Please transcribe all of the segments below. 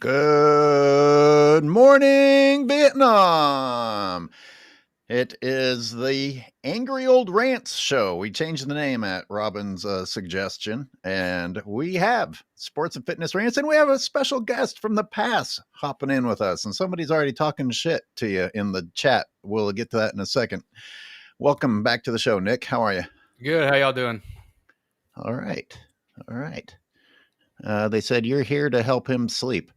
Good morning, Vietnam. It is the Angry Old Rants show. We changed the name at Robin's suggestion, and we have sports and fitness rants, and we have a special guest from the past hopping in with us, and somebody's already talking shit to you in the chat. We'll get to that in a second. Welcome back to the show, Nick. How are you? Good. How y'all doing? All right. They said you're here to help him sleep.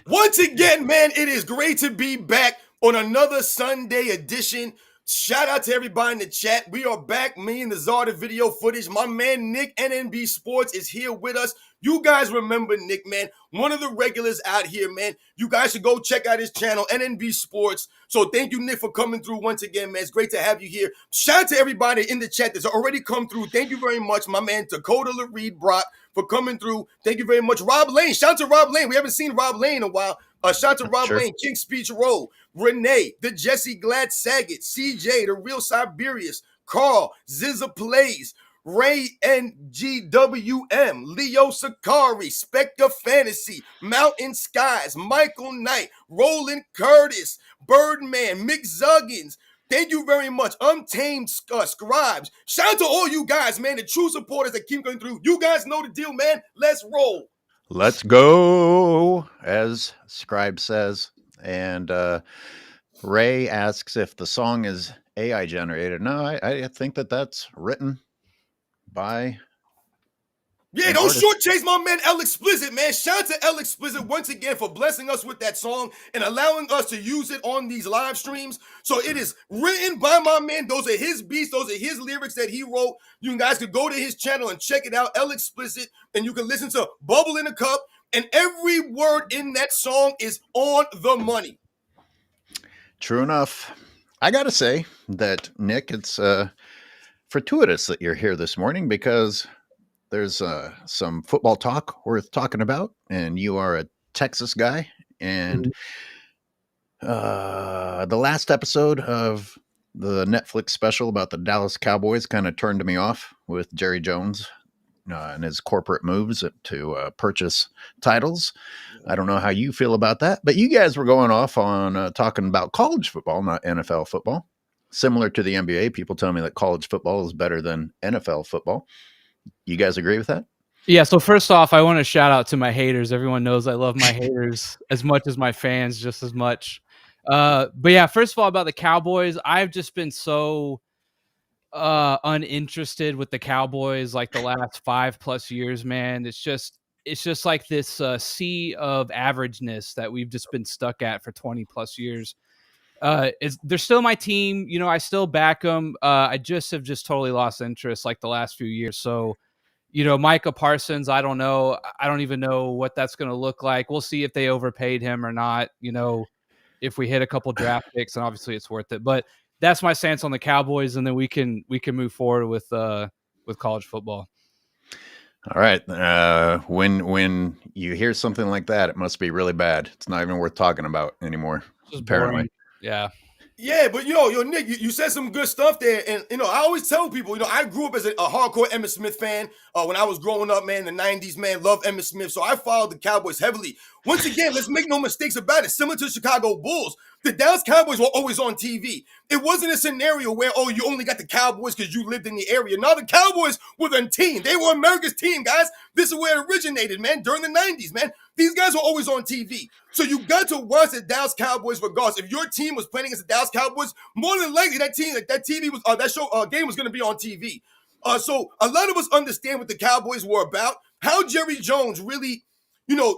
Once again, man, it is great to be back on another Sunday edition. Shout out to everybody in the chat. We are back. Me and the Czar of video footage. My man Nick, NNB Sports, is here with us. You guys remember Nick, man, one of the regulars out here, man. You guys should go check out his channel, NNB Sports. So thank you, Nick, for coming through once again, man. It's great to have you here. Shout out to everybody in the chat that's already come through. Thank you very much, my man Dakota LaReed Brock, for coming through. Thank you very much. Rob Lane. Shout out to Rob Lane. We haven't seen Rob Lane in a while. Shout out to Rob Lane, King Speech Roll, Renee, the Jesse Glad Saget, CJ, the Real Siberius, Carl, Zizza Plays, Ray NGWM, Leo Sakari, Spectre Fantasy, Mountain Skies, Michael Knight, Roland Curtis, Birdman, Mick Zuggins. Thank you very much. Untamed Scribes. Shout out to all you guys, man, the true supporters that keep going through. You guys know the deal, man. Let's roll. Let's go, as Scribe says. And Ray asks if the song is AI generated. No, I think that's written by... Yeah, don't shortchange my man L Explicit, man. Shout out to L Explicit once again for blessing us with that song and allowing us to use it on these live streams. So it is written by my man. Those are his beats. Those are his lyrics that he wrote. You guys could go to his channel and check it out, L Explicit, and you can listen to Bubble in a Cup. And every word in that song is on the money. True enough. I got to say that, Nick, it's fortuitous that you're here this morning because... there's some football talk worth talking about, and you are a Texas guy. And the last episode of the Netflix special about the Dallas Cowboys kind of turned me off with Jerry Jones and his corporate moves to purchase titles. I don't know how you feel about that, but you guys were going off on talking about college football, not NFL football. Similar to the NBA, people tell me that college football is better than NFL football. You guys agree with that? Yeah, so first off, I want to shout out to my haters. Everyone knows I love my haters as much as my fans, just as much. But yeah, first of all, about the Cowboys, I've just been so uninterested with the Cowboys like the last 5+ years, man. It's just like this sea of averageness that we've just been stuck at for 20+ years. They're still my team. You know, I still back them. I have totally lost interest like the last few years. So, you know, Micah Parsons, I don't know. I don't even know what that's going to look like. We'll see if they overpaid him or not. You know, if we hit a couple draft picks, and obviously it's worth it. But that's my stance on the Cowboys, and then we can move forward with college football. All right. When you hear something like that, it must be really bad. It's not even worth talking about anymore. Apparently. Boring. Yeah. Yeah, but yo, Nick, you said some good stuff there. And, I always tell people, I grew up as a hardcore Emmitt Smith fan when I was growing up, man, in the 90s, man, loved Emmitt Smith. So I followed the Cowboys heavily. Once again, let's make no mistakes about it. Similar to the Chicago Bulls, the Dallas Cowboys were always on TV. It wasn't a scenario where, you only got the Cowboys because you lived in the area. No, the Cowboys were the team. They were America's team, guys. This is where it originated, man, during the 90s, man. These guys were always on TV. So you got to watch the Dallas Cowboys regardless. If your team was playing against the Dallas Cowboys, more than likely that game was going to be on TV. So a lot of us understand what the Cowboys were about, how Jerry Jones really,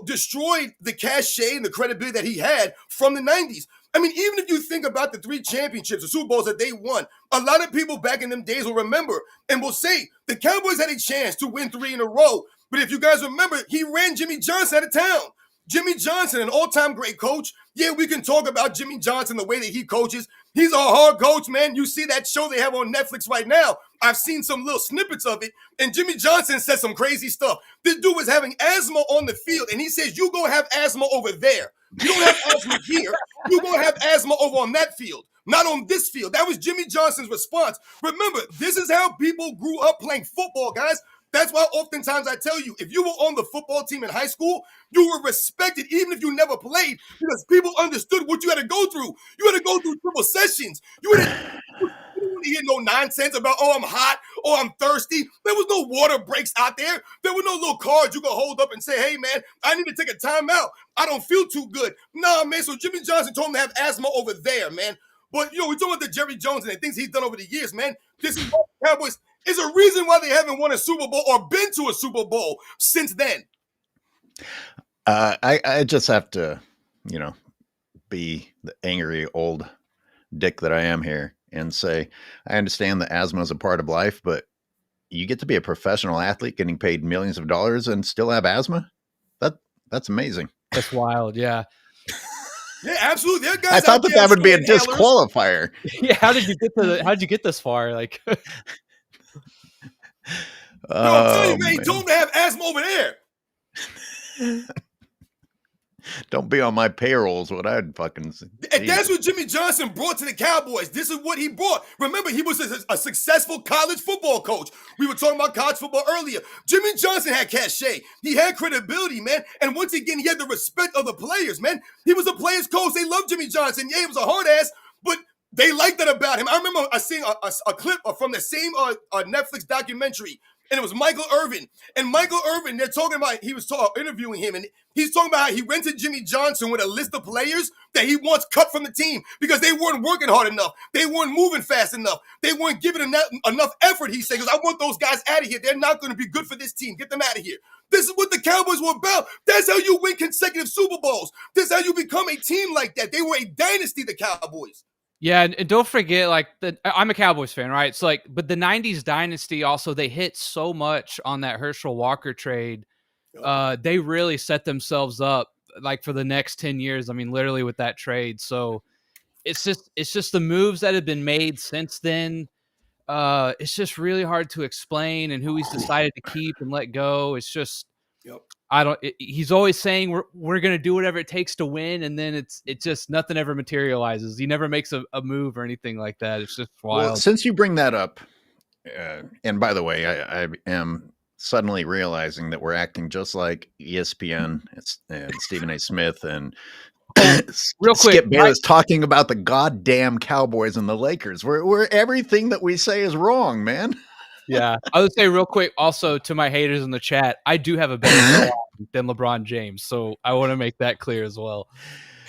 destroyed the cachet and the credibility that he had from the 90s. I mean, even if you think about the 3 championships, the Super Bowls that they won, a lot of people back in them days will remember and will say the Cowboys had a chance to win 3 in a row. But if you guys remember, he ran Jimmy Johnson out of town. Jimmy Johnson, an all-time great coach. Yeah, we can talk about Jimmy Johnson, the way that he coaches. He's a hard coach, man. You see that show they have on Netflix right now. I've seen some little snippets of it, and Jimmy Johnson said some crazy stuff. This dude was having asthma on the field, and he says, you go have asthma over there. You don't have asthma here. You're going to have asthma over on that field, not on this field. That was Jimmy Johnson's response. Remember, this is how people grew up playing football, guys. That's why oftentimes I tell you, if you were on the football team in high school, you were respected even if you never played because people understood what you had to go through. You had to go through triple sessions. You didn't want to hear no nonsense about, oh, I'm hot, oh, I'm thirsty. There was no water breaks out there. There were no little cards you could hold up and say, hey, man, I need to take a timeout. I don't feel too good. Nah, man, so Jimmy Johnson told him to have asthma over there, man. But, we're talking about the Jerry Jones and the things he's done over the years, man. This is what the Cowboys is a reason why they haven't won a Super Bowl or been to a Super Bowl since then. I just have to, be the angry old dick that I am here and say, I understand that asthma is a part of life, but you get to be a professional athlete getting paid millions of dollars and still have asthma? That's amazing. That's wild. Yeah. Yeah, absolutely. There are guys I thought that would be a inhalers. disqualifier. Yeah. How did you get this far? Like, I'm telling you, man, he told him to have asthma over there. Don't be on my payroll is what I'd fucking say. And that's what Jimmy Johnson brought to the Cowboys. This is what he brought. Remember, he was a successful college football coach. We were talking about college football earlier. Jimmy Johnson had cachet. He had credibility, man. And once again, he had the respect of the players, man. He was a players' coach. They loved Jimmy Johnson. Yeah, he was a hard ass, but they liked that about him. I remember seeing a clip from the same Netflix documentary, and it was Michael Irvin. And Michael Irvin, they're talking about, he was interviewing him, and he's talking about how he went to Jimmy Johnson with a list of players that he wants cut from the team because they weren't working hard enough. They weren't moving fast enough. They weren't giving enough effort, he said, because I want those guys out of here. They're not going to be good for this team. Get them out of here. This is what the Cowboys were about. That's how you win consecutive Super Bowls. That's how you become a team like that. They were a dynasty, the Cowboys. yeah, and don't forget, like, I'm a Cowboys fan, right? So, like, but the '90s dynasty also, they hit so much on that Herschel Walker trade. They really set themselves up, like, for the next 10 years. I mean, literally with that trade. So it's just the moves that have been made since then. It's just really hard to explain, and who he's decided to keep and let go. It's just. Yep. He's always saying we're going to do whatever it takes to win. And then it's just nothing ever materializes. He never makes a move or anything like that. It's just wild. Well, since you bring that up, and by the way, I am suddenly realizing that we're acting just like ESPN and Stephen A. Smith and real quick, Skip Bayless talking about the goddamn Cowboys and the Lakers. Where everything that we say is wrong, man. Yeah, I would say real quick also to my haters in the chat, I do have a better than LeBron James, so I want to make that clear as well.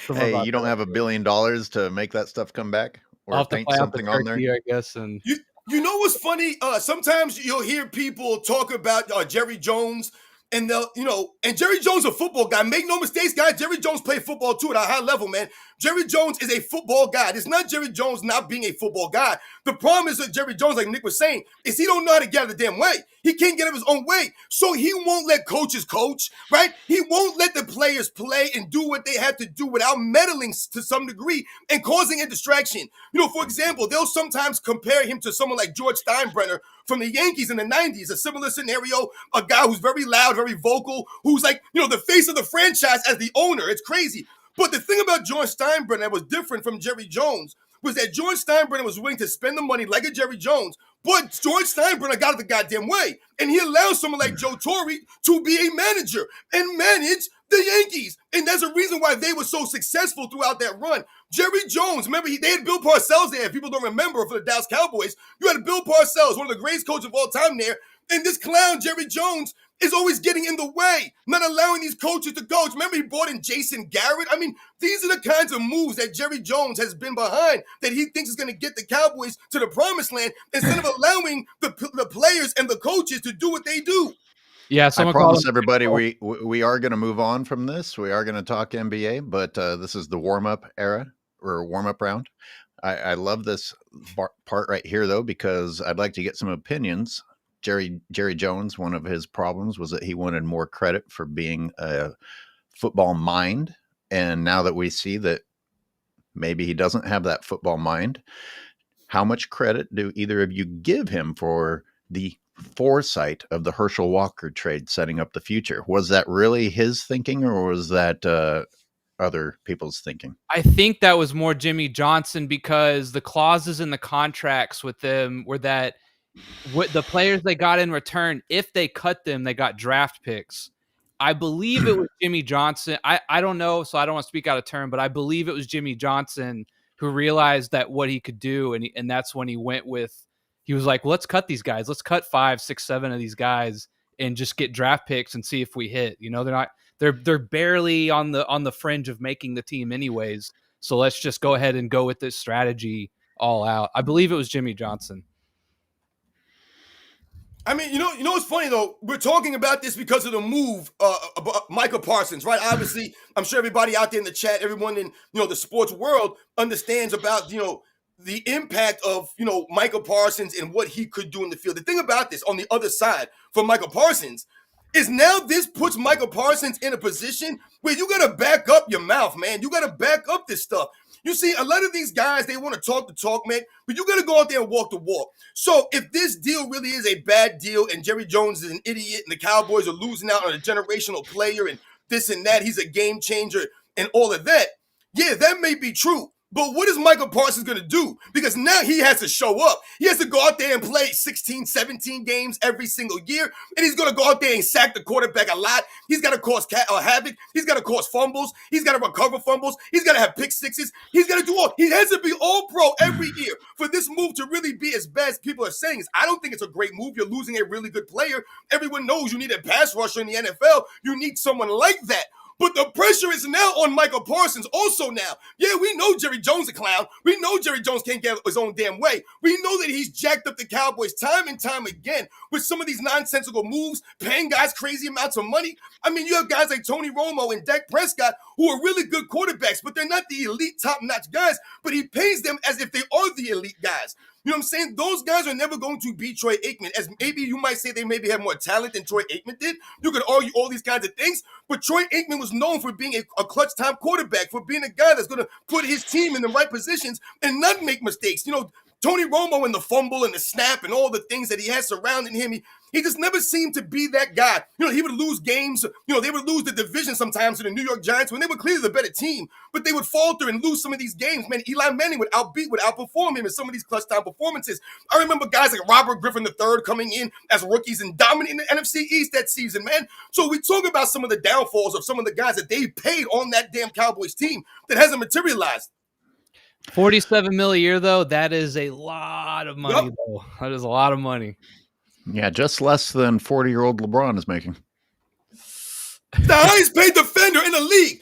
Hey, you don't have $1 billion to make that stuff come back or paint something on there? I guess. And you know what's funny? Sometimes you'll hear people talk about Jerry Jones. And and Jerry Jones a football guy. Make no mistakes, guys. Jerry Jones played football too at a high level, man. Jerry Jones is a football guy. It's not Jerry Jones not being a football guy. The problem is that Jerry Jones, like Nick was saying, is he don't know how to get out of the damn way. He can't get out of his own way. So he won't let coaches coach, right? He won't let the players play and do what they have to do without meddling to some degree and causing a distraction. For example, they'll sometimes compare him to someone like George Steinbrenner from the Yankees in the 90s, a similar scenario, a guy who's very loud, very vocal, who's like, the face of the franchise as the owner. It's crazy. But the thing about George Steinbrenner that was different from Jerry Jones was that George Steinbrenner was willing to spend the money like a Jerry Jones, but George Steinbrenner got out of the goddamn way. And he allowed someone like Joe Torre to be a manager and manage the Yankees. And that's a reason why they were so successful throughout that run. Jerry Jones, remember, they had Bill Parcells there. If people don't remember, for the Dallas Cowboys, you had Bill Parcells, one of the greatest coaches of all time there. And this clown, Jerry Jones, is always getting in the way, not allowing these coaches to coach. Remember, he brought in Jason Garrett. I mean, these are the kinds of moves that Jerry Jones has been behind that he thinks is going to get the Cowboys to the promised land instead of allowing the players and the coaches to do what they do. Yeah, I promise everybody we are going to move on from this. We are going to talk NBA, but this is the warm-up era or warm-up round. I love this part right here, though, because I'd like to get some opinions. Jerry Jones, one of his problems was that he wanted more credit for being a football mind. And now that we see that maybe he doesn't have that football mind, how much credit do either of you give him for the foresight of the Herschel Walker trade setting up the future? Was that really his thinking, or was that other people's thinking? I think that was more Jimmy Johnson, because the clauses in the contracts with them were that what the players they got in return, if they cut them, they got draft picks. I believe it was Jimmy Johnson. I don't know, so I don't want to speak out of turn, but I believe it was Jimmy Johnson who realized that what he could do, and that's when he went with. He was like, "Let's cut these guys. Let's cut 5, 6, 7 of these guys, and just get draft picks and see if we hit." You know, they're barely on the fringe of making the team anyways. So let's just go ahead and go with this strategy all out. I believe it was Jimmy Johnson. I mean, you know what's funny though? We're talking about this because of the move, about Micah Parsons, right? Obviously, I'm sure everybody out there in the chat, everyone in the sports world understands about the impact of Micah Parsons and what he could do in the field. The thing about this, on the other side, for Micah Parsons, is now this puts Micah Parsons in a position where you got to back up your mouth, man. You got to back up this stuff. You see, a lot of these guys, they want to talk the talk, man, but you got to go out there and walk the walk. So if this deal really is a bad deal and Jerry Jones is an idiot and the Cowboys are losing out on a generational player and this and that, he's a game changer and all of that, yeah, that may be true. But what is Micah Parsons going to do? Because now he has to show up. He has to go out there and play 16, 17 games every single year. And he's going to go out there and sack the quarterback a lot. He's got to cause havoc. He's got to cause fumbles. He's got to recover fumbles. He's got to have pick sixes. He's got to do all. He has to be all pro every year for this move to really be as bad as people are saying. I don't think it's a great move. You're losing a really good player. Everyone knows you need a pass rusher in the NFL. You need someone like that. But the pressure is now on Micah Parsons also now. Yeah, we know Jerry Jones a clown. We know Jerry Jones can't get his own damn way. We know that he's jacked up the Cowboys time and time again with some of these nonsensical moves, paying guys crazy amounts of money. I mean, you have guys like Tony Romo and Dak Prescott who are really good quarterbacks, but they're not the elite top-notch guys, but he pays them as if they are the elite guys. You know what I'm saying? Those guys are never going to be Troy Aikman. As maybe you might say they maybe have more talent than Troy Aikman did. You could argue all these kinds of things, but Troy Aikman was known for being a clutch time quarterback, for being a guy that's going to put his team in the right positions and not make mistakes. Tony Romo and the fumble and the snap and all the things that he has surrounding him, he just never seemed to be that guy. He would lose games. They would lose the division sometimes to the New York Giants when they were clearly the better team, but they would falter and lose some of these games. Man, Eli Manning would outperform him in some of these clutch time performances. I remember guys like Robert Griffin III coming in as rookies and dominating the NFC East that season, man. So we talk about some of the downfalls of some of the guys that they paid on that damn Cowboys team that hasn't materialized. $47 million a year, though, that is a lot of money, though. That is a lot of money. Yeah, just less than 40-year-old LeBron is making. The highest paid defender in the league.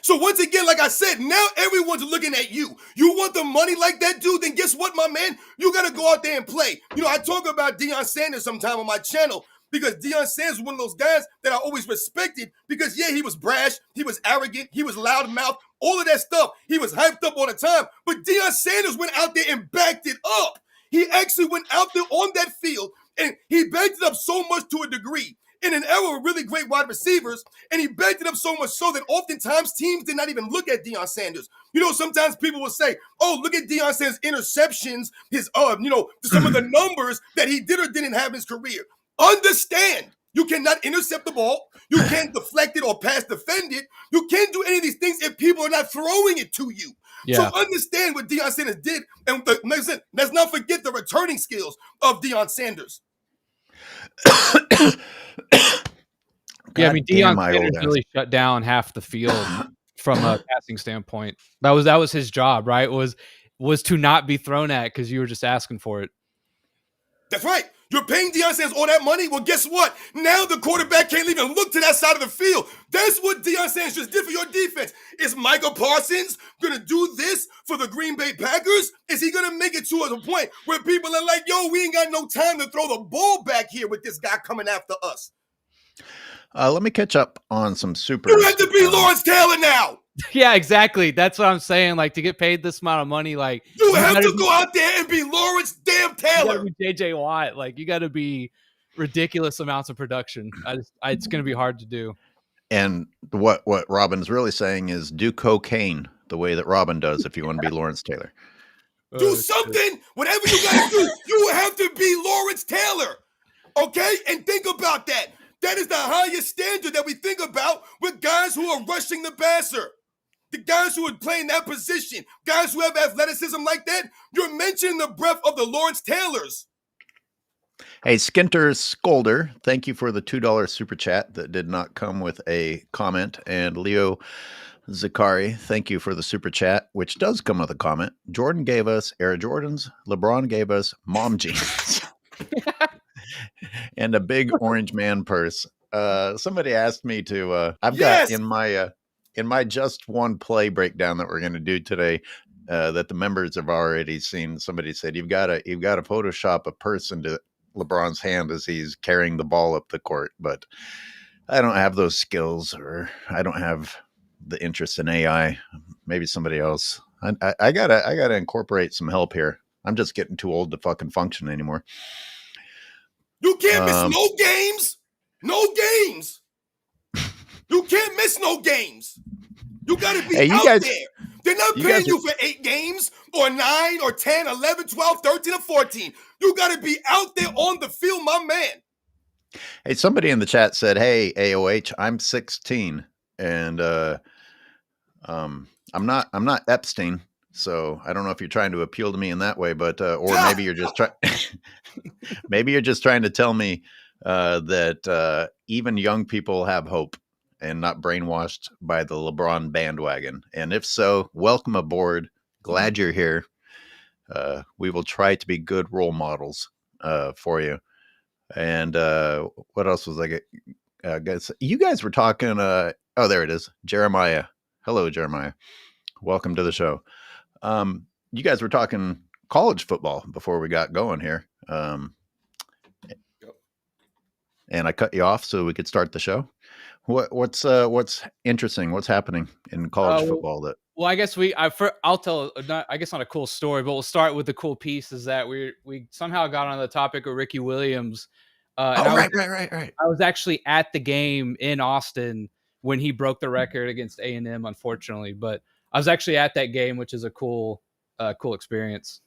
So once again, like I said, now everyone's looking at you. You want the money like that dude? Then guess what, my man? You got to go out there and play. I talk about Deion Sanders sometime on my channel because Deion Sanders was one of those guys that I always respected because, yeah, he was brash, he was arrogant, he was loudmouth, all of that stuff. He was hyped up all the time. But Deion Sanders went out there and backed it up. He actually went out there on that field and he backed it up so much to a degree in an era with really great wide receivers, and he backed it up so much so that oftentimes teams did not even look at Deion Sanders. Sometimes people will say, oh, look at Deion Sanders' interceptions, his, some of the numbers that he did or didn't have in his career. Understand, you cannot intercept the ball. You can't deflect it or pass defend it. You can't do any of these things if people are not throwing it to you. Yeah. So understand what Deion Sanders did, and let's not forget the returning skills of Deion Sanders. Yeah, I mean, Deion Sanders really shut down half the field from a passing standpoint. That was his job, right? Was to not be thrown at because you were just asking for it. That's right. You're paying Deion Sanders all that money? Well, guess what? Now the quarterback can't even look to that side of the field. That's what Deion Sanders just did for your defense. Is Micah Parsons going to do this for the Green Bay Packers? Is he going to make it to a point where people are like, yo, we ain't got no time to throw the ball back here with this guy coming after us? Let me catch up on some super. You have to be Lawrence Taylor now. Yeah, exactly. That's what I'm saying. Like, to get paid this amount of money, like you have to go out there and be Lawrence damn Taylor. You JJ Watt. Like, you got to be ridiculous amounts of production. It's going to be hard to do. And what Robin's really saying is do cocaine the way that Robin does if you want to be Lawrence Taylor. Do something. Whatever you got to do, you have to be Lawrence Taylor. Okay? And think about that. That is the highest standard that we think about with guys who are rushing the passer. The guys who are playing that position, guys who have athleticism like that, you're mentioning the breath of the Lawrence Taylors. Hey, Skinter Scolder, thank you for the $2 super chat that did not come with a comment. And Leo Zakari, thank you for the super chat, which does come with a comment. Jordan gave us Air Jordans. LeBron gave us mom jeans and a big orange man purse. Somebody asked me to. I've got in my just one play breakdown that we're going to do today. That the members have already seen. Somebody said you've got to Photoshop a purse into LeBron's hand as he's carrying the ball up the court, but I don't have those skills, or I don't have the interest in AI. Maybe somebody else. I gotta incorporate some help here. I'm just getting too old to fucking function anymore. You can't miss no games. No games. You can't miss no games. You got to be out there. They're not paying you for 8 games or 9 or 10, 11, 12, 13, or 14. You got to be out there on the field, my man. Hey, somebody in the chat said, "Hey, AOH, I'm 16 and I'm not Epstein, so I don't know if you're trying to appeal to me in that way, but or maybe you're just trying to tell me that even young people have hope and not brainwashed by the LeBron bandwagon. And if so, welcome aboard. Glad you're here. We will try to be good role models for you." And what else was I guess you guys were talking? Oh, there it is. Jeremiah. Hello, Jeremiah. Welcome to the show. You guys were talking college football before we got going here. And I cut you off so we could start the show. What's interesting? What's happening in college football? Well, I guess I'll tell, I guess, not a cool story, but we'll start with the cool piece is that we somehow got on the topic of Ricky Williams. Right. I was actually at the game in Austin when he broke the record against A&M, unfortunately, but I was actually at that game, which is a cool experience.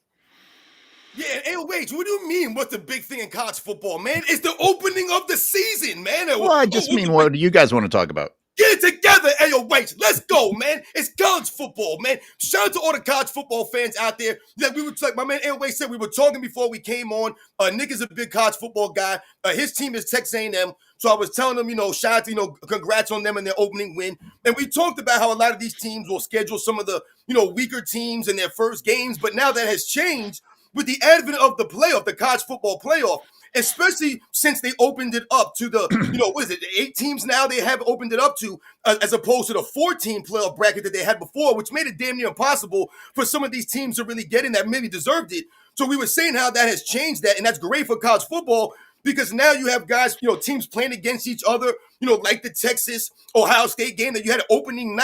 Yeah, and wait, what do you mean? What's the big thing in college football, man? It's the opening of the season, man. Well, I just mean, what do you guys want to talk about? Get it together, Ayo, wait. Let's go, man. It's college football, man. Shout out to all the college football fans out there. Like my man Ayo said, we were talking before we came on. Nick is a big college football guy. His team is Texas A&M. So I was telling him, shout out to, congrats on them and their opening win. And we talked about how a lot of these teams will schedule some of the, weaker teams in their first games. But now that has changed with the advent of the playoff, the college football playoff. Especially since they opened it up to the, what is it, the 8 teams now they have opened it up to, as opposed to the 14 playoff bracket that they had before, which made it damn near impossible for some of these teams to really get in that maybe deserved it. So we were saying how that has changed that, and that's great for college football because now you have guys, teams playing against each other, like the Texas-Ohio State game that you had opening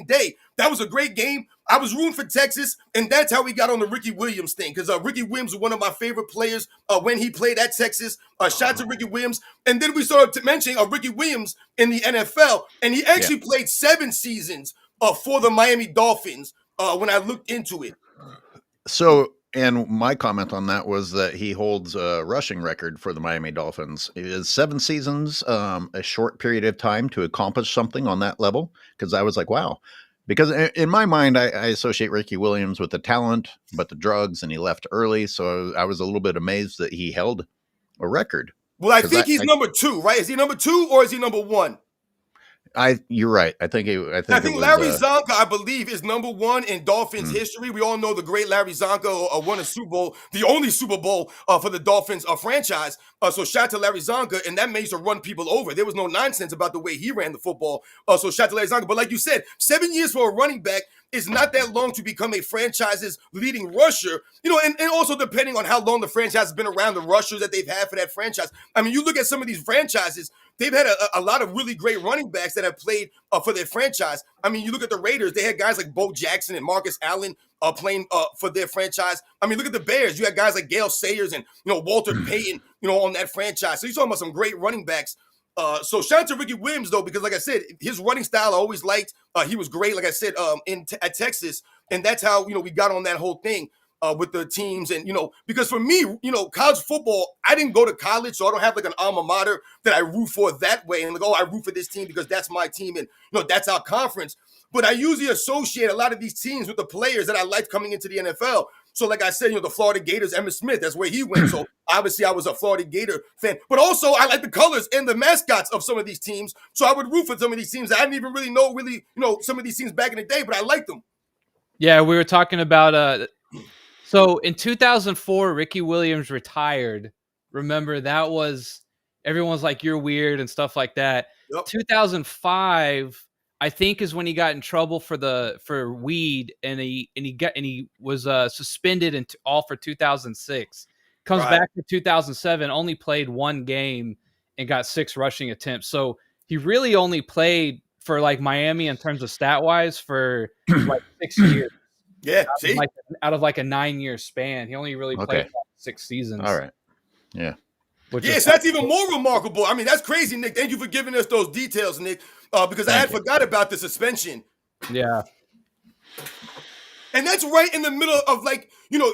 day. That was a great game. I was rooting for Texas, and that's how we got on the Ricky Williams thing, because Ricky Williams was one of my favorite players when he played at Texas. Shout out to Ricky Williams. And then we started mentioning Ricky Williams in the NFL, and he actually played 7 seasons for the Miami Dolphins when I looked into it. So, and my comment on that was that he holds a rushing record for the Miami Dolphins. Is 7 seasons a short period of time to accomplish something on that level? Because I was like, wow. Because in my mind, I associate Ricky Williams with the talent, but the drugs, and he left early. So I was a little bit amazed that he held a record. Well, I think he's number 2, right? Is he number 2 or is he number 1? You're right. I think Larry Zonka, I believe, is number 1 in Dolphins history. We all know the great Larry Zonka won a Super Bowl, the only Super Bowl for the Dolphins franchise. So shout out to Larry Zonka, and that made to run people over. There was no nonsense about the way he ran the football. So shout out to Larry Zonka. But like you said, 7 years for a running back is not that long to become a franchise's leading rusher. And also depending on how long the franchise has been around, the rushers that they've had for that franchise. I mean, you look at some of these franchises, they've had a lot of really great running backs that have played for their franchise. I mean, you look at the Raiders, they had guys like Bo Jackson and Marcus Allen playing for their franchise. I mean, look at the Bears. You had guys like Gale Sayers and, Walter Payton, on that franchise. So you're talking about some great running backs. So shout out to Ricky Williams, though, because like I said, his running style I always liked. He was great, like I said, at Texas. And that's how, we got on that whole thing with the teams. And, because for me, college football, I didn't go to college, so I don't have like an alma mater that I root for that way. And like, I root for this team because that's my team and, that's our conference. But I usually associate a lot of these teams with the players that I liked coming into the NFL. So like I said, the Florida Gators, Emmitt Smith, that's where he went. So obviously I was a Florida Gator fan, but also I like the colors and the mascots of some of these teams. So I would root for some of these teams. I didn't even really know some of these teams back in the day, but I liked them. Yeah, we were talking about so in 2004, Ricky Williams retired. Remember, that was everyone's like, you're weird and stuff like that. Yep. 2005, I think, is when he got in trouble for weed, and he was suspended all for 2006. Comes back to 2007, only played one game and got 6 rushing attempts. So he really only played for like Miami in terms of stat wise for like 6 years. Yeah, out of like a 9-year span, he only really played 6 seasons. All right, yeah. So that's even more remarkable. I mean, that's crazy, Nick. Thank you for giving us those details, Nick, because I had forgot about the suspension. Yeah. And that's right in the middle of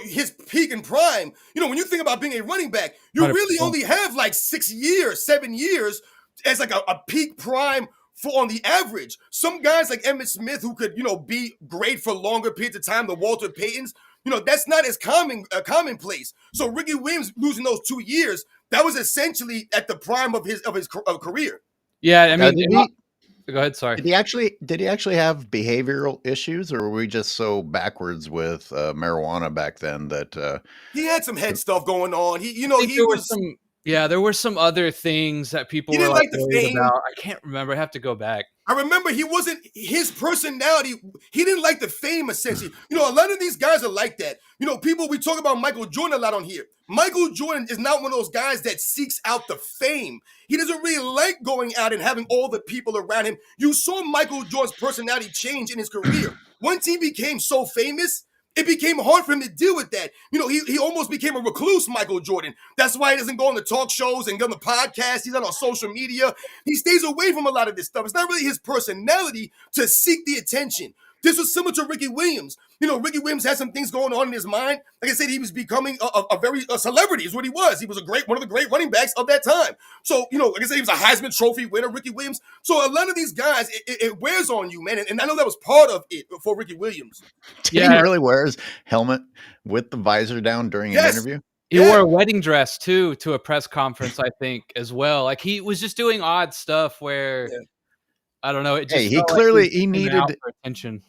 his peak and prime. When you think about being a running back, you 100%. really only have like 6 years, 7 years as like a peak prime for on the average. Some guys like Emmitt Smith who could, be great for longer periods of time, the Walter Paytons, that's not as commonplace. So Ricky Williams losing those 2 years, that was essentially at the prime of his career. Yeah, I mean, go ahead. Sorry. Did he actually have behavioral issues, or were we just so backwards with marijuana back then that he had some head stuff going on? There were some other things that people were like the fame about. I can't remember. I have to go back. I remember his personality. He didn't like the fame, essentially. A lot of these guys are like that. We talk about Michael Jordan a lot on here. Michael Jordan is not one of those guys that seeks out the fame. He doesn't really like going out and having all the people around him. You saw Michael Jordan's personality change in his career. Once he became so famous, it became hard for him to deal with that. He almost became a recluse, Michael Jordan. That's why he doesn't go on the talk shows and go on the podcast. He's not on social media. He stays away from a lot of this stuff. It's not really his personality to seek the attention. This was similar to Ricky Williams. Ricky Williams had some things going on in his mind. Like I said, he was becoming a celebrity is what he was. He was one of the great running backs of that time. So, like I said, he was a Heisman Trophy winner, Ricky Williams. So a lot of these guys, it wears on you, man. And I know that was part of it for Ricky Williams. Did he really wear his helmet with the visor down during an interview? He wore a wedding dress too to a press conference, I think, as well. Like he was just doing odd stuff where I don't know. It just he needed attention.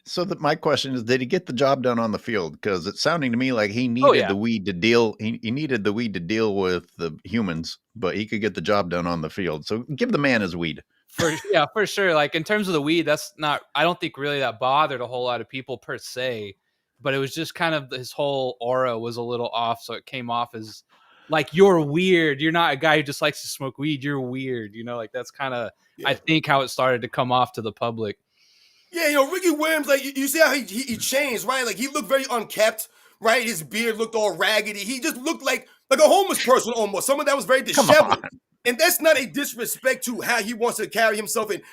So my question is, did he get the job done on the field? Because it's sounding to me like he needed the weed to deal. He needed the weed to deal with the humans, but he could get the job done on the field. So give the man his weed. For sure. Like in terms of the weed, I don't think really that bothered a whole lot of people per se, but it was just kind of his whole aura was a little off. So it came off as like, you're weird. You're not a guy who just likes to smoke weed. You're weird. Like that's kind of, I think, how it started to come off to the public. Yeah, Ricky Williams, like you see how he changed, right? Like he looked very unkept, right? His beard looked all raggedy. He just looked like a homeless person almost. Someone that was very disheveled. And that's not a disrespect to how he wants to carry himself and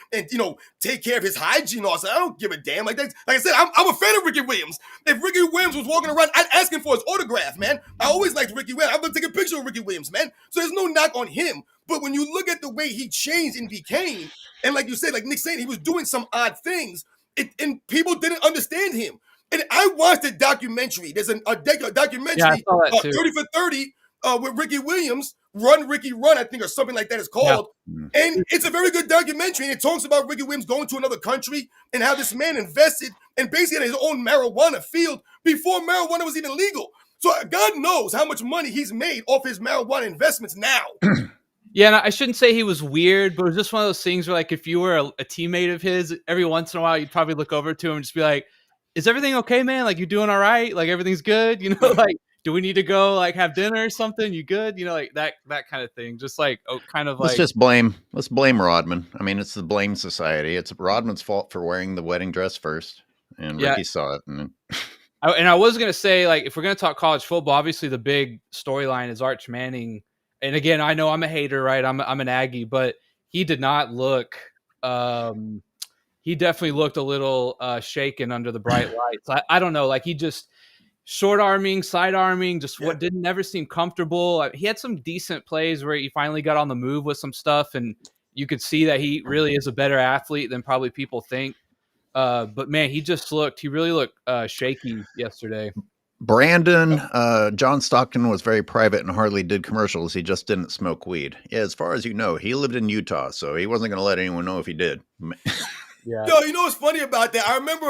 take care of his hygiene. Also, I don't give a damn. Like I said, I'm a fan of Ricky Williams. If Ricky Williams was walking around, I'd ask him for his autograph, man. I always liked Ricky Williams. I'm gonna take a picture of Ricky Williams, man. So there's no knock on him. But when you look at the way he changed and became, and like you said, like Nick saying, he was doing some odd things, and people didn't understand him. And I watched a documentary. There's a documentary, 30 for 30, with Ricky Williams, Run, Ricky, Run, I think, or something like that is called. Yeah. And it's a very good documentary. And it talks about Ricky Williams going to another country and how this man invested and basically had his own marijuana field before marijuana was even legal. So God knows how much money he's made off his marijuana investments now. Yeah, and I shouldn't say he was weird, but it was just one of those things where, like, if you were a teammate of his, every once in a while, you'd probably look over to him and just be like, is everything okay, man? Like, you doing all right? Like, everything's good? Like, do we need to go, like, have dinner or something? You good? Like, that kind of thing. Just, like, Let's blame Rodman. I mean, it's the blame society. It's Rodman's fault for wearing the wedding dress first, and Ricky saw it. And I was going to say, like, if we're going to talk college football, obviously the big storyline is Arch Manning. And again, I know I'm a hater, right? I'm an Aggie, but he did not look. He definitely looked a little shaken under the bright lights. I don't know, like he just short arming, side arming, just what never seemed comfortable. He had some decent plays where he finally got on the move with some stuff, and you could see that he really is a better athlete than probably people think. But man, he really looked shaky yesterday. Brandon, John Stockton was very private and hardly did commercials. He just didn't smoke weed. Yeah, as far as you know, he lived in Utah, so he wasn't going to let anyone know if he did. Yeah. Yo, you know what's funny about that? I remember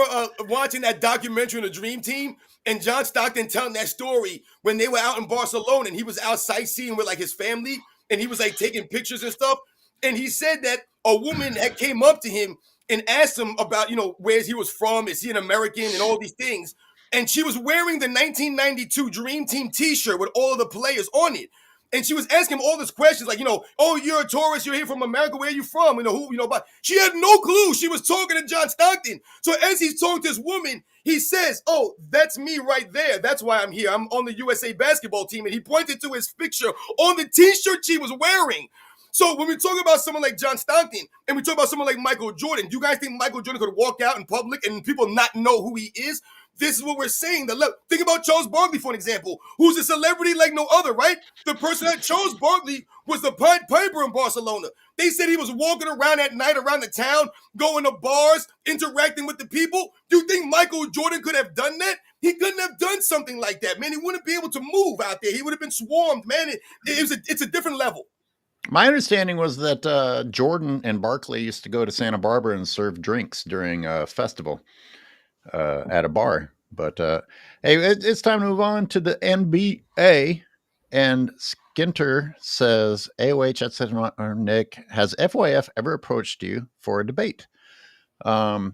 watching that documentary on the Dream Team and John Stockton telling that story when they were out in Barcelona and he was out sightseeing with like his family and he was like taking pictures and stuff. And he said that a woman had came up to him and asked him about, where he was from, is he an American and all these things. And she was wearing the 1992 Dream Team t-shirt with all of the players on it. And she was asking him all these questions, like, oh, you're a tourist, you're here from America, where are you from? But she had no clue. She was talking to John Stockton. So as he's talking to this woman, he says, oh, that's me right there. That's why I'm here. I'm on the USA basketball team. And he pointed to his picture on the t-shirt she was wearing. So when we talk about someone like John Stockton and we talk about someone like Michael Jordan, do you guys think Michael Jordan could walk out in public and people not know who he is? This is what we're saying. Think about Charles Barkley, for an example, who's a celebrity like no other, right? The person that Charles Barkley was the Pied Piper in Barcelona. They said he was walking around at night around the town, going to bars, interacting with the people. Do you think Michael Jordan could have done that? He couldn't have done something like that, man. He wouldn't be able to move out there. He would have been swarmed, man. It's a different level. My understanding was that Jordan and Barkley used to go to Santa Barbara and serve drinks during a festival at a bar. But hey, it's time to move on to the NBA. And Skinter says, AOH, that's Nick, has FYF ever approached you for a debate? I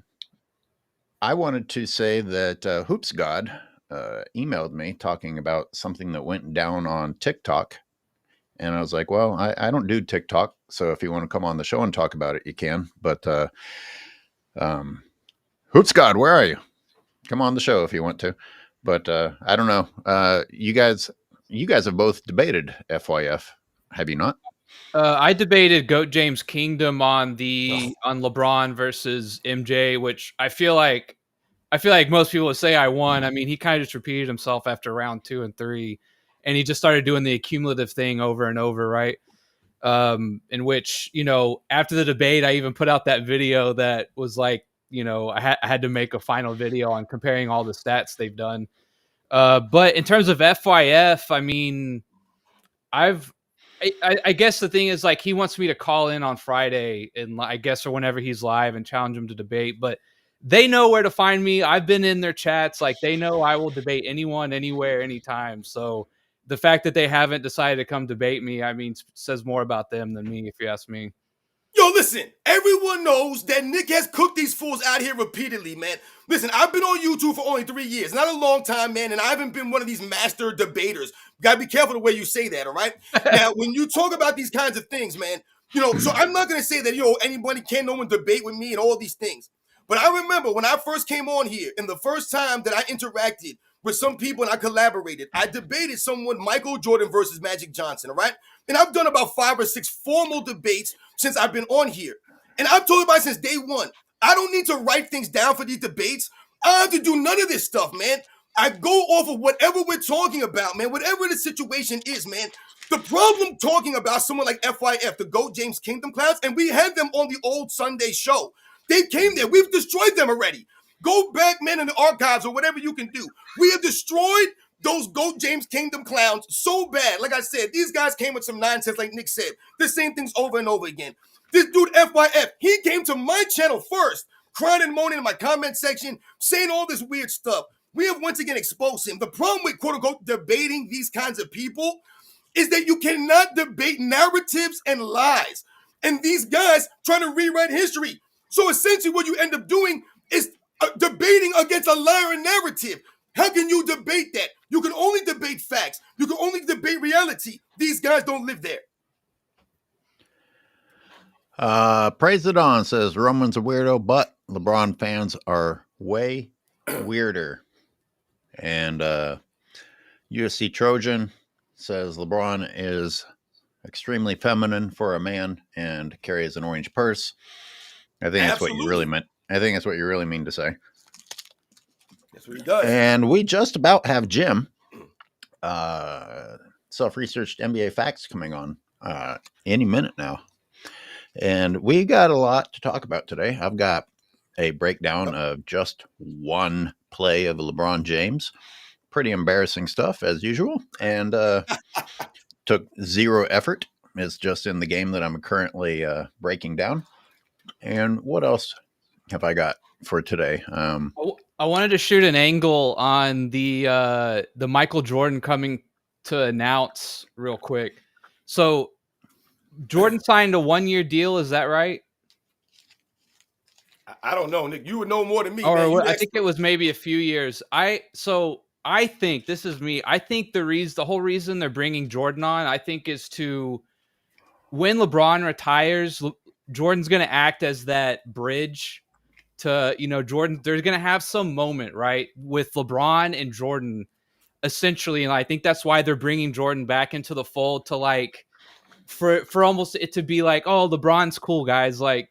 wanted to say that Hoops God emailed me talking about something that went down on TikTok. And I was like, well, I don't do TikTok. So if you want to come on the show and talk about it, you can. But Hoops God, where are you? Come on the show if you want to. But I don't know. You guys have both debated FYF, have you not? I debated Goat James Kingdom on LeBron versus MJ, which I feel like most people would say I won. I mean, he kind of just repeated himself after round 2 and 3, and he just started doing the accumulative thing over and over, right? In which, after the debate, I even put out that video that was like, I had to make a final video on comparing all the stats they've done. But in terms of FYF, I mean, I guess the thing is, like, he wants me to call in on Friday and I guess, or whenever he's live, and challenge him to debate, but they know where to find me. I've been in their chats. Like, they know I will debate anyone, anywhere, anytime. So the fact that they haven't decided to come debate me, I mean, says more about them than me, if you ask me. Yo, listen, everyone knows that Nick has cooked these fools out here repeatedly, man. Listen, I've been on YouTube for only 3 years, not a long time, man, and I haven't been one of these master debaters. You gotta be careful the way you say that, all right? Now, when you talk about these kinds of things, man, so I'm not gonna say that, anybody can no one debate with me and all these things. But I remember when I first came on here, and the first time that I interacted with some people and I collaborated, I debated someone, Michael Jordan versus Magic Johnson, all right? And I've done about 5 or 6 formal debates since I've been on here. And I've told about it since day one. I don't need to write things down for these debates. I don't have to do none of this stuff, man. I go off of whatever we're talking about, man, whatever the situation is, man. The problem talking about someone like FYF, the GOAT James Kingdom Clowns, and we had them on the old Sunday show. They came there. We've destroyed them already. Go back, man, in the archives or whatever you can do. We have destroyed those GOAT James Kingdom Clowns so bad. Like I said, these guys came with some nonsense, like Nick said. The same things over and over again. This dude, FYF, he came to my channel first, crying and moaning in my comment section, saying all this weird stuff. We have once again exposed him. The problem with, quote-unquote, debating these kinds of people is that you cannot debate narratives and lies. And these guys trying to rewrite history. So essentially what you end up doing is debating against a liar narrative. How can you debate that? You can only debate facts. You can only debate reality. These guys don't live there. Praise it on says Roman's a weirdo, but LeBron fans are way weirder. And USC Trojan says LeBron is extremely feminine for a man and carries an orange purse. I think that's what you really meant. I think that's what you really mean to say. That's what he does. And we just about have Jim, self-researched NBA facts, coming on any minute now. And we got a lot to talk about today. I've got a breakdown of just one play of LeBron James, pretty embarrassing stuff as usual, and took zero effort. It's just in the game that I'm currently breaking down. And what else have I got for today? I wanted to shoot an angle on the Michael Jordan coming to announce real quick. So Jordan signed a 1-year deal. Is that right? I don't know, Nick. You would know more than me, Or man. I think it was maybe a few years. I think this is me. I think the whole reason they're bringing Jordan on, I think, is to when LeBron retires, Jordan's going to act as that bridge to, Jordan. They're going to have some moment, right, with LeBron and Jordan, essentially, and I think that's why they're bringing Jordan back into the fold to like for almost it to be like, oh, LeBron's cool, guys, like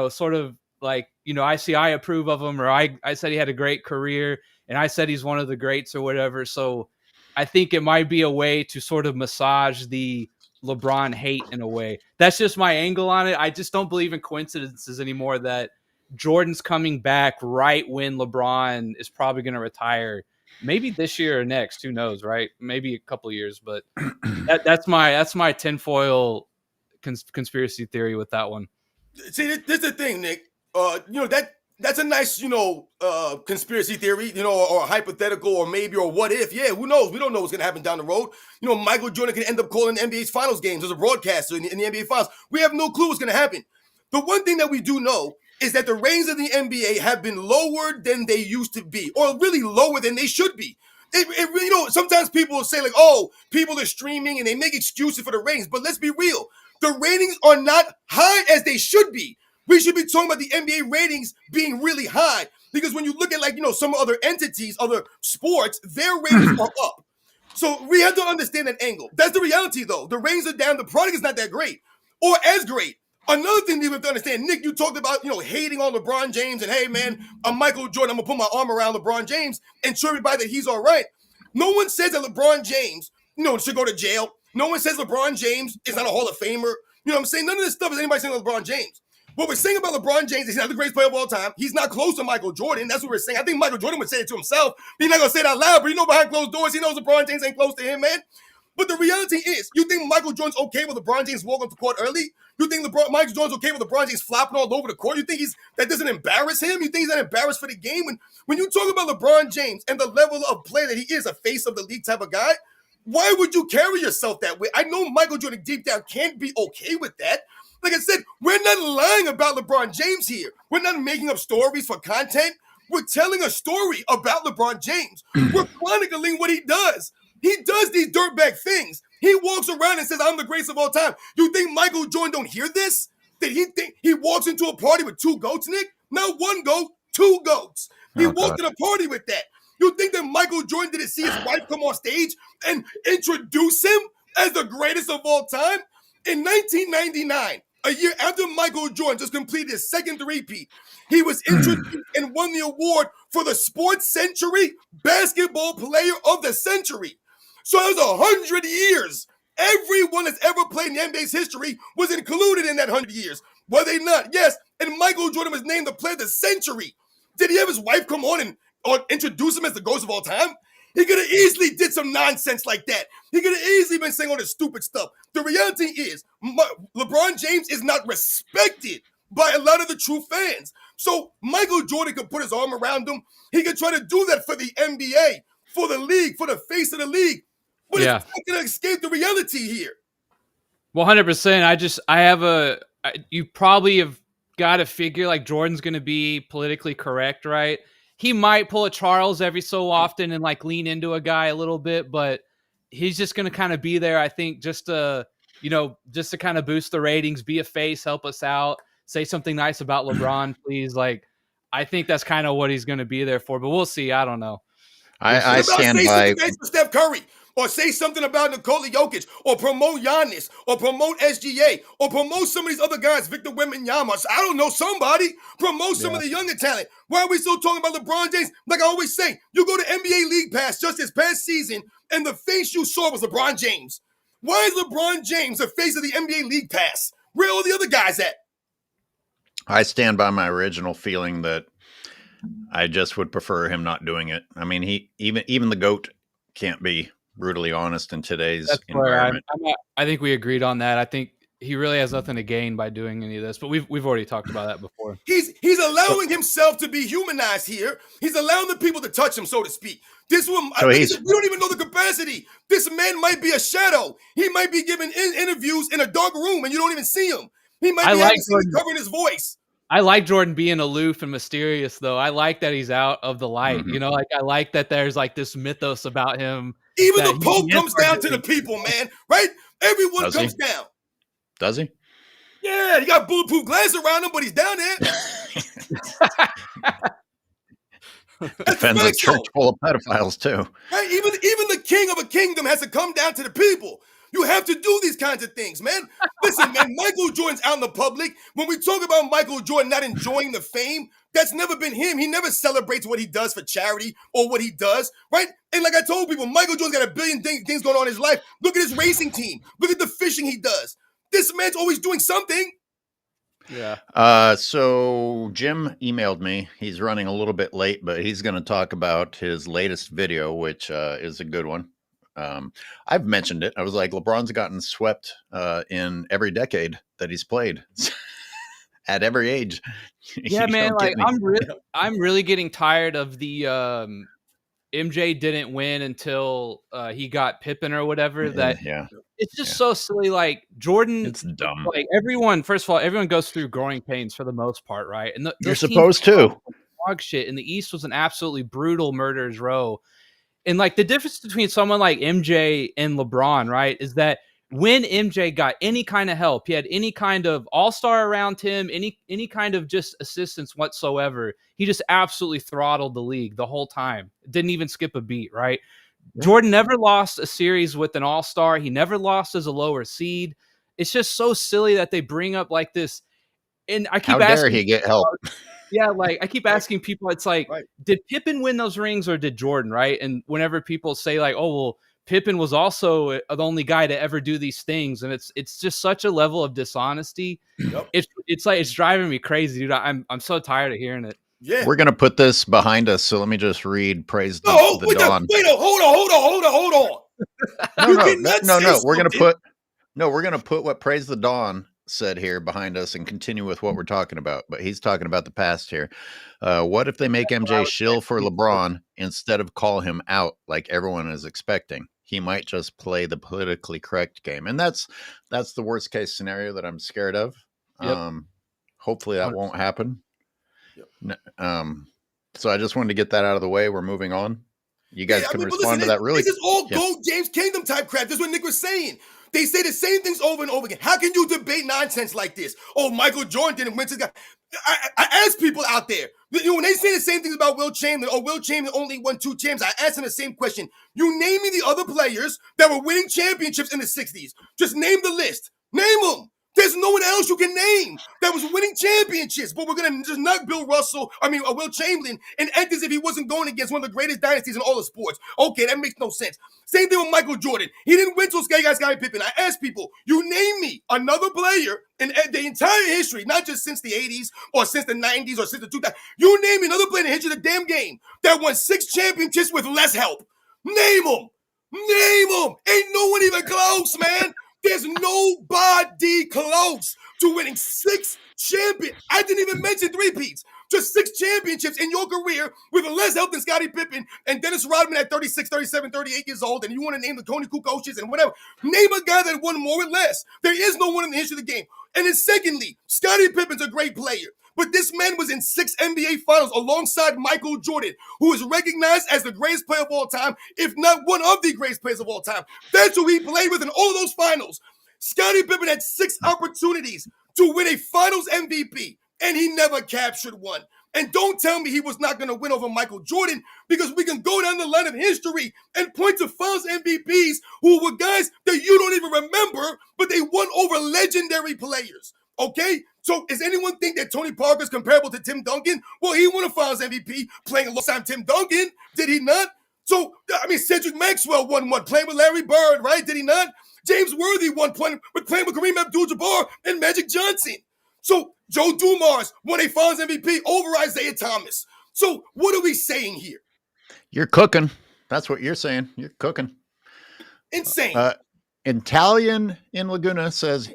sort of like I approve of him, or I said he had a great career, and I said he's one of the greats or whatever. So I think it might be a way to sort of massage the LeBron hate in a way. That's just my angle on it. I just don't believe in coincidences anymore that Jordan's coming back right when LeBron is probably going to retire. Maybe this year or next, who knows, right? Maybe a couple years, but that's my tinfoil conspiracy theory with that one. See, this is the thing, Nick. That's a nice, conspiracy theory, or a hypothetical, or maybe, or what if. Yeah, who knows? We don't know what's going to happen down the road. Michael Jordan could end up calling the NBA's finals games as a broadcaster in the NBA finals. We have no clue what's going to happen. The one thing that we do know is that the ratings of the NBA have been lower than they used to be, or really lower than they should be. Sometimes people will say like, oh, people are streaming and they make excuses for the ratings, but let's be real. The ratings are not high as they should be. We should be talking about the NBA ratings being really high, because when you look at some other entities, other sports, their ratings are up. So we have to understand that angle. That's the reality, though. The ratings are down. The product is not that great or as great. Another thing that we have to understand, Nick, you talked about, hating on LeBron James and, hey, man, I'm Michael Jordan. I'm going to put my arm around LeBron James and show everybody that he's all right. No one says that LeBron James, should go to jail. No one says LeBron James is not a Hall of Famer. You know what I'm saying? None of this stuff is anybody saying about LeBron James. What we're saying about LeBron James is he's not the greatest player of all time. He's not close to Michael Jordan. That's what we're saying. I think Michael Jordan would say it to himself. He's not going to say it out loud, but behind closed doors, he knows LeBron James ain't close to him, man. But the reality is, you think Michael Jordan's okay with LeBron James walking to court early? You think Michael Jordan's okay with LeBron James flopping all over the court? You think that doesn't embarrass him? You think he's not embarrassed for the game? When you talk about LeBron James and the level of play that he is, a face of the league type of guy, why would you carry yourself that way? I know Michael Jordan deep down can't be okay with that. Like I said, we're not lying about LeBron James here. We're not making up stories for content. We're telling a story about LeBron James. We're chronicling what he does. He does these dirtbag things. He walks around and says, I'm the greatest of all time. You think Michael Jordan don't hear this? Did he think he walks into a party with two goats, Nick? Not one goat, two goats. He walked in a party with that. You think that Michael Jordan didn't see his wife come on stage and introduce him as the greatest of all time? In 1999, a year after Michael Jordan just completed his second three-peat, he was introduced and won the award for the Sports Century Basketball Player of the Century. So that was 100 years. Everyone that's ever played in the NBA's history was included in that 100 years. Were they not? Yes. And Michael Jordan was named the Player of the Century. Did he have his wife come on and introduce him as the GOAT of all time? He could have easily did some nonsense like that. He could have easily been saying all this stupid stuff. The reality is, LeBron James is not respected by a lot of the true fans. So Michael Jordan could put his arm around him. He could try to do that for the NBA, for the league, for the face of the league. But it's not going to escape the reality here. 100%. You probably have got to figure like Jordan's going to be politically correct, right? He might pull a Charles every so often and like lean into a guy a little bit, but he's just going to kind of be there, I think, just to kind of boost the ratings, be a face, help us out, say something nice about LeBron, please. Like, I think that's kind of what he's going to be there for, but we'll see. I don't know. I stand by Steph Curry, or say something about Nikola Jokic, or promote Giannis, or promote SGA, or promote some of these other guys, Victor Wembanyama. I don't know, somebody. Promote some of the younger talent. Why are we still talking about LeBron James? Like I always say, you go to NBA League Pass just this past season, and the face you saw was LeBron James. Why is LeBron James the face of the NBA League Pass? Where are all the other guys at? I stand by my original feeling that I just would prefer him not doing it. I mean, even the GOAT can't be brutally honest in today's That's where environment. I think we agreed on that. I think he really has nothing to gain by doing any of this, but we've already talked about that before. He's allowing himself to be humanized here. He's allowing the people to touch him, so to speak. This one, So we don't even know the capacity. This man might be a shadow. He might be giving interviews in a dark room, and you don't even see him. He might be covering his voice. I like Jordan being aloof and mysterious, though. I like that he's out of the light. Mm-hmm. You know, like I like that there's like this mythos about him. Even the Pope comes down to the people, man. Right? Everyone comes down. Does he? Yeah, he got bulletproof glass around him, but he's down there. Defends a church full of pedophiles too. Right? Even the king of a kingdom has to come down to the people. You have to do these kinds of things, man. Listen, man, Michael Jordan's out in the public. When we talk about Michael Jordan not enjoying the fame, that's never been him. He never celebrates what he does for charity or what he does, right? And like I told people, Michael Jordan's got a billion things going on in his life. Look at his racing team. Look at the fishing he does. This man's always doing something. Yeah. So Jim emailed me. He's running a little bit late, but he's going to talk about his latest video, which is a good one. I've mentioned it. I was like, LeBron's gotten swept in every decade that he's played at every age. Yeah, man. Like I'm really getting tired of the MJ didn't win until he got Pippen or whatever. It's just so silly. Like Jordan, it's dumb. Like everyone, first of all, everyone goes through growing pains for the most part, right? And you're supposed to. Dog shit. And the East was an absolutely brutal murderer's row. And like the difference between someone like MJ and LeBron, right, is that when MJ got any kind of help, he had any kind of all-star around him, any kind of just assistance whatsoever, he just absolutely throttled the league the whole time. Didn't even skip a beat, right? Yeah. Jordan never lost a series with an all-star. He never lost as a lower seed. It's just so silly that they bring up like this. And I keep asking, how dare he get help? Yeah, like I keep asking people, it's like, did Pippen win those rings or did Jordan, right? And whenever people say like, oh, well, Pippen was also the only guy to ever do these things, and it's just such a level of dishonesty. Yep. It's like it's driving me crazy, dude. I'm so tired of hearing it. Yeah, we're gonna put this behind us, so let me just read "Praise the Dawn." Hold on. No. We're gonna put what "Praise the Dawn" said here behind us and continue with what we're talking about. But he's talking about the past here. What if they make MJ shill for LeBron instead of call him out like everyone is expecting? He might just play the politically correct game. And that's the worst case scenario that I'm scared of. Yep. Hopefully that won't happen. Yep. So I just wanted to get that out of the way. We're moving on. You guys can respond to that really. This is all Gold James Kingdom type crap. This is what Nick was saying. They say the same things over and over again. How can you debate nonsense like this? Oh, Michael Jordan didn't win. I ask people out there, when they say the same things about Will Chamberlain, or Will Chamberlain only won 2 champs, I ask them the same question. You name me the other players that were winning championships in the 60s. Just name the list. Name them. There's no one else you can name that was winning championships. But we're going to just knock Will Chamberlain and act as if he wasn't going against one of the greatest dynasties in all of sports. Okay, that makes no sense. Same thing with Michael Jordan. He didn't win till Scottie Pippen. I asked people, you name me another player in the entire history, not just since the 80s or since the 90s or since the 2000s. You name me another player in the history of the damn game that won 6 championships with less help. Name them. Name them. Ain't no one even close, man. There's nobody close to winning 6 championships. I didn't even mention 3-peats. Just 6 championships in your career with less help than Scottie Pippen and Dennis Rodman at 36, 37, 38 years old. And you want to name the Tony Kukocs and whatever. Name a guy that won more with less. There is no one in the history of the game. And then secondly, Scottie Pippen's a great player. But this man was in 6 NBA finals alongside Michael Jordan, who is recognized as the greatest player of all time, if not one of the greatest players of all time. That's who he played with in all those finals. Scottie Pippen had 6 opportunities to win a finals MVP, and he never captured one. And don't tell me he was not going to win over Michael Jordan, because we can go down the line of history and point to finals MVPs who were guys that you don't even remember, but they won over legendary players. Okay? So does anyone think that Tony Parker is comparable to Tim Duncan? Well, he won a finals MVP playing alongside Tim Duncan. Did he not? So, Cedric Maxwell won one playing with Larry Bird, right? Did he not? James Worthy won playing with Kareem Abdul-Jabbar and Magic Johnson. So Joe Dumars won a finals MVP over Isaiah Thomas. So what are we saying here? You're cooking. That's what you're saying. You're cooking. Insane. Italian in Laguna says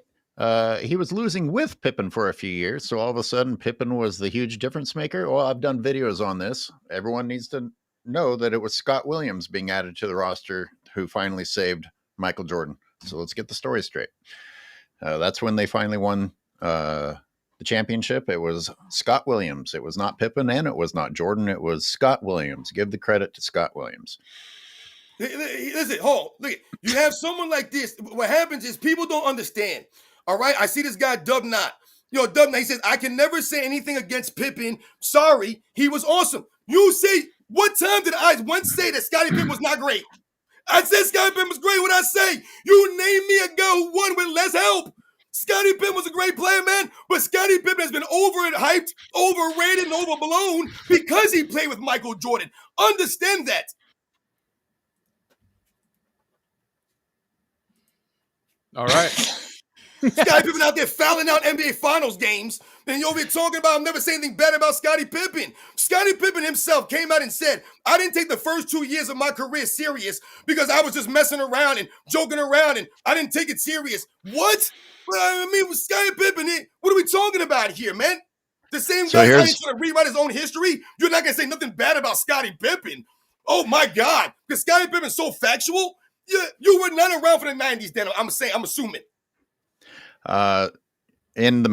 he was losing with Pippen for a few years. So all of a sudden, Pippen was the huge difference maker. Well, I've done videos on this. Everyone needs to know that it was Scott Williams being added to the roster who finally saved Michael Jordan. So let's get the story straight. That's when they finally won the championship. It was Scott Williams. It was not Pippen and it was not Jordan. It was Scott Williams. Give the credit to Scott Williams. Listen, hold on. Look, you have someone like this. What happens is people don't understand. All right, I see this guy Dub Knot. Dub Knot, he says, I can never say anything against Pippen. Sorry, he was awesome. You say, what time did I once say that Scottie Pippen was not great? I said Scottie Pippen was great. What I say? You name me a guy who won with less help. Scottie Pippen was a great player, man, but Scottie Pippen has been overhyped, overrated, and overblown because he played with Michael Jordan. Understand that. All right. Scottie Pippen out there fouling out NBA Finals games, and you'll be talking about I'm never saying anything bad about Scottie Pippen. Scottie Pippen himself came out and said, I didn't take the first 2 years of my career serious because I was just messing around and joking around, and I didn't take it serious. What? I mean, with Scottie Pippen, what are we talking about here, man? The same guy trying to rewrite his own history? You're not going to say nothing bad about Scottie Pippen. Oh, my God. Because Scottie Pippen's so factual. You were not around for the 90s then, I'm assuming. In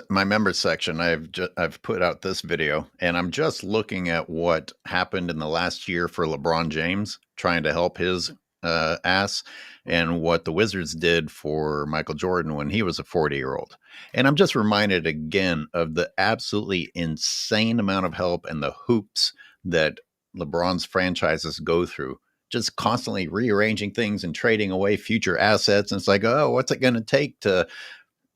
my members section, I've put out this video, and I'm just looking at what happened in the last year for LeBron James, trying to help his ass, and what the Wizards did for Michael Jordan when he was a 40-year-old. And I'm just reminded again of the absolutely insane amount of help and the hoops that LeBron's franchises go through, just constantly rearranging things and trading away future assets. And it's like, oh, what's it going to take to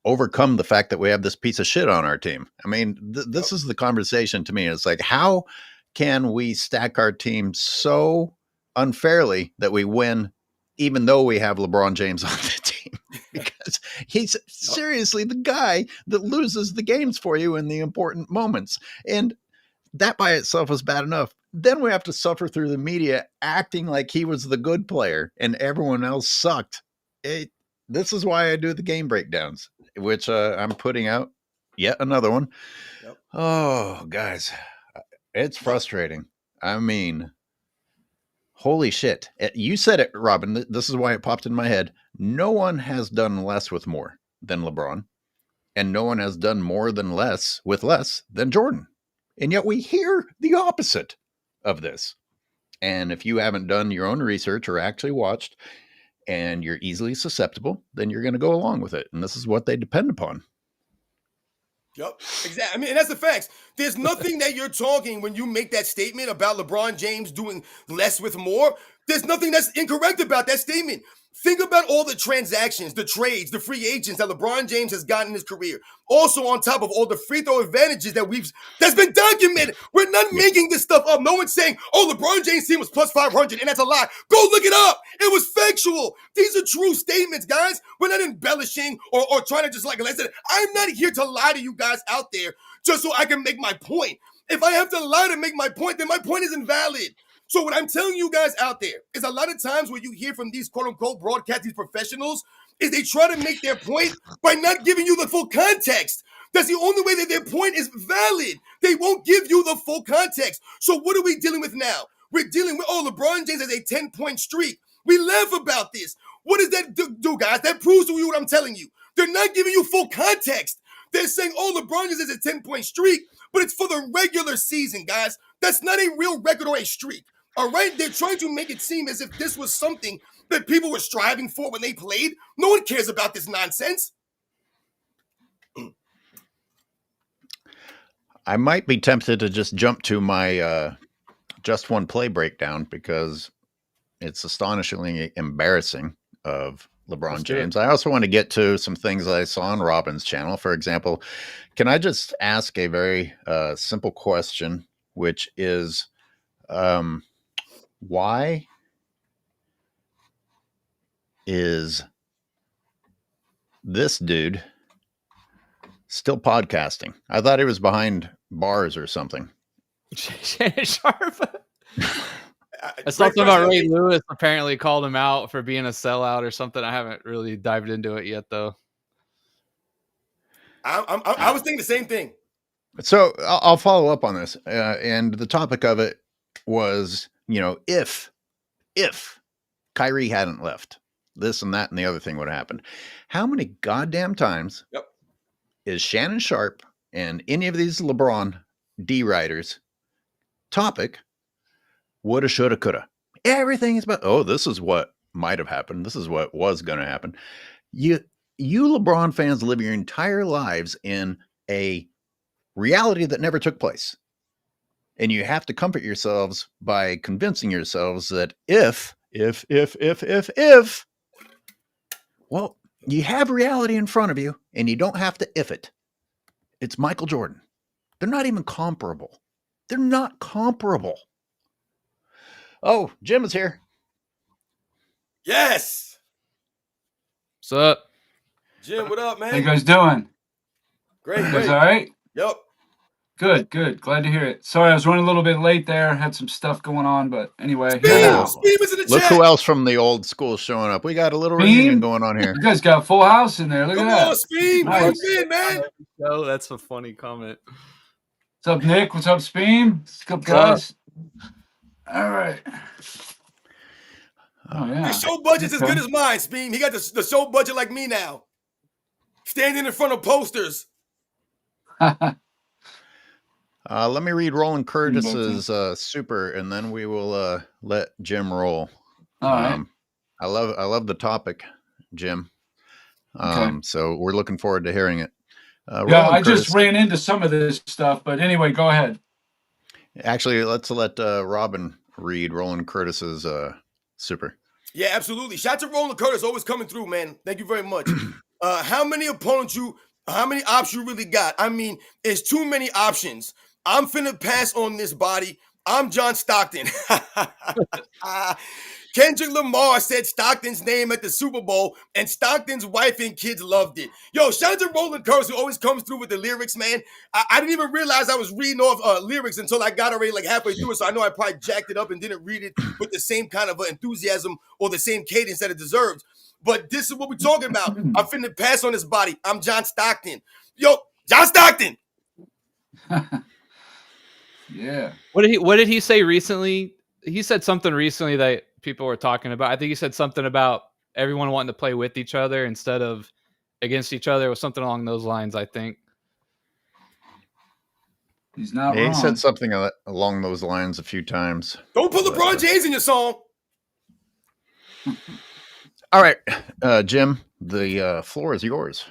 overcome the fact that we have this piece of shit on our team? I mean, this is the conversation to me. It's like, how can we stack our team so unfairly that we win, even though we have LeBron James on the team? Because he's seriously the guy that loses the games for you in the important moments. And that by itself is bad enough. Then we have to suffer through the media acting like he was the good player and everyone else sucked. This is why I do the game breakdowns, which I'm putting out yet another one. Yep. Oh, guys, it's frustrating. I mean, holy shit. You said it, Robin. This is why it popped in my head. No one has done less with more than LeBron, and no one has done more than less with less than Jordan. And yet we hear the opposite of this. And if you haven't done your own research or actually watched, and you're easily susceptible, then you're going to go along with it. And this is what they depend upon. Yep, exactly. I mean, and that's the facts. There's nothing that you're talking when you make that statement about LeBron James doing less with more. There's nothing that's incorrect about that statement. Think about all the transactions, the trades, the free agents that LeBron James has gotten in his career. Also on top of all the free throw advantages that's been documented. We're not making this stuff up. No one's saying, oh, LeBron James' team was plus 500, and that's a lie. Go look it up. It was factual. These are true statements, guys. We're not embellishing or trying to just like, listen, I'm not here to lie to you guys out there just so I can make my point. If I have to lie to make my point, then my point is invalid. So what I'm telling you guys out there is a lot of times what you hear from these quote-unquote broadcast, these professionals, is they try to make their point by not giving you the full context. That's the only way that their point is valid. They won't give you the full context. So what are we dealing with now? We're dealing with, LeBron James has a 10-point streak. We laugh about this. What does that do, guys? That proves to you what I'm telling you. They're not giving you full context. They're saying, LeBron James has a 10-point streak, but it's for the regular season, guys. That's not a real record or a streak. All right, they're trying to make it seem as if this was something that people were striving for when they played. No one cares about this nonsense. I might be tempted to just jump to my just one play breakdown because it's astonishingly embarrassing of LeBron James. I also want to get to some things that I saw on Robin's channel. For example, can I just ask a very simple question, which is, why is this dude still podcasting? I thought he was behind bars or something. Shannon Sharpe. Something about Ray Lewis apparently called him out for being a sellout or something. I haven't really dived into it yet, though. I was thinking the same thing. So I'll follow up on this. And the topic of it was, if Kyrie hadn't left, this and that and the other thing would have happened. How many goddamn times is Shannon Sharpe and any of these LeBron D writers topic woulda, shoulda, coulda? Everything is about, this is what might have happened. This is what was going to happen. You LeBron fans live your entire lives in a reality that never took place. And you have to comfort yourselves by convincing yourselves that if, well, you have reality in front of you and you don't have to if it. It's Michael Jordan. They're not even comparable. They're not comparable. Oh, Jim is here. Yes. What's up? Jim, what up, man? How you guys doing? Great. You guys all right? Yep. Good. Glad to hear it. Sorry, I was running a little bit late there. Had some stuff going on, but anyway. Speed was in the Look chat. who else from the old school showing up. We got a little reunion going on here. You guys got a full house in there. Look Come at that. on, Speed. Nice. Where you been, man? Oh, that's a funny comment. What's up, Nick? What's up, Speem? What's up, guys? All right. Oh, yeah. His show budget's as good as mine, Speed. He got the show budget like me now. Standing in front of posters. Let me read Roland Curtis's super, and then we will let Jim roll. All right. I love the topic, Jim. Okay. So we're looking forward to hearing it. I just ran into some of this stuff, but anyway, go ahead. Actually, let's let Robin read Roland Curtis's super. Yeah, absolutely. Shout out to Roland Curtis, always coming through, man. Thank you very much. How many options you really got? I mean, it's too many options. I'm finna pass on this body. I'm John Stockton. Kendrick Lamar said Stockton's name at the Super Bowl, and Stockton's wife and kids loved it. Yo, shout out to Roland Curtis, who always comes through with the lyrics, man. I didn't even realize I was reading off lyrics until I got already like halfway through it, so I know I probably jacked it up and didn't read it with the same kind of enthusiasm or the same cadence that it deserved. But this is what we're talking about. I'm finna pass on this body. I'm John Stockton. Yo, John Stockton. Yeah. What did he say recently? He said something recently that people were talking about. I think he said something about everyone wanting to play with each other instead of against each other, or something along those lines, I think. He's not wrong. He said something along those lines a few times. Don't put LeBron James in your song. All right, Jim, the floor is yours.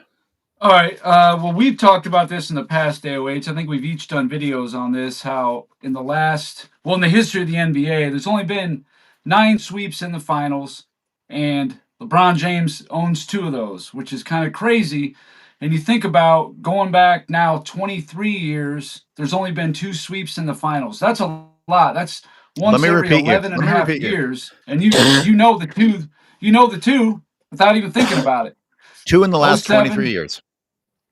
All right. Well, we've talked about this in the past, AOH. I think we've each done videos on this, how in the history of the NBA, there's only been 9 sweeps in the finals, and LeBron James owns 2 of those, which is kind of crazy. And you think about going back now 23 years, there's only been 2 sweeps in the finals. That's a lot. That's once every 11 and a half years. And you know the two without even thinking about it. 2 in the last 23 years.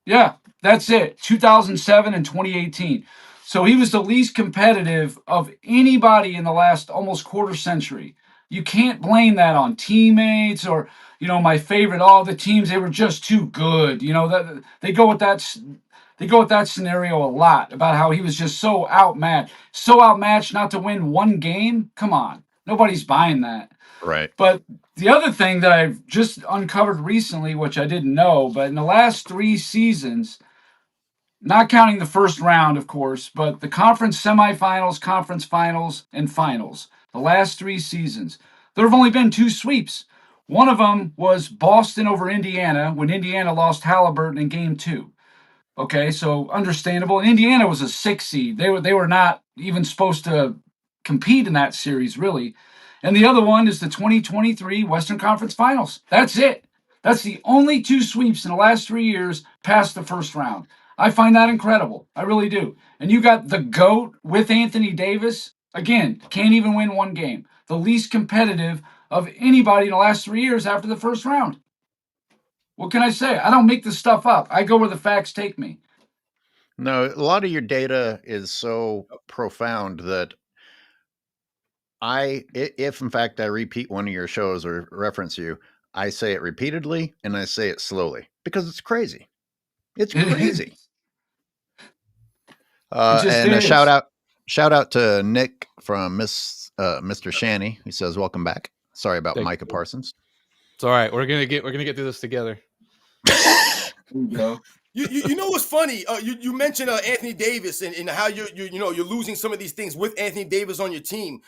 Yeah, that's it. 2007 and 2018. So he was the least competitive of anybody in the last almost quarter century. You can't blame that on teammates or, my favorite, the teams, they were just too good. That they go with that scenario a lot about how he was just so outmatched not to win one game. Come on. Nobody's buying that. Right. But the other thing that I've just uncovered recently, which I didn't know, but in the last 3 seasons, not counting the first round, of course, but the conference semifinals, conference finals, and finals, the last 3 seasons, there have only been 2 sweeps. One of them was Boston over Indiana when Indiana lost Halliburton in Game 2. Okay, so understandable. And Indiana was a 6 seed. They were not even supposed to compete in that series, really. And the other one is the 2023 Western Conference Finals. That's it. That's the only 2 sweeps in the last 3 years past the first round. I find that incredible. I really do. And you got the GOAT with Anthony Davis. Again, can't even win one game. The least competitive of anybody in the last 3 years after the first round. What can I say? I don't make this stuff up. I go where the facts take me. No, a lot of your data is so profound that If in fact I repeat one of your shows or reference you, I say it repeatedly and I say it slowly because it's crazy. It's crazy. And a shout out to Nick from Mr. Shanny. He says, "Welcome back. Sorry about Micah Parsons." It's all right. We're gonna get through this together. You know what's funny? You mentioned Anthony Davis and how you're losing some of these things with Anthony Davis on your team.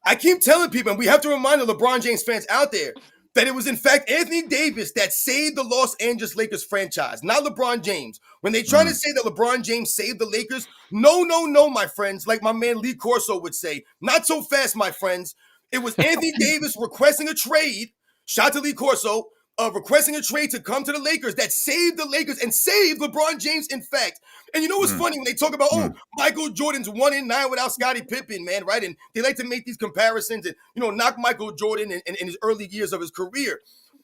I keep telling people, and we have to remind the LeBron James fans out there, that it was in fact Anthony Davis that saved the Los Angeles Lakers franchise, not LeBron James. When they try to say that LeBron James saved the Lakers, no, my friends, like my man Lee Corso would say, not so fast, my friends. It was Anthony Davis requesting a trade, shout to Lee Corso, requesting a trade to come to the Lakers that saved the Lakers and saved LeBron James, in fact. And you know what's funny when they talk about, Michael Jordan's 1-9 without Scottie Pippen, man, right? And they like to make these comparisons and, knock Michael Jordan in his early years of his career.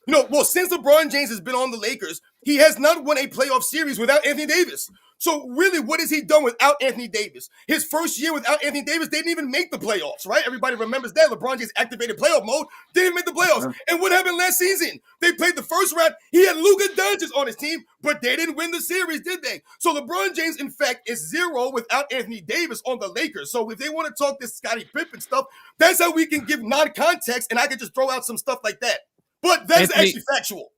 Since LeBron James has been on the Lakers, he has not won a playoff series without Anthony Davis. So really, what has he done without Anthony Davis? His first year without Anthony Davis, they didn't even make the playoffs, right? Everybody remembers that. LeBron James activated playoff mode, didn't make the playoffs. And what happened last season? They played the first round. He had Luka Doncic on his team, but they didn't win the series, did they? So LeBron James, in fact, is 0 without Anthony Davis on the Lakers. So if they want to talk this Scottie Pippen stuff, that's how we can give non-context, and I can just throw out some stuff like that. But that's actually factual.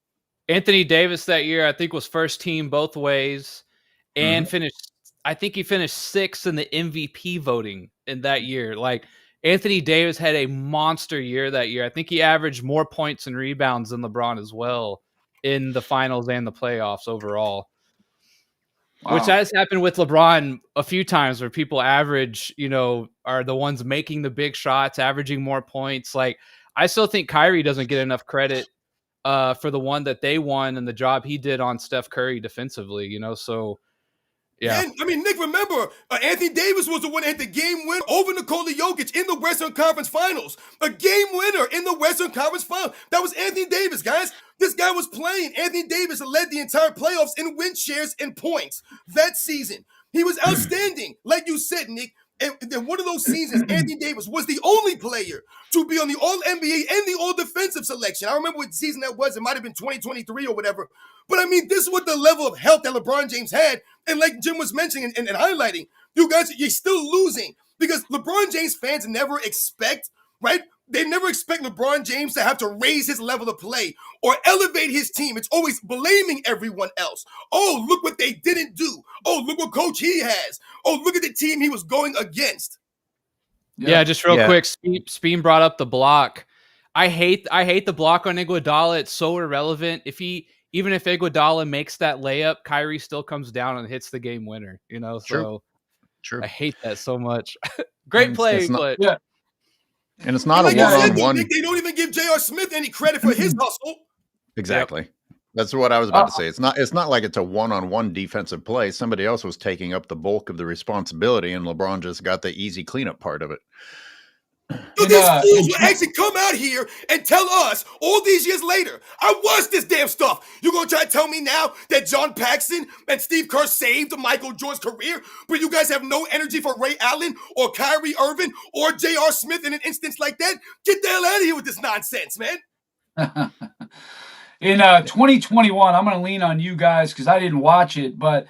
Anthony Davis that year, I think, was first team both ways and finished 6th in the MVP voting in that year. Like, Anthony Davis had a monster year that year. I think he averaged more points and rebounds than LeBron as well in the finals and the playoffs overall. Wow. Which has happened with LeBron a few times where people average, are the ones making the big shots, averaging more points. Like, I still think Kyrie doesn't get enough credit for the one that they won and the job he did on Steph Curry defensively, so yeah. And, Nick, remember, Anthony Davis was the one that hit the game winner over Nikola Jokic in the Western Conference Finals. A game winner in the Western Conference Finals. That was Anthony Davis, guys. This guy was playing. Anthony Davis led the entire playoffs in win shares and points that season. He was outstanding. Like you said, Nick, and one of those seasons, Anthony Davis was the only player to be on the All-NBA and the All-Defensive selection. I remember what season that was. It might have been 2023 or whatever. But, this is what the level of health that LeBron James had. And like Jim was mentioning and highlighting, you guys, you're still losing because LeBron James fans never expect, right? They never expect LeBron James to have to raise his level of play or elevate his team. It's always blaming everyone else. Oh, look what they didn't do. Oh, look what coach he has. Oh, look at the team he was going against. Yeah, just real quick, Speen brought up the block. I hate the block on Iguodala. It's so irrelevant. Even if Iguodala makes that layup, Kyrie still comes down and hits the game winner, so True. I hate that so much. Great play, but yeah. And it's not a one-on-one. They don't even give J.R. Smith any credit for his hustle. Exactly. Yep. That's what I was about to say. It's not like it's a one-on-one defensive play. Somebody else was taking up the bulk of the responsibility, and LeBron just got the easy cleanup part of it. So these fools will actually come out here and tell us all these years later, I watched this damn stuff. You're going to try to tell me now that John Paxson and Steve Kerr saved Michael Jordan's career, but you guys have no energy for Ray Allen or Kyrie Irving or J.R. Smith in an instance like that? Get the hell out of here with this nonsense, man. In 2021, I'm going to lean on you guys because I didn't watch it, but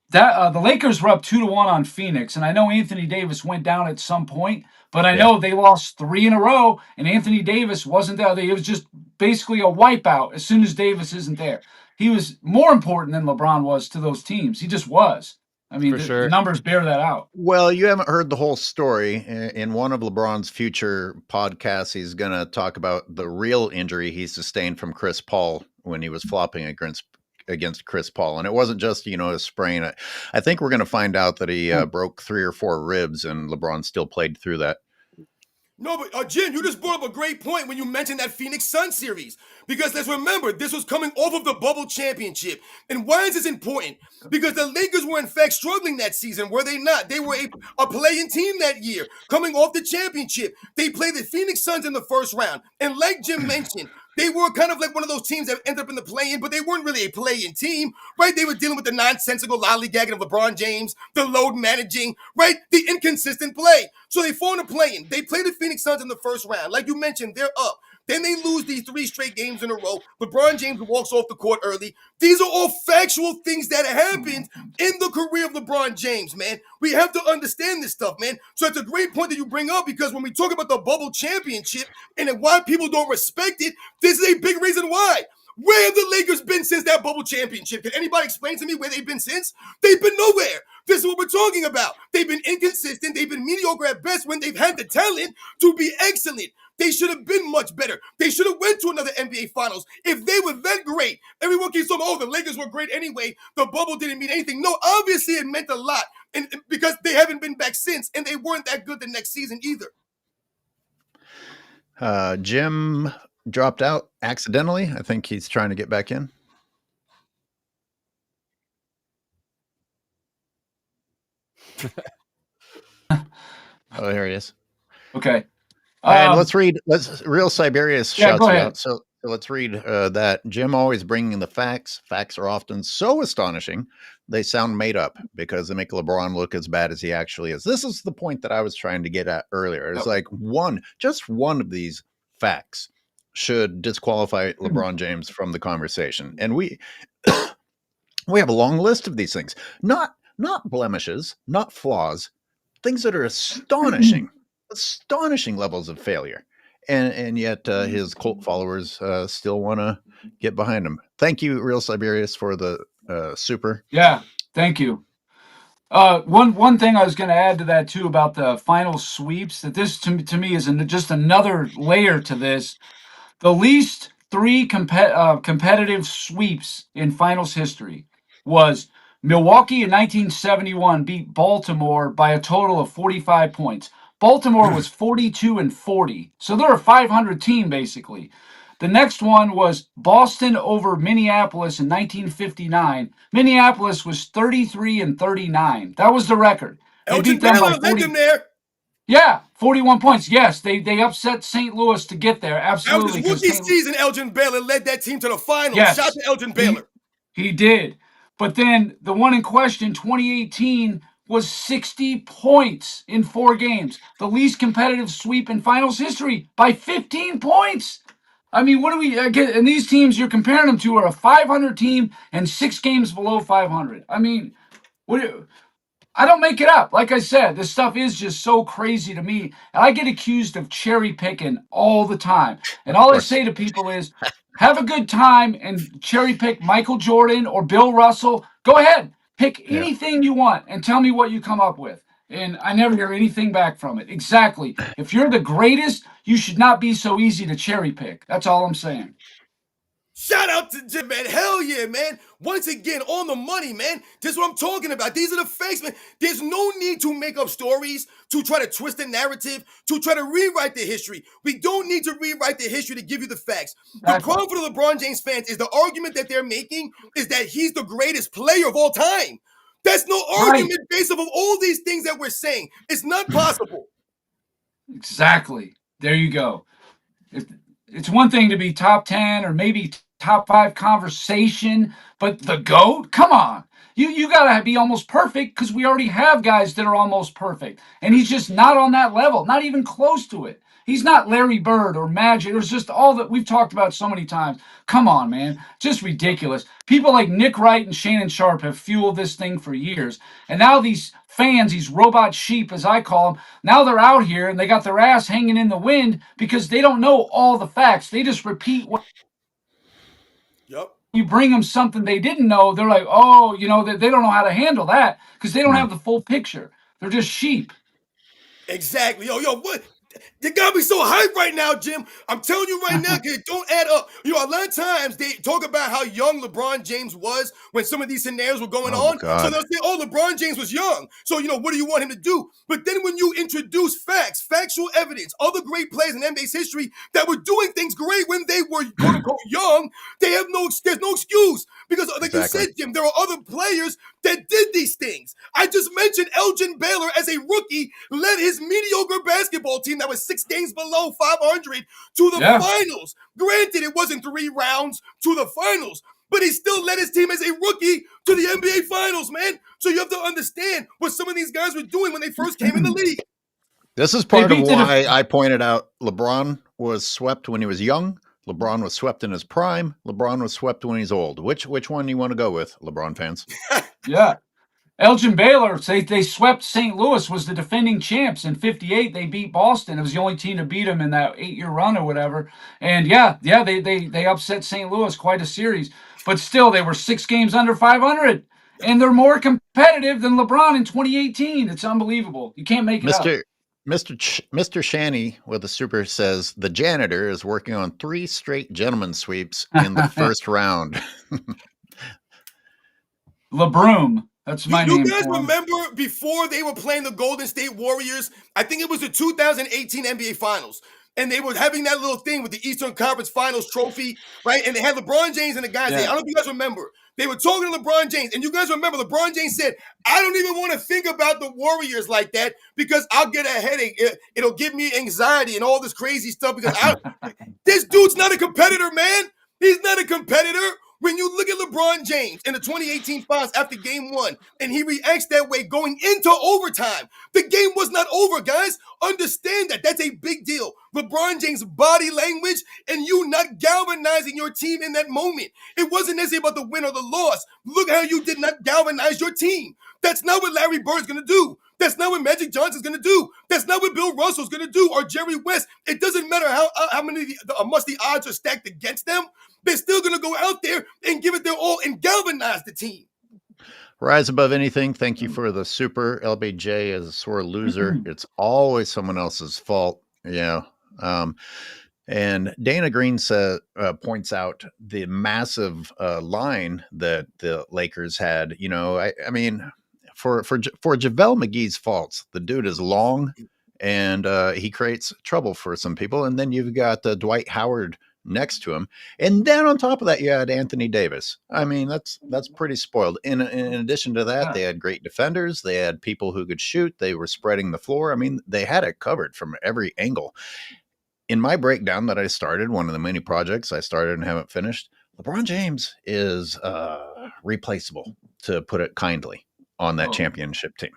that the Lakers were up 2-1 on Phoenix, and I know Anthony Davis went down at some point, but I know they lost 3 in a row, and Anthony Davis wasn't there. It was just basically a wipeout as soon as Davis isn't there. He was more important than LeBron was to those teams. He just was. The numbers bear that out. Well, you haven't heard the whole story. In one of LeBron's future podcasts, he's going to talk about the real injury he sustained from Chris Paul when he was flopping against Chris Paul. And it wasn't just, a sprain. I think we're going to find out that he broke 3 or 4 ribs, and LeBron still played through that. No, but Jim, you just brought up a great point when you mentioned that Phoenix Suns series. Because let's remember, this was coming off of the bubble championship. And why is this important? Because the Lakers were in fact struggling that season, were they not? They were a play-in team that year, coming off the championship. They played the Phoenix Suns in the first round. And like Jim mentioned, They were kind of like one of those teams that ended up in the play-in, but they weren't really a play-in team, right? They were dealing with the nonsensical lollygagging of LeBron James, the load managing, right? The inconsistent play. So they fall in the play-in. They play the Phoenix Suns in the first round. Like you mentioned, they're up. Then they lose these 3 straight games in a row. LeBron James walks off the court early. These are all factual things that happened in the career of LeBron James, man. We have to understand this stuff, man. So it's a great point that you bring up, because when we talk about the bubble championship and why people don't respect it, this is a big reason why. Where have the Lakers been since that bubble championship? Can anybody explain to me where they've been since? They've been nowhere. This is what we're talking about. They've been inconsistent. They've been mediocre at best when they've had the talent to be excellent. They should have been much better. They should have went to another NBA Finals. If they were that great, everyone keeps saying, oh, the Lakers were great anyway. The bubble didn't mean anything. No, obviously it meant a lot, and because they haven't been back since, and they weren't that good the next season either. Jim dropped out accidentally. I think he's trying to get back in. Oh, here he is. Okay. And let's Real Siberius shouts you ahead. out. So let's read that. Jim always bringing the facts. Facts are often so astonishing, they sound made up because they make LeBron look as bad as he actually is. This is the point that I was trying to get at earlier. It's like just one of these facts should disqualify LeBron James from the conversation. And we have a long list of these things, not blemishes, not flaws, things that are astonishing levels of failure. And yet his cult followers still want to get behind him. Thank you, Real Siberius, for the super. Yeah, thank you. One thing I was going to add to that too about the final sweeps, that this to me is just another layer to this. The least 3 competitive sweeps in finals history was Milwaukee in 1971 beat Baltimore by a total of 45 points. Baltimore was 42-40, so they're a 500 team basically. The next one was Boston over Minneapolis in 1959. Minneapolis was 33-39. That was the record. They beat them by 40. There. Yeah, 41 points. Yes, they upset St. Louis to get there. Absolutely. That was his rookie season. Elgin Baylor led that team to the finals. Yes, shout out to Elgin Baylor. He did. But then the one in question, 2018, was 60 points in 4 games. The least competitive sweep in finals history by 15 points. I mean, what do we get? And these teams you're comparing them to are a 500 team and 6 games below 500. I mean, I don't make it up. Like I said, this stuff is just so crazy to me. And I get accused of cherry picking all the time. And all I say to people is, have a good time and cherry pick Michael Jordan or Bill Russell. Go ahead. Pick anything you want and tell me what you come up with. And I never hear anything back from it. Exactly. If you're the greatest, you should not be so easy to cherry pick. That's all I'm saying. Shout out to Jim, man. Hell yeah, man. Once again, on the money, man. This is what I'm talking about. These are the facts, man. There's no need to make up stories, to try to twist the narrative, to try to rewrite the history. We don't need to rewrite the history to give you the facts. The problem for the LeBron James fans is the argument that they're making is that he's the greatest player of all time. That's no argument based off of all these things that we're saying. It's not possible. Exactly. There you go. It's one thing to be top 10 or maybe top 5 conversation, but the GOAT? Come on. You got to be almost perfect because we already have guys that are almost perfect. And he's just not on that level, not even close to it. He's not Larry Bird or Magic. It's just all that we've talked about so many times. Come on, man. Just ridiculous. People like Nick Wright and Shannon Sharpe have fueled this thing for years. And now these fans, these robot sheep, as I call them, now they're out here and they got their ass hanging in the wind because they don't know all the facts. They just repeat what you bring them something they didn't know. They're like, oh, they don't know how to handle that because they don't have the full picture. They're just sheep. Exactly. Yo, what? You got me so hyped right now, Jim. I'm telling you right now, it don't add up. A lot of times they talk about how young LeBron James was when some of these scenarios were going on. God. So they'll say, oh, LeBron James was young. So, what do you want him to do? But then when you introduce facts, factual evidence, other great players in NBA's history that were doing things great when they were, quote unquote, young, there's no excuse. Because like you said, Jim, there are other players that did these things. I just mentioned Elgin Baylor as a rookie led his mediocre basketball team team that was 6 games below 500 to the finals. Granted, it wasn't 3 rounds to the finals, but he still led his team as a rookie to the NBA Finals, man. So you have to understand what some of these guys were doing when they first came in the league. This is part of why I pointed out LeBron was swept when he was young. LeBron was swept in his prime. LeBron was swept when he's old. Which one do you want to go with, LeBron fans? Yeah. Elgin Baylor, they swept St. Louis, was the defending champs. In 58, they beat Boston. It was the only team to beat them in that 8-year run or whatever. And they upset St. Louis, quite a series. But still, they were 6 games under 500. And they're more competitive than LeBron in 2018. It's unbelievable. You can't make it up. Mr. Shanny with the super says the janitor is working on 3 straight gentleman sweeps in the first round. LeBroom. That's my name. You guys remember before they were playing the Golden State Warriors? I think it was the 2018 NBA Finals. And they were having that little thing with the Eastern Conference Finals trophy, right? And they had LeBron James and the guys there. I don't know if you guys remember. They were talking to LeBron James. And you guys remember LeBron James said, I don't even want to think about the Warriors like that because I'll get a headache. It'll give me anxiety and all this crazy stuff because this dude's not a competitor, man. He's not a competitor. When you look at LeBron James in the 2018 Finals after Game 1, and he reacts that way going into overtime, the game was not over, guys. Understand that. That's a big deal. LeBron James' body language and you not galvanizing your team in that moment. It wasn't necessarily about the win or the loss. Look how you did not galvanize your team. That's not what Larry Bird's going to do. That's not what Magic Johnson's going to do. That's not what Bill Russell's going to do or Jerry West. It doesn't matter how much the odds are stacked against them. They're still going to go out there and give it their all and galvanize the team. Rise above anything. Thank you for the super. LBJ is a sore loser. It's always someone else's fault. Yeah. And Dana Green points out the massive line that the Lakers had. You know, I mean, for JaVale McGee's faults, the dude is long and he creates trouble for some people. And then you've got Dwight Howard next to him, and then on top of that you had Anthony Davis. I mean, that's pretty spoiled. In addition to that, they had great defenders. They had people who could shoot. They were spreading the floor. I mean, they had it covered from every angle. In my breakdown that I started, one of the many projects I started and haven't finished, LeBron James is replaceable, to put it kindly, on that championship team.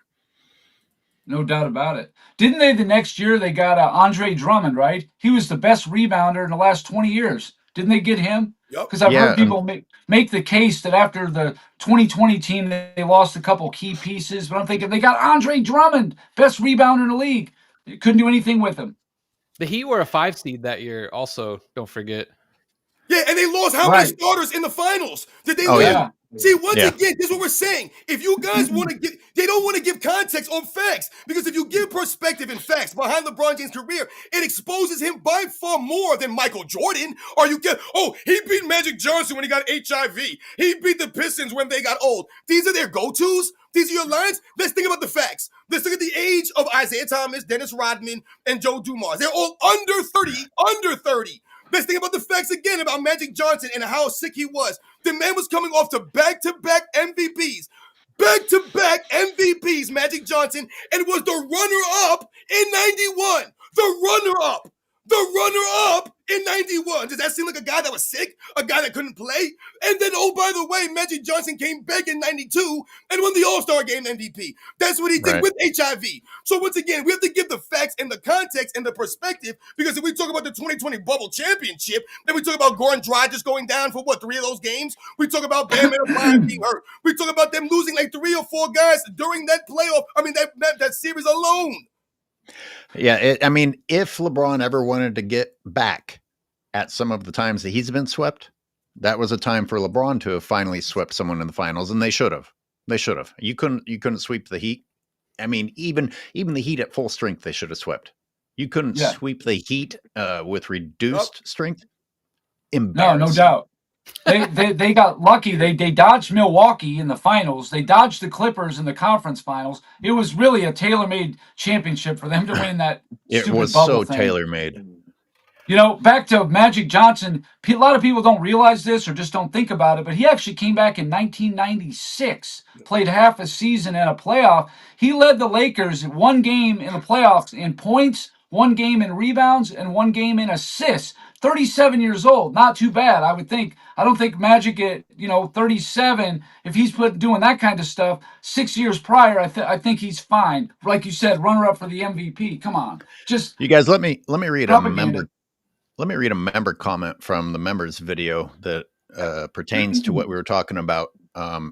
No doubt about it. Didn't they the next year they got Andre Drummond, right? He was the best rebounder in the last 20 years. Didn't they get him? Because I've heard people make the case that after the 2020 team, they lost a couple key pieces. But I'm thinking they got Andre Drummond, best rebounder in the league. They couldn't do anything with him. The Heat were a 5 seed that year also, don't forget. Yeah, and they lost how many starters in the finals? Did they lose? Yeah. See, once again, this is what we're saying. If you guys want to give, they don't want to give context on facts, because if you give perspective and facts behind LeBron James' career, it exposes him by far more than Michael Jordan. Or you get, he beat Magic Johnson when he got HIV. He beat the Pistons when they got old. These are their go-tos. These are your lines. Let's think about the facts. Let's look at the age of Isaiah Thomas, Dennis Rodman, and Joe Dumars. They're all under 30, under 30. Let's think about the facts again about Magic Johnson and how sick he was. The man was coming off to back-to-back MVPs. Back-to-back MVPs, Magic Johnson, and was the runner-up in 91. The runner-up. The runner-up in 91. Does that seem like a guy that was sick? A guy that couldn't play? And then, by the way, Magic Johnson came back in 92 and won the All-Star Game MVP. That's what he did with HIV. So once again, we have to give the facts and the context and the perspective, because if we talk about the 2020 bubble championship, then we talk about Goran Dragic going down for 3 of those games. We talk about Bam Adebayo being hurt. We talk about them losing like 3 or 4 guys during that playoff. I mean, that series alone. Yeah, if LeBron ever wanted to get back at some of the times that he's been swept, that was a time for LeBron to have finally swept someone in the finals, and they should have. They should have. You couldn't sweep the Heat. I mean, even the Heat at full strength, they should have swept. You couldn't sweep the Heat with reduced strength. No doubt. They got lucky. They dodged Milwaukee in the finals. They dodged the Clippers in the conference finals. It was really a tailor-made championship for them to win that. It was so tailor-made. You know, back to Magic Johnson. A lot of people don't realize this or just don't think about it, but he actually came back in 1996, played half a season and a playoff. He led the Lakers in 1 game in the playoffs in points, 1 game in rebounds, and 1 game in assists. 37 years old, not too bad. I don't think Magic at 37, if he's doing that kind of stuff 6 years prior, I think he's fine. Like you said, runner up for the MVP. Come on, just you guys. Let me read propaganda. Let me read a member comment from the members video that pertains to what we were talking about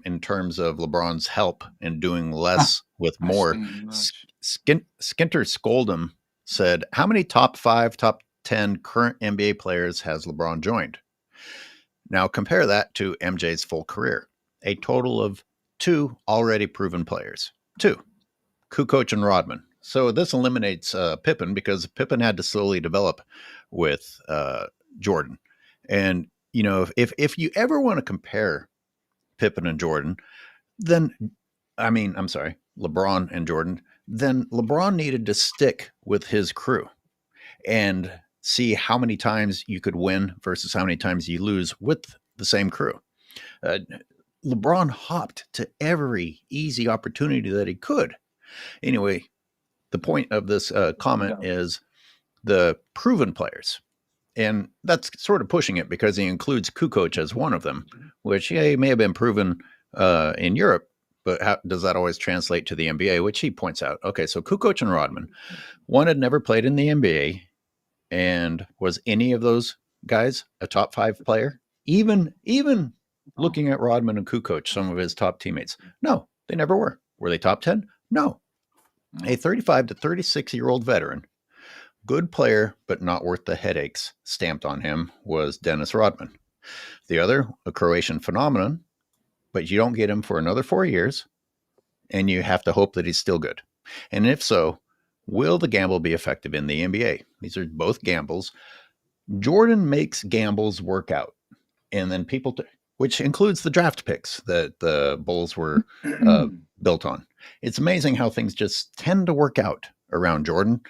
in terms of LeBron's help in doing less with more. Skinter Scoldum said, how many top 5, top 10 current NBA players has LeBron joined? Now compare that to MJ's full career. A total of 2 already proven players. 2, Kukoc and Rodman. So this eliminates Pippen, because Pippen had to slowly develop with Jordan. And, if you ever want to compare Pippen and Jordan, then, LeBron and Jordan, then LeBron needed to stick with his crew and see how many times you could win versus how many times you lose with the same crew. LeBron hopped to every easy opportunity that he could. Anyway, the point of this comment is the proven players. And that's sort of pushing it, because he includes Kukoc as one of them, which he may have been proven in Europe, but how does that always translate to the NBA, which he points out. Okay, so Kukoc and Rodman, one had never played in the NBA, and was any of those guys a top 5 player? Even looking at Rodman and Kukoc, some of his top teammates, no, they never were. Were they top 10? No. A 35 to 36-year-old veteran, good player, but not worth the headaches stamped on him, was Dennis Rodman. The other, a Croatian phenomenon, but you don't get him for another 4 years, and you have to hope that he's still good. And if so, will the gamble be effective in the NBA? These are both gambles. Jordan makes gambles work out. And then which includes the draft picks that the Bulls were built on. It's amazing how things just tend to work out around Jordan.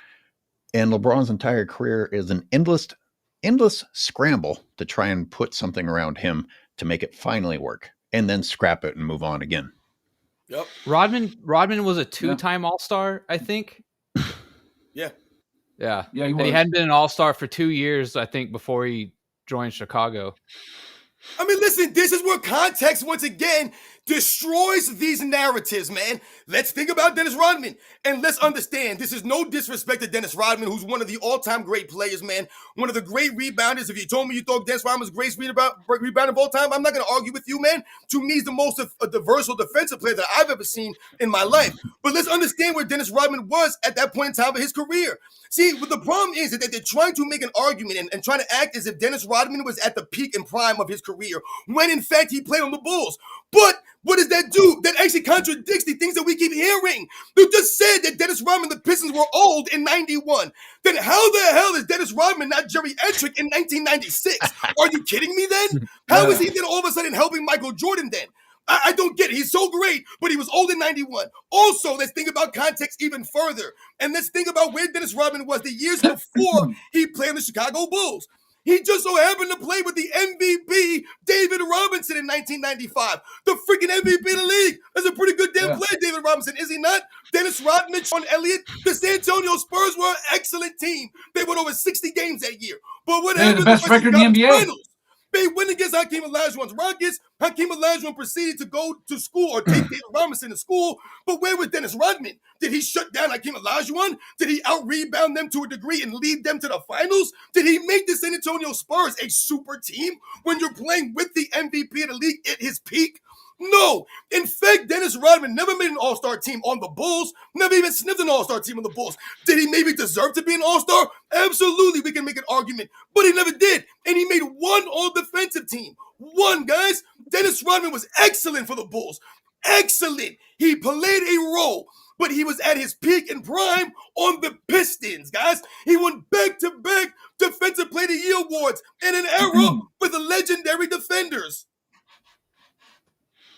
And LeBron's entire career is an endless scramble to try and put something around him to make it finally work, and then scrap it and move on again. Yep. Rodman was a 2-time All-Star, I think. Yeah. Yeah. Yeah, and he hadn't been an All-Star for 2 years, I think, before he joined Chicago. I mean, listen, this is where context, once again, destroys these narratives, man. Let's think about Dennis Rodman, and let's understand, this is no disrespect to Dennis Rodman, who's one of the all-time great players, man. One of the great rebounders. If you told me you thought Dennis Rodman was the greatest rebounder of all time, I'm not going to argue with you, man. To me, he's the most diverse defensive player that I've ever seen in my life. But let's understand where Dennis Rodman was at that point in time of his career. See, what the problem is that they're trying to make an argument and trying to act as if Dennis Rodman was at the peak and prime of his career, when in fact he played on the Bulls. But what does that do? That actually contradicts the things that we keep hearing. You just said that Dennis Rodman, the Pistons were old in 91. Then how the hell is Dennis Rodman not Jerry Ettrick in 1996? Are you kidding me then? How is he then all of a sudden helping Michael Jordan then? I don't get it. He's so great, but he was old in 91. Also, let's think about context even further. And let's think about where Dennis Rodman was the years before he played in the Chicago Bulls. He just so happened to play with the MVP, David Robinson, in 1995. The freaking MVP of the league. That's a pretty good damn player, David Robinson, is he not? Dennis Rodman, Sean Elliott. The San Antonio Spurs were an excellent team. They won over 60 games that year. But what happened? The best record in the NBA. Finals. They win against Hakeem Olajuwon's Rockets. Hakeem Olajuwon proceeded to go to school or take David Robinson to school. But where was Dennis Rodman? Did he shut down Hakeem Olajuwon? Did he out-rebound them to a degree and lead them to the finals? Did he make the San Antonio Spurs a super team when you're playing with the MVP of the league at his peak? No. In fact, Dennis Rodman never made an all-star team on the Bulls, never even sniffed an all-star team on the Bulls. Did he maybe deserve to be an all-star? Absolutely, we can make an argument. But he never did. And he made one all-defensive team. One, guys. Dennis Rodman was excellent for the Bulls. Excellent. He played a role, but he was at his peak and prime on the Pistons, guys. He won back-to-back Defensive Player of the Year awards in an era with the legendary defenders.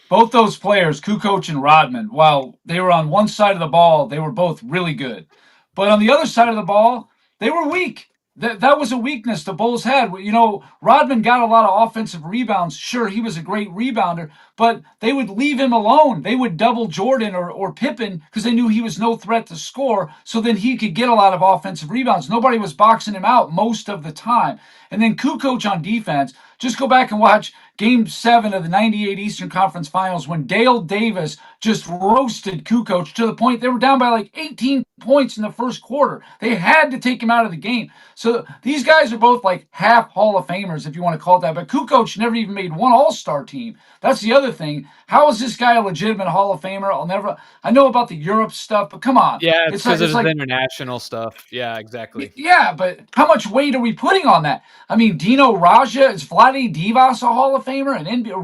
Both those players, Kukoc and Rodman, while they were on one side of the ball, they were both really good. But on the other side of the ball, they were weak. That was a weakness the Bulls had. You know, Rodman got a lot of offensive rebounds. Sure, he was a great rebounder, but they would leave him alone. They would double Jordan or Pippen because they knew he was no threat to score, so then he could get a lot of offensive rebounds. Nobody was boxing him out most of the time. And then Kukoc on defense, just go back and watch Game 7 of the 98 Eastern Conference Finals when Dale Davis just roasted Kukoc to the point they were down by like 18 points in the first quarter. They had to take him out of the game. So these guys are both like half Hall of Famers, if you want to call it that. But Kukoc never even made one All-Star team. That's the other thing. How is this guy a legitimate Hall of Famer? I know about the Europe stuff, but come on. Yeah, it's because it's like international stuff. Yeah, exactly. Yeah, but how much weight are we putting on that? I mean, Dino Raja, is Vlade Divac a Hall of Famer?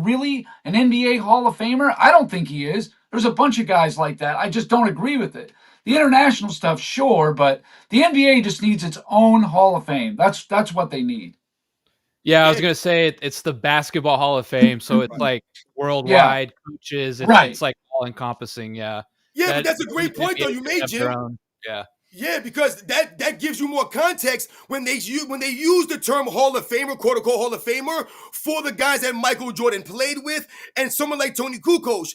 Really an NBA Hall of Famer? I don't think he is. There's a bunch of guys like that. I just don't agree with it. The international stuff, sure, but the NBA just needs its own Hall of Fame. That's what they need. Yeah, I was gonna say it's the Basketball Hall of Fame, so it's like worldwide coaches. It's like all encompassing. Yeah. Yeah, but that's a great point though you made, Jim. Yeah. Yeah, because that gives you more context when they use the term Hall of Famer, quote unquote Hall of Famer, for the guys that Michael Jordan played with, and someone like Tony Kukoc.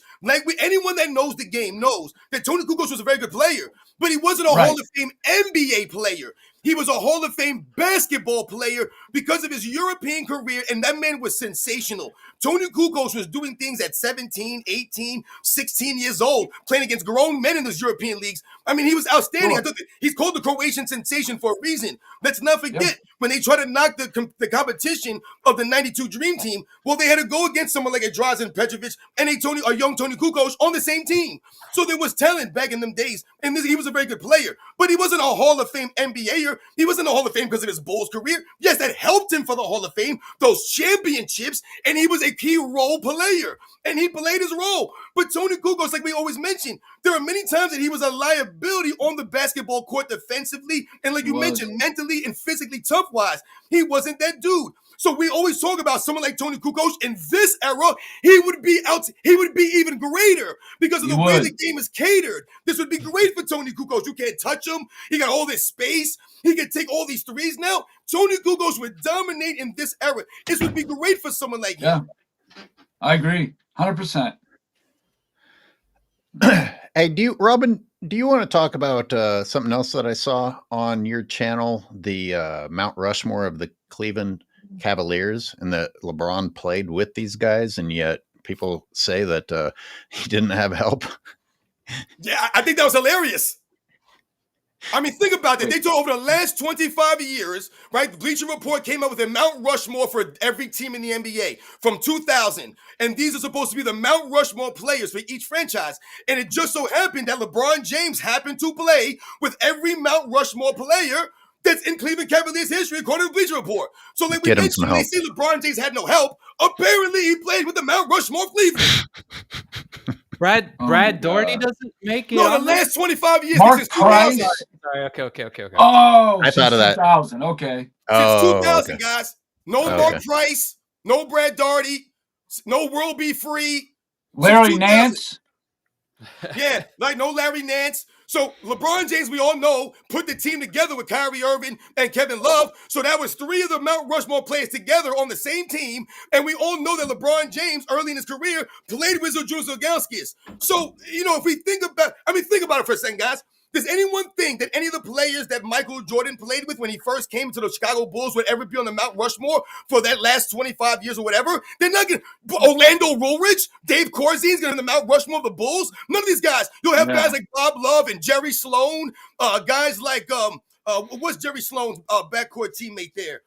Anyone that knows the game knows that Tony Kukoc was a very good player, but he wasn't a Hall of Fame NBA player. He was a Hall of Fame basketball player because of his European career, and that man was sensational. Tony Kukoc was doing things at 17, 18, 16 years old, playing against grown men in those European leagues. I mean, he was outstanding. Sure. He's called the Croatian sensation for a reason. Let's not forget, when they tried to knock the competition of the 92 Dream Team, well, they had to go against someone like Drazen Petrovic and a young Tony Kukoc on the same team. So there was talent back in them days, and he was a very good player. But he wasn't a Hall of Fame NBAer. He wasn't a Hall of Fame because of his Bulls career. Yes, that helped him for the Hall of Fame, those championships, and he was a key role player. And he played his role. But Tony Kukoc, like we always mention, there are many times that he was a liability on the basketball court defensively, and like you mentioned, mentally and physically tough-wise. He wasn't that dude. So we always talk about someone like Tony Kukoc in this era. He would be even greater because of the way the game is catered. This would be great for Tony Kukoc. You can't touch him. He got all this space. He can take all these threes now. Tony Kukoc would dominate in this era. This would be great for someone like him. I agree. 100%. Hey, Robin, do you want to talk about something else that I saw on your channel, the Mount Rushmore of the Cleveland Cavaliers, and that LeBron played with these guys, and yet people say that he didn't have help? Yeah, I think that was hilarious. I mean, think about that. They told over the last 25 years, right? The Bleacher Report came up with a Mount Rushmore for every team in the NBA from 2000. And these are supposed to be the Mount Rushmore players for each franchise. And it just so happened that LeBron James happened to play with every Mount Rushmore player that's in Cleveland Cavaliers history, according to the Bleacher Report. So like we mentioned, they see LeBron James had no help. Apparently, he played with the Mount Rushmore Cleveland. Brad Daugherty doesn't make it. No, the last 25 years. Mark Price. Sorry, okay. Oh, I thought of that. 2000. Okay. Since 2000, guys. No Mark Price, no Brad Daugherty, no World Be Free. Larry Nance. Yeah, like no Larry Nance. So LeBron James, we all know, put the team together with Kyrie Irving and Kevin Love. So that was three of the Mount Rushmore players together on the same team. And we all know that LeBron James, early in his career, played with Zildjius. So, if we think about it for a second, guys. Does anyone think that any of the players that Michael Jordan played with when he first came to the Chicago Bulls would ever be on the Mount Rushmore for that last 25 years or whatever? They're not going to. Orlando Woolridge, Dave Corzine's going to be the Mount Rushmore of the Bulls. None of these guys. You'll have guys like Bob Love and Jerry Sloan, guys like, what's Jerry Sloan's backcourt teammate there?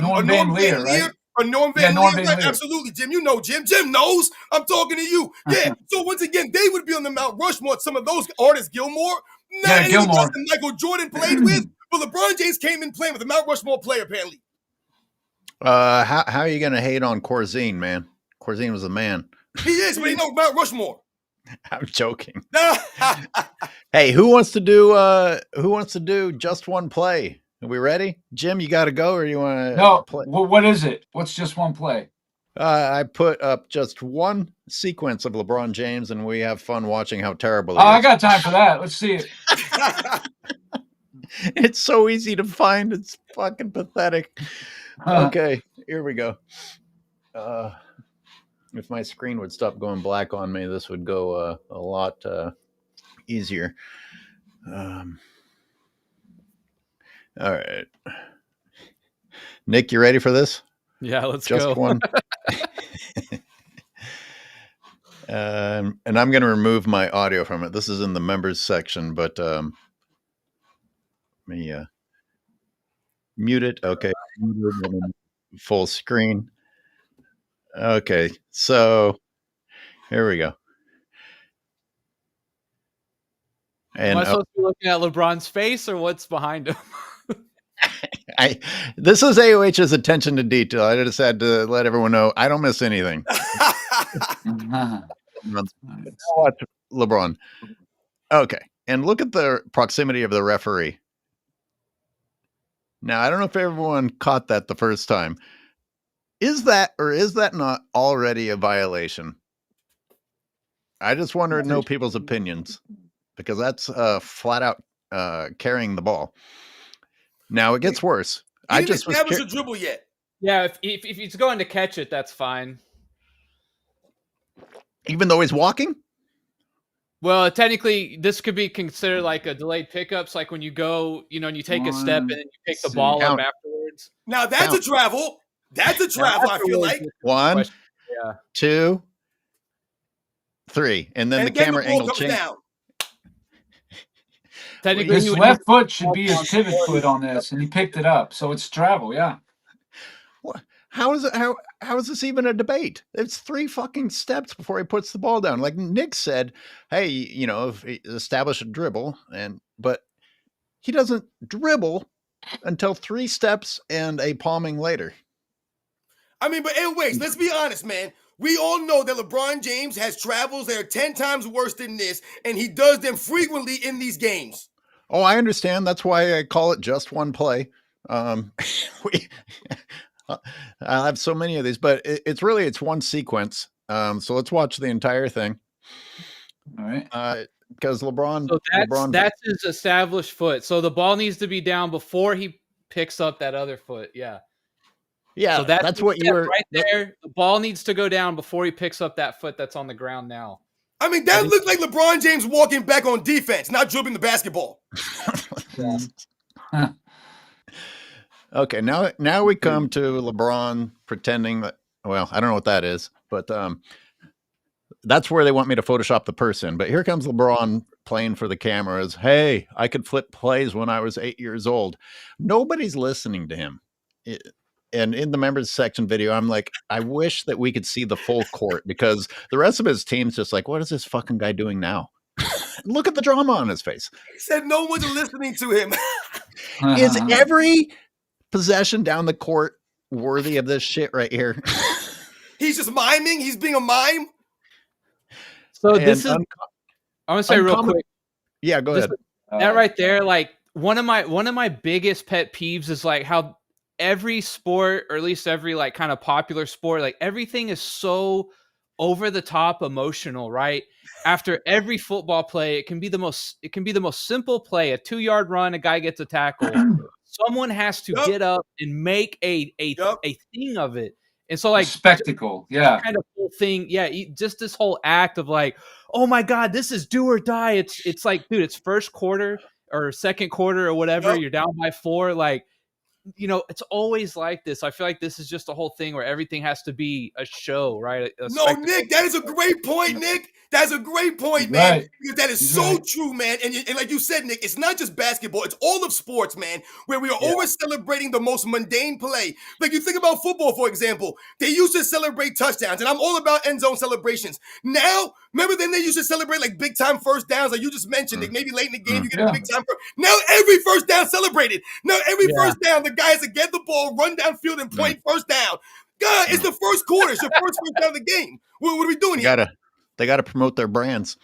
Norm Van Leer, right? Or Norm Van Leer, right? Absolutely, Jim. You know Jim. Jim knows. I'm talking to you. Yeah. So once again, they would be on the Mount Rushmore. Some of those artists, Gilmore. Not any of the guys that Michael Jordan played with, but LeBron James came in playing with a Mount Rushmore player, apparently. How are you going to hate on Corzine, man? Corzine was a man. He is, but he knows Mount Rushmore. I'm joking. Hey, who wants to do just one play? Are we ready? Jim, you got to go, or you want to play? What is it? What's just one play? I put up just one sequence of LeBron James, and we have fun watching how terrible he is. I got time for that. Let's see it. It's so easy to find. It's fucking pathetic. Okay, here we go. If my screen would stop going black on me, this would go a lot easier. All right. Nick, you ready for this? Yeah, let's Just go. one. And I'm going to remove my audio from it. This is in the members section, but let me mute it. Okay. Full screen. Okay. So here we go. Am I supposed to be looking at LeBron's face or what's behind him? This is AOH's attention to detail. I just had to let everyone know I don't miss anything. Watch LeBron. Okay. And look at the proximity of the referee. Now, I don't know if everyone caught that the first time. Is that or is that not already a violation? I just wanted to know people's opinions because that's flat out carrying the ball. Now it gets worse. He didn't establish a dribble yet. Yeah, if he's going to catch it, that's fine. Even though he's walking? Well, technically, this could be considered like a delayed pickups, like when you go, and you take a step and then you pick the ball up afterwards. Now that's a travel. That's a travel, I feel like. 1, 2, 3. And then the camera angle changes. Technically, his left foot should be his pivot foot on this, and he picked it up, so it's travel. Yeah. How is it? How is this even a debate? It's 3 fucking steps before he puts the ball down. Like Nick said, hey, if he establish a dribble, but he doesn't dribble until 3 steps and a palming later. I mean, but anyways, let's be honest, man. We all know that LeBron James has travels that are 10 times worse than this, and he does them frequently in these games. Oh, I understand. That's why I call it just one play. I have so many of these, but it's one sequence. So let's watch the entire thing. All right. Because LeBron, that's his established foot. So the ball needs to be down before he picks up that other foot. Yeah. Yeah. So that's what you were right there. The ball needs to go down before he picks up that foot that's on the ground now. I mean, that looked like LeBron James walking back on defense, not dribbling the basketball. Okay, now we come to LeBron pretending that, well, I don't know what that is, but that's where they want me to Photoshop the person. But here comes LeBron playing for the cameras. Hey, I could flip plays when I was 8 years old. Nobody's listening to him. And in the members section video, I'm like, I wish that we could see the full court because the rest of his team's just like, what is this fucking guy doing now? Look at the drama on his face. He said no one's listening to him. Is every possession down the court worthy of this shit right here? He's just miming. He's being a mime. So this is, I want to say real quick. Yeah, go ahead. That right there, like one of my biggest pet peeves is like how every sport, or at least every like kind of popular sport, like everything is so over the top emotional, right? After every football play, it can be the most simple play, a 2-yard run, a guy gets a tackle. Someone has to get up and make a thing of it. And so like spectacle, yeah, kind of whole thing, yeah, just this whole act of like, oh my God, this is do or die. It's like, dude, it's first quarter or second quarter or whatever. You're down by 4, like. It's always like this. I feel like this is just a whole thing where everything has to be a show, right? No, Nick, that is a great point, Nick. That's a great point, man. Right. Because that is so true, man. And like you said, Nick, it's not just basketball. It's all of sports, man, where we are always celebrating the most mundane play. Like you think about football, for example. They used to celebrate touchdowns, and I'm all about end zone celebrations. Now, remember then they used to celebrate like big-time first downs, like you just mentioned. Nick, maybe late in the game you get a big-time first. Now every first down celebrated. Now every first down, the guys that get the ball, run downfield and point first down. God, it's the first quarter. It's your first down of the game. What are we doing here? They got to promote their brands.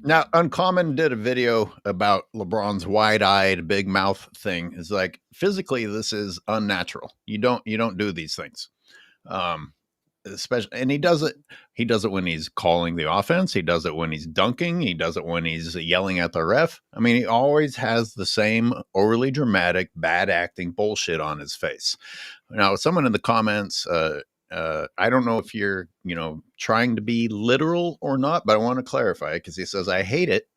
Now, Uncommon did a video about LeBron's wide-eyed, big mouth thing. It's like physically, this is unnatural. You don't do these things. especially, and he does it when he's calling the offense. He does it when he's dunking. He does it when he's yelling at the ref. I mean, he always has the same overly dramatic, bad acting bullshit on his face. Now, someone in the comments, I don't know if you're, trying to be literal or not, but I want to clarify, because he says, I hate it,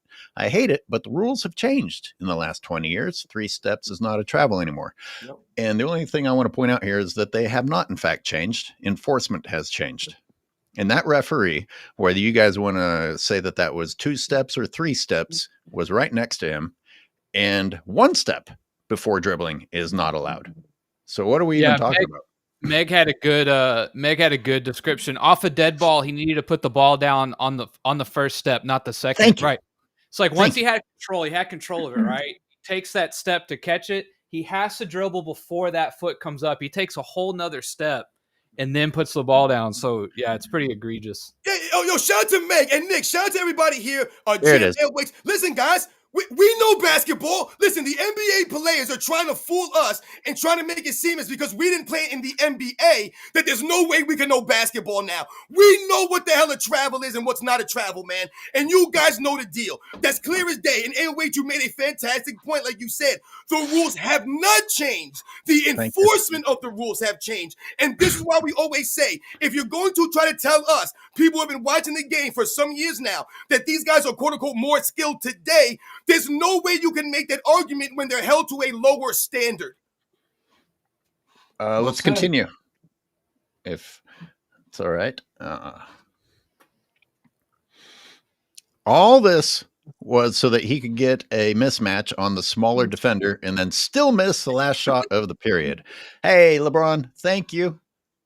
but the rules have changed in the last 20 years. 3 steps is not a travel anymore. Yep. And the only thing I want to point out here is that they have not, in fact, changed. Enforcement has changed. And that referee, whether you guys want to say that that was 2 steps or 3 steps, was right next to him. And 1 step before dribbling is not allowed. So what are we even talking about? Meg had a good description. Off a dead ball, he needed to put the ball down on the first step, not the second. Thank you. Right. It's like once he had control of it, right? He takes that step to catch it. He has to dribble before that foot comes up. He takes a whole nother step and then puts the ball down. So yeah, it's pretty egregious. Yeah, yo, shout out to Meg and Nick. Shout out to everybody here. There it is. Listen, guys. We know basketball. Listen, the NBA players are trying to fool us and trying to make it seem as because we didn't play in the NBA that there's no way we can know basketball now. We know what the hell a travel is and what's not a travel, man. And you guys know the deal. That's clear as day. And AOH, you made a fantastic point, like you said. The rules have not changed. The enforcement of the rules have changed. And this is why we always say, if you're going to try to tell us, people who have been watching the game for some years now, that these guys are quote-unquote more skilled today, there's no way you can make that argument when they're held to a lower standard. Let's continue, if it's all right. All this was so that he could get a mismatch on the smaller defender and then still miss the last shot of the period. Hey, LeBron, thank you.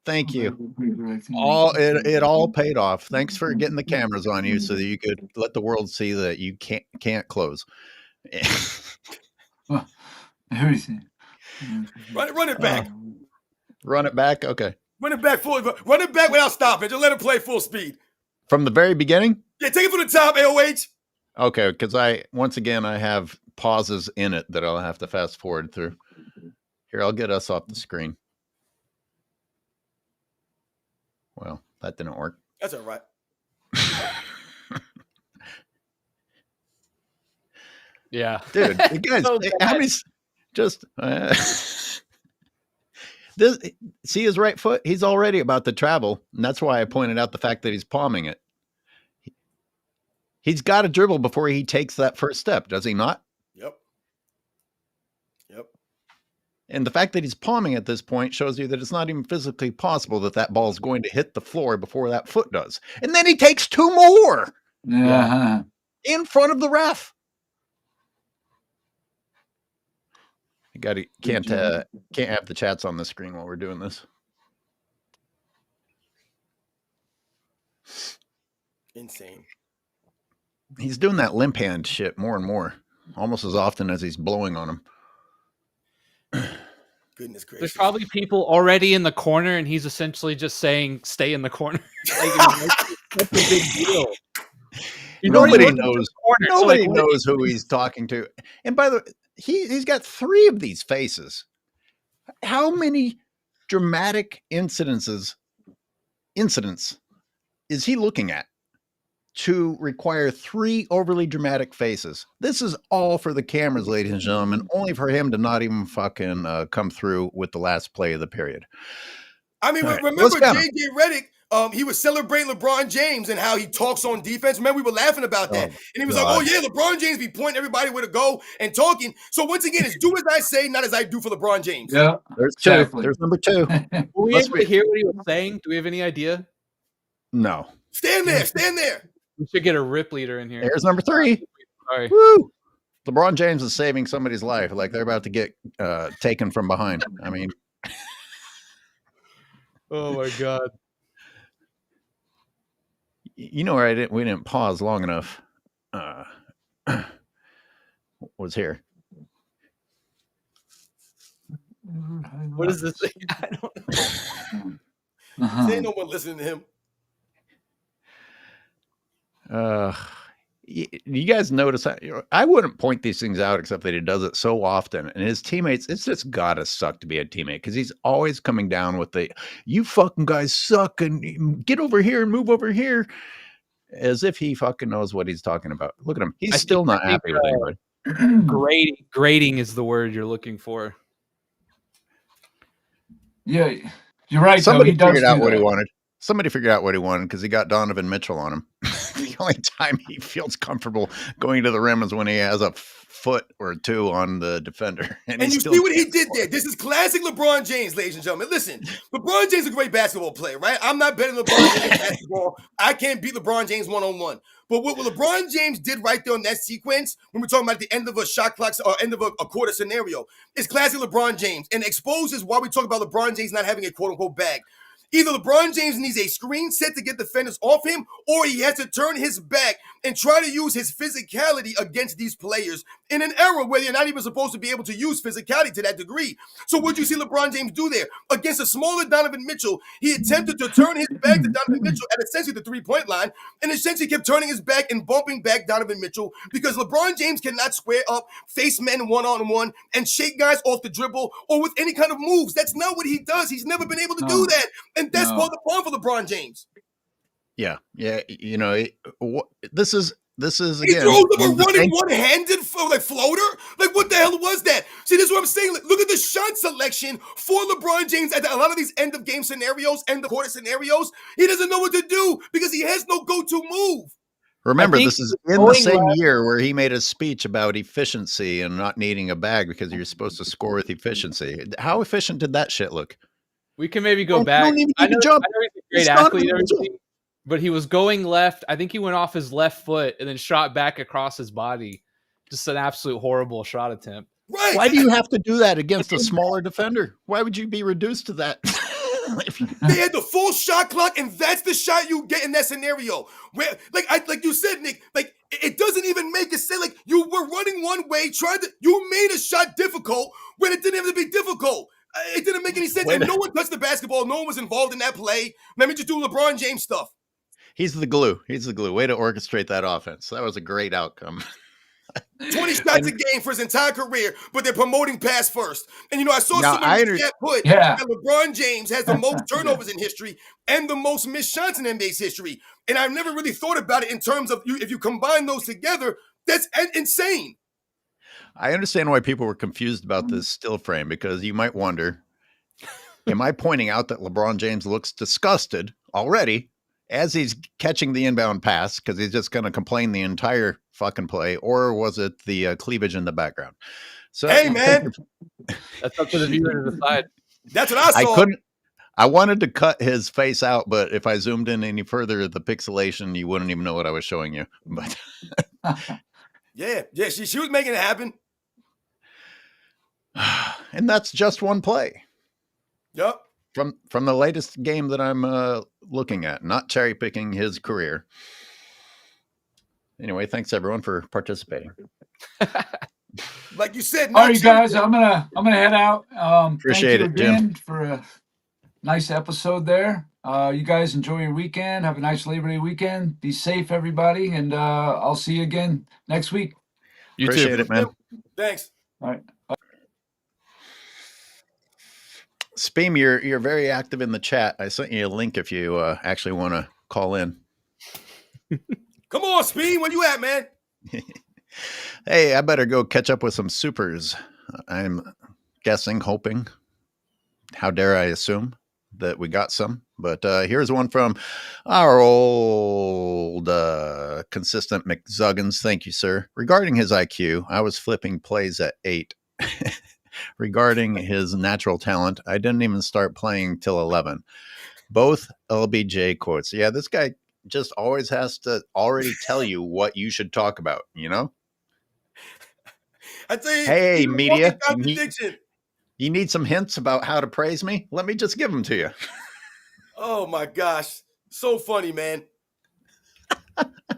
Thank you. It all paid off. Thanks for getting the cameras on you so that you could let the world see that you can't close. Everything. Run it back. Run it back. Okay. Run it back without stopping. Just let it play full speed. From the very beginning? Yeah, take it from the top, AOH. Okay, because I have pauses in it that I'll have to fast forward through. Here, I'll get us off the screen. Well, that didn't work. That's all right. Yeah, dude, guys, So how many? Just this. See his right foot? He's already about to travel, and that's why I pointed out the fact that he's palming it. He's got to dribble before he takes that first step, does he not? Yep. And the fact that he's palming at this point shows you that it's not even physically possible that that ball is going to hit the floor before that foot does. And then he takes 2 more in front of the ref. Can't have the chats on the screen while we're doing this. Insane. He's doing that limp hand shit more and more, almost as often as he's blowing on him. Goodness gracious. There's probably people already in the corner, and he's essentially just saying, "Stay in the corner." That's a big deal. Nobody knows. Nobody knows who he's talking to. And by the way, he's got 3 of these faces. How many dramatic incidents is he looking at to require 3 overly dramatic faces? This is all for the cameras, ladies and gentlemen, only for him to not even fucking come through with the last play of the period. I mean, remember JJ Redick, he was celebrating LeBron James and how he talks on defense. Remember, we were laughing about that. And he was like, oh, yeah, LeBron James be pointing everybody where to go and talking. So once again, it's do as I say, not as I do for LeBron James. Yeah, there's 2. There's number 2. Were we able to hear what he was saying? Do we have any idea? No. Stand there. We should get a rip leader in here. There's number 3. Sorry. Woo! LeBron James is saving somebody's life. Like they're about to get taken from behind. I mean, oh my God. You know where we didn't pause long enough. Was here. What is this thing? I don't know. There ain't no one listening to him. You guys notice that? I wouldn't point these things out except that he does it so often. And his teammates, it's just gotta suck to be a teammate because he's always coming down with the "you fucking guys suck" and "get over here and move over here," as if he fucking knows what he's talking about. Look at him; he's still not happy with anybody. Grading is the word you're looking for. Yeah, you're right. Somebody though. He figured does out do what that. he wanted. Somebody figured out what he wanted because he got Donovan Mitchell on him. The only time he feels comfortable going to the rim is when he has a foot or two on the defender. And you see what he did there. This is classic LeBron James, ladies and gentlemen. Listen, LeBron James is a great basketball player, right? I'm not betting LeBron James in basketball. I can't beat LeBron James one-on-one. But what LeBron James did right there on that sequence, when we're talking about the end of a shot clock or end of a quarter scenario, is classic LeBron James and exposes why we talk about LeBron James not having a quote-unquote bag. Either LeBron James needs a screen set to get defenders off him, or he has to turn his back and try to use his physicality against these players in an era where you're not even supposed to be able to use physicality to that degree. So what did you see LeBron James do there? Against a smaller Donovan Mitchell, he attempted to turn his back to Donovan Mitchell at essentially the three-point line, and essentially kept turning his back and bumping back Donovan Mitchell because LeBron James cannot square up, face men one-on-one, and shake guys off the dribble or with any kind of moves. That's not what he does. He's never been able to do that. And that's part of the problem for LeBron James. Yeah. You know, this is again. He throws up a running one-handed floater. Like, what the hell was that? See, this is what I'm saying. Look at the shot selection for LeBron James at a lot of these end-of-game scenarios, end-of-quarter scenarios. He doesn't know what to do because he has no go-to move. Remember, this is in the same year where he made a speech about efficiency and not needing a bag because you're supposed to score with efficiency. How efficient did that shit look? We can maybe go back. I know he's a great athlete and everything, but he was going left. I think he went off his left foot and then shot back across his body. Just an absolute horrible shot attempt. Right. Why do you have to do that against a smaller defender? Why would you be reduced to that? They had the full shot clock, and that's the shot you get in that scenario. Where, like you said, Nick, like it doesn't even make it say like you were running one way, you made a shot difficult when it didn't have to be difficult. It didn't make any sense. And no one touched the basketball. No one was involved in that play. Let me just do LeBron James stuff. He's the glue. Way to orchestrate that offense. That was a great outcome. 20 shots a game for his entire career, but they're promoting pass first. And, I saw someone in the chat put that LeBron James has the most turnovers in history and the most missed shots in NBA's history. And I've never really thought about it in terms of if you combine those together, that's insane. I understand why people were confused about this still frame because you might wonder, am I pointing out that LeBron James looks disgusted already as he's catching the inbound pass because he's just going to complain the entire fucking play, or was it the cleavage in the background? So, hey, man, that's up to the viewer to decide. That's what I saw. I wanted to cut his face out, but if I zoomed in any further, the pixelation, you wouldn't even know what I was showing you. But yeah, she was making it happen. And that's just one play. Yep. From the latest game that I'm looking at, not cherry picking his career. Anyway, thanks everyone for participating. Like you said, all right, guys, I'm gonna head out. Appreciate it, Jim, for a nice episode there. You guys enjoy your weekend. Have a nice Labor Day weekend. Be safe, everybody, and I'll see you again next week. You appreciate it, man. Thanks. All right. Speem, you're very active in the chat. I sent you a link if you actually want to call in. Come on, Speem, where you at, man? Hey, I better go catch up with some supers. I'm guessing, hoping, how dare I assume that we got some. But here's one from our old consistent McZuggins. Thank you, sir. Regarding his IQ, I was flipping plays at 8. Regarding his natural talent, I didn't even start playing till 11. Both LBJ quotes. Yeah, this guy just always has to already tell you what you should talk about, I tell you, hey, media, you need some hints about how to praise me? Let me just give them to you. Oh, my gosh. So funny, man.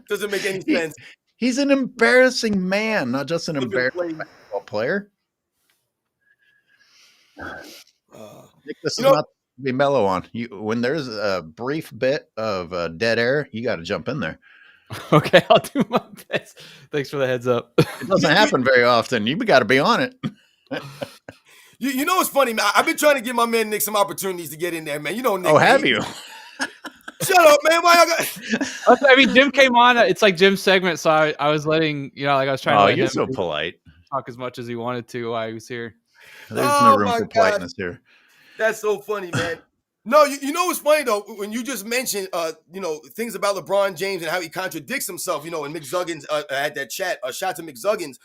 Doesn't make any sense. He's an embarrassing man, not just an embarrassing basketball player. This is not to be mellow on. When there's a brief bit of dead air, you got to jump in there. Okay, I'll do my best. Thanks for the heads up. It doesn't happen very often. You got to be on it. You know what's funny, man? I've been trying to give my man Nick some opportunities to get in there, man. You know, Nick. Oh, have you? Shut up, man. Why y'all got? I mean, Jim came on. It's like Jim's segment, so I was letting I was trying to. Oh, let you're him so polite. talk as much as he wanted to while he was here. There's no room for politeness here. That's so funny, man. No, you know what's funny though, when you just mentioned things about LeBron James and how he contradicts himself, and Mick Zuggins had that chat, shout to Mick Zuggins.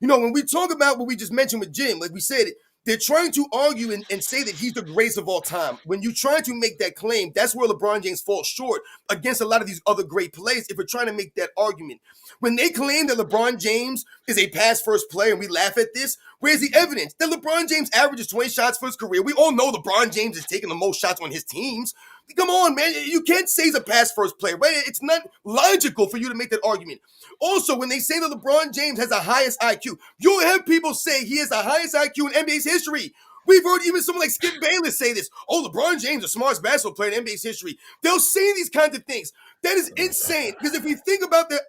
When we talk about what we just mentioned with Jim, like we said, they're trying to argue and say that he's the greatest of all time. When you try to make that claim, that's where LeBron James falls short against a lot of these other great players if we're trying to make that argument. When they claim that LeBron James is a pass-first player and we laugh at this, where's the evidence? That LeBron James averages 20 shots for his career. We all know LeBron James is taking the most shots on his teams. Come on, man. You can't say he's a pass-first player, right? It's not logical for you to make that argument. Also, when they say that LeBron James has the highest IQ, you'll have people say he has the highest IQ in NBA's history. We've heard even someone like Skip Bayless say this. Oh, LeBron James, the smartest basketball player in NBA's history. They'll say these kinds of things. That is insane. Because if we think about the,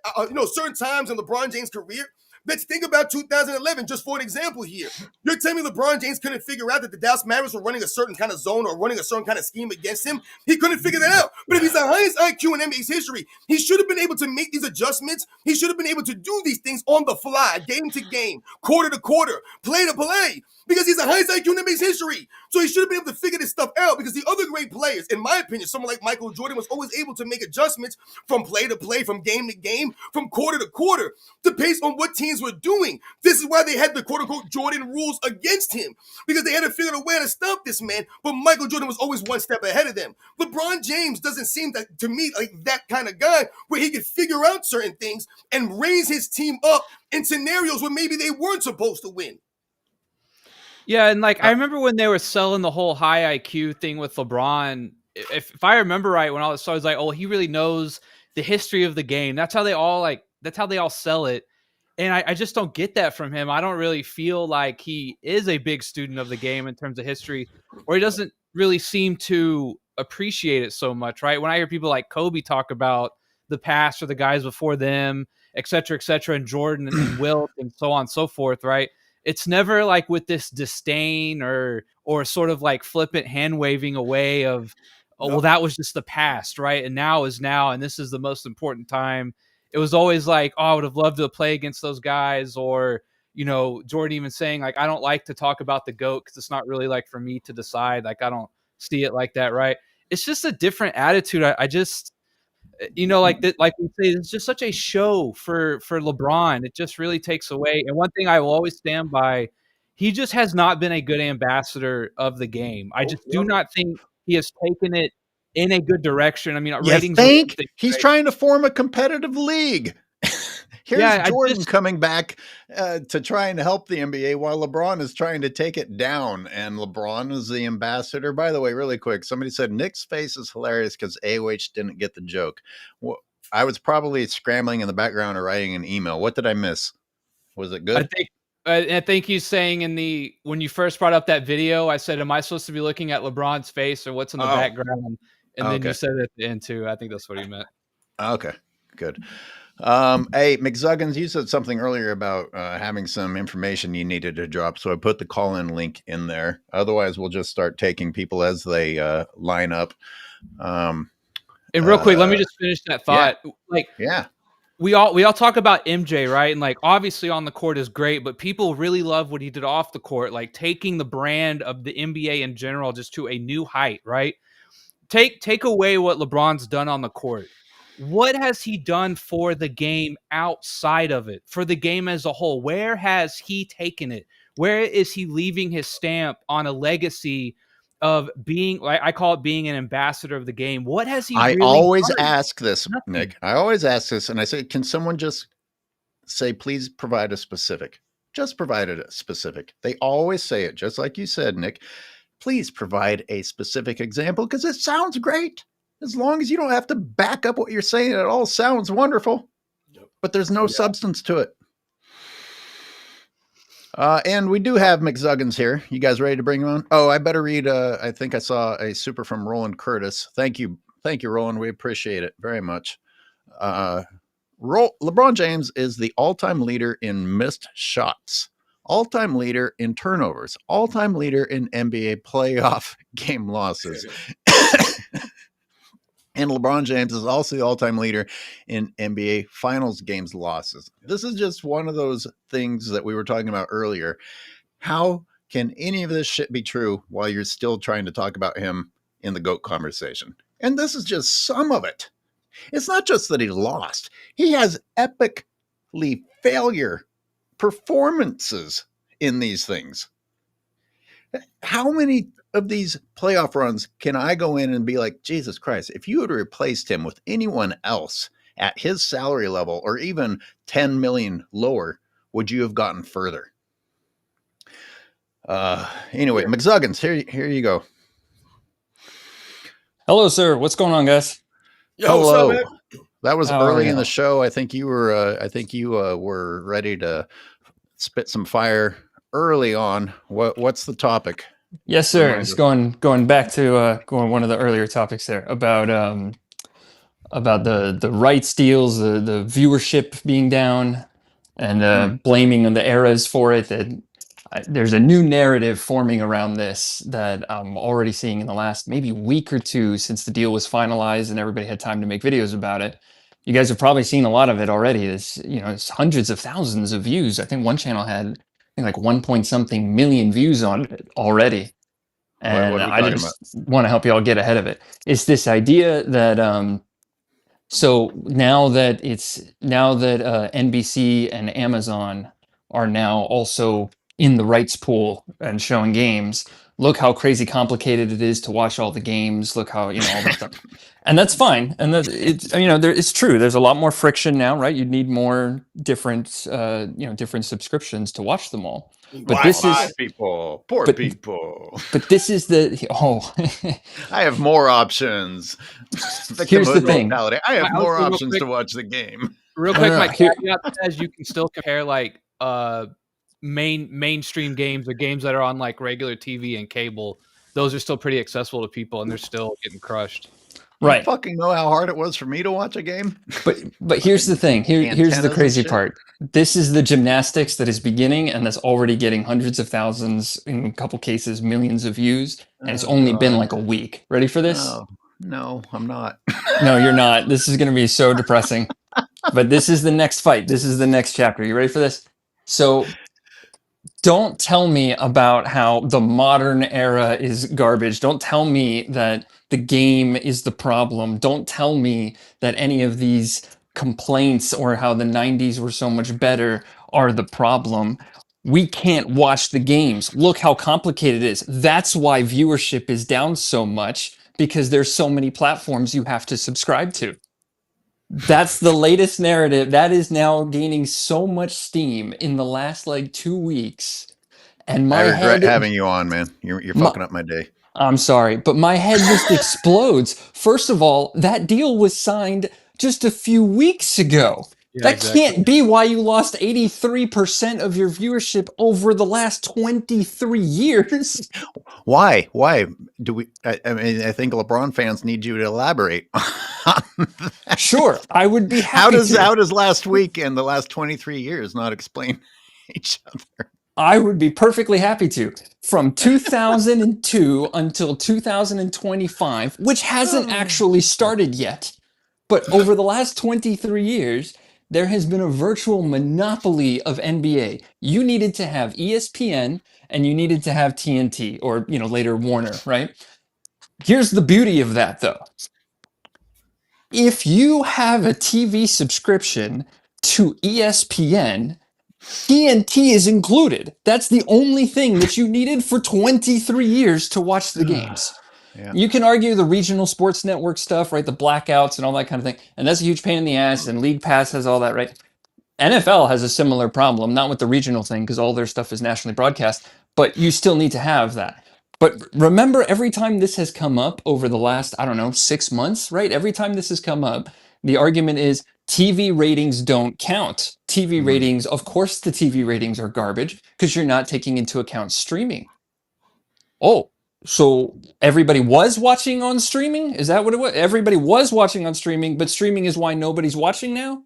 certain times in LeBron James' career, let's think about 2011, just for an example here. You're telling me LeBron James couldn't figure out that the Dallas Mavericks were running a certain kind of zone or running a certain kind of scheme against him? He couldn't figure that out. But if he's the highest IQ in NBA's history, he should have been able to make these adjustments. He should have been able to do these things on the fly, game to game, quarter to quarter, play to play, because he's the highest IQ in NBA's history. So he should have been able to figure this stuff out, because the other great players, in my opinion, someone like Michael Jordan was always able to make adjustments from play to play, from game to game, from quarter to quarter, based on what teams were doing. This is why they had the quote-unquote Jordan rules against him, because they had to figure out a way to stop this man, but Michael Jordan was always one step ahead of them. LeBron James doesn't seem to me like that kind of guy where he could figure out certain things and raise his team up in scenarios where maybe they weren't supposed to win. Yeah, and I remember when they were selling the whole high IQ thing with LeBron. If I remember right, when all this started, I was like, oh, he really knows the history of the game. That's how they all sell it. And I just don't get that from him. I don't really feel like he is a big student of the game in terms of history, or he doesn't really seem to appreciate it so much, right? When I hear people like Kobe talk about the past or the guys before them, et cetera, and Jordan and Wilt and so on and so forth, right? It's never like with this disdain or sort of like flippant hand waving away of, oh, well, that was just the past, right? And now is now, and this is the most important time. It was always like, oh, I would have loved to play against those guys, or, Jordan even saying like, I don't like to talk about the GOAT because it's not really like for me to decide. Like, I don't see it like that, right? It's just a different attitude. I just, like we say, it's just such a show for LeBron. It just really takes away. And one thing I will always stand by, he just has not been a good ambassador of the game. I just do not think he has taken it in a good direction. I mean, ratings. Think he's trying to form a competitive league. Here's Jordan coming back to try and help the NBA while LeBron is trying to take it down. And LeBron is the ambassador. By the way, really quick, somebody said Nick's face is hilarious because AOH didn't get the joke. Well, I was probably scrambling in the background or writing an email. What did I miss? Was it good? I think he's saying when you first brought up that video, I said, am I supposed to be looking at LeBron's face or what's in the background? And then you said it at the end too. I think that's what he meant. Okay, good. Hey, McZuggins, you said something earlier about having some information you needed to drop. So I put the call-in link in there. Otherwise, we'll just start taking people as they line up. And real quick, let me just finish that thought. We all talk about MJ, right? And like obviously on the court is great, but people really love what he did off the court, like taking the brand of the NBA in general just to a new height, right? Take away what LeBron's done on the court. What has he done for the game outside of it, for the game as a whole? Where has he taken it? Where is he leaving his stamp on a legacy of being, I call it being an ambassador of the game? What has he really always done? ask this, Nothing. Nick. I always ask this, and I say, can someone just say, please provide a specific? Just provide a specific. They always say it, just like you said, Nick. Please provide a specific example because it sounds great. As long as you don't have to back up what you're saying, it all sounds wonderful. Yep. But there's no substance to it. And we do have McZuggins here. You guys ready to bring him on? Oh, I better read. I think I saw a super from Roland Curtis. Thank you, Roland. We appreciate it very much. LeBron James is the all-time leader in missed shots, all-time leader in turnovers, all-time leader in NBA playoff game losses. And LeBron James is also the all-time leader in NBA Finals games losses. This is just one of those things that we were talking about earlier. How can any of this shit be true while you're still trying to talk about him in the GOAT conversation? And this is just some of it. It's not just that he lost. He has epically failure performances in these things. How many of these playoff runs can I go in and be like, Jesus Christ, if you had replaced him with anyone else at his salary level or even 10 million lower, would you have gotten further? Anyway, McZuggins, here you go. Hello, sir. What's going on, guys? Yo, Hello. what's up, man? That was early in the show. I think you were ready to spit some fire early on. What's the topic? Yes, sir. It's going back to one of the earlier topics there about the rights deals, the viewership being down, and blaming the eras for it. That there's a new narrative forming around this that I'm already seeing in the last maybe week or two since the deal was finalized and everybody had time to make videos about it. You guys have probably seen a lot of it already. It's hundreds of thousands of views. I think one channel had like 1 million views on it already. And what are we I talking just want to help you all get ahead of it. It's this idea that so now that NBC and Amazon are now also in the rights pool and showing games, look how crazy complicated it is to watch all the games. Look how, all that stuff. And that's fine. And it's true. There's a lot more friction now, right? You need more different subscriptions to watch them all. But poor people. But this is I have more options. Here's the thing. I have more options to watch the game. Real quick, my caveat says you can still compare like mainstream games or games that are on like regular TV and cable. Those are still pretty accessible to people, and they're still getting crushed. Right. You fucking know how hard it was for me to watch a game. But here's the thing. Here's the crazy part. This is the gymnastics that is beginning, and that's already getting hundreds of thousands, in a couple cases, millions of views. And it's only been like a week. Ready for this? No, I'm not. No, you're not. This is going to be so depressing. But this is the next fight. This is the next chapter. You ready for this? So don't tell me about how the modern era is garbage. Don't tell me that the game is the problem. Don't tell me that any of these complaints or how the 90s were so much better are the problem. We can't watch the games. Look how complicated it is. That's why viewership is down so much, because there's so many platforms you have to subscribe to. That's the latest narrative. That is now gaining so much steam in the last like 2 weeks. And I regret having you on, man. You're fucking up my day. I'm sorry, but my head just explodes. First of all, that deal was signed just a few weeks ago. Yeah, that exactly. can't be why you lost 83% of your viewership over the last 23 years. Why do we? I mean, I think LeBron fans need you to elaborate. Sure, I would be happy. How does last week and the last 23 years not explain each other? I would be perfectly happy to. From 2002 until 2025, which hasn't actually started yet, but over the last 23 years, there has been a virtual monopoly of NBA. You needed to have ESPN and you needed to have TNT, or later Warner, right? Here's the beauty of that, though. If you have a TV subscription to ESPN, TNT is included. That's the only thing that you needed for 23 years to watch the games. Yeah. You can argue the regional sports network stuff, right? The blackouts and all that kind of thing. And that's a huge pain in the ass, and League Pass has all that, right? NFL has a similar problem, not with the regional thing, because all their stuff is nationally broadcast, but you still need to have that. But remember, every time this has come up over the last, 6 months, right? Every time this has come up, the argument is TV ratings don't count. TV ratings, of course the TV ratings are garbage because you're not taking into account streaming. Oh, so everybody was watching on streaming? Is that what it was? Everybody was watching on streaming, but streaming is why nobody's watching now?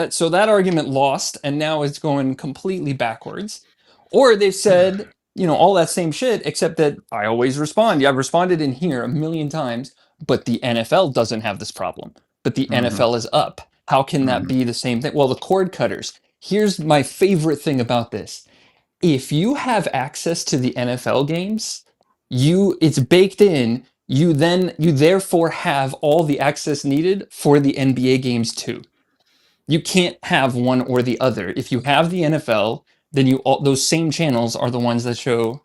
So that argument lost, and now it's going completely backwards. Or they've said, all that same shit, except that I always respond. Yeah, I've responded in here a million times, but the NFL doesn't have this problem. But the NFL is up. How can that be the same thing? Well, the cord cutters. Here's my favorite thing about this. If you have access to the NFL games, it's baked in. You therefore have all the access needed for the NBA games too. You can't have one or the other. If you have the NFL, then those same channels are the ones that show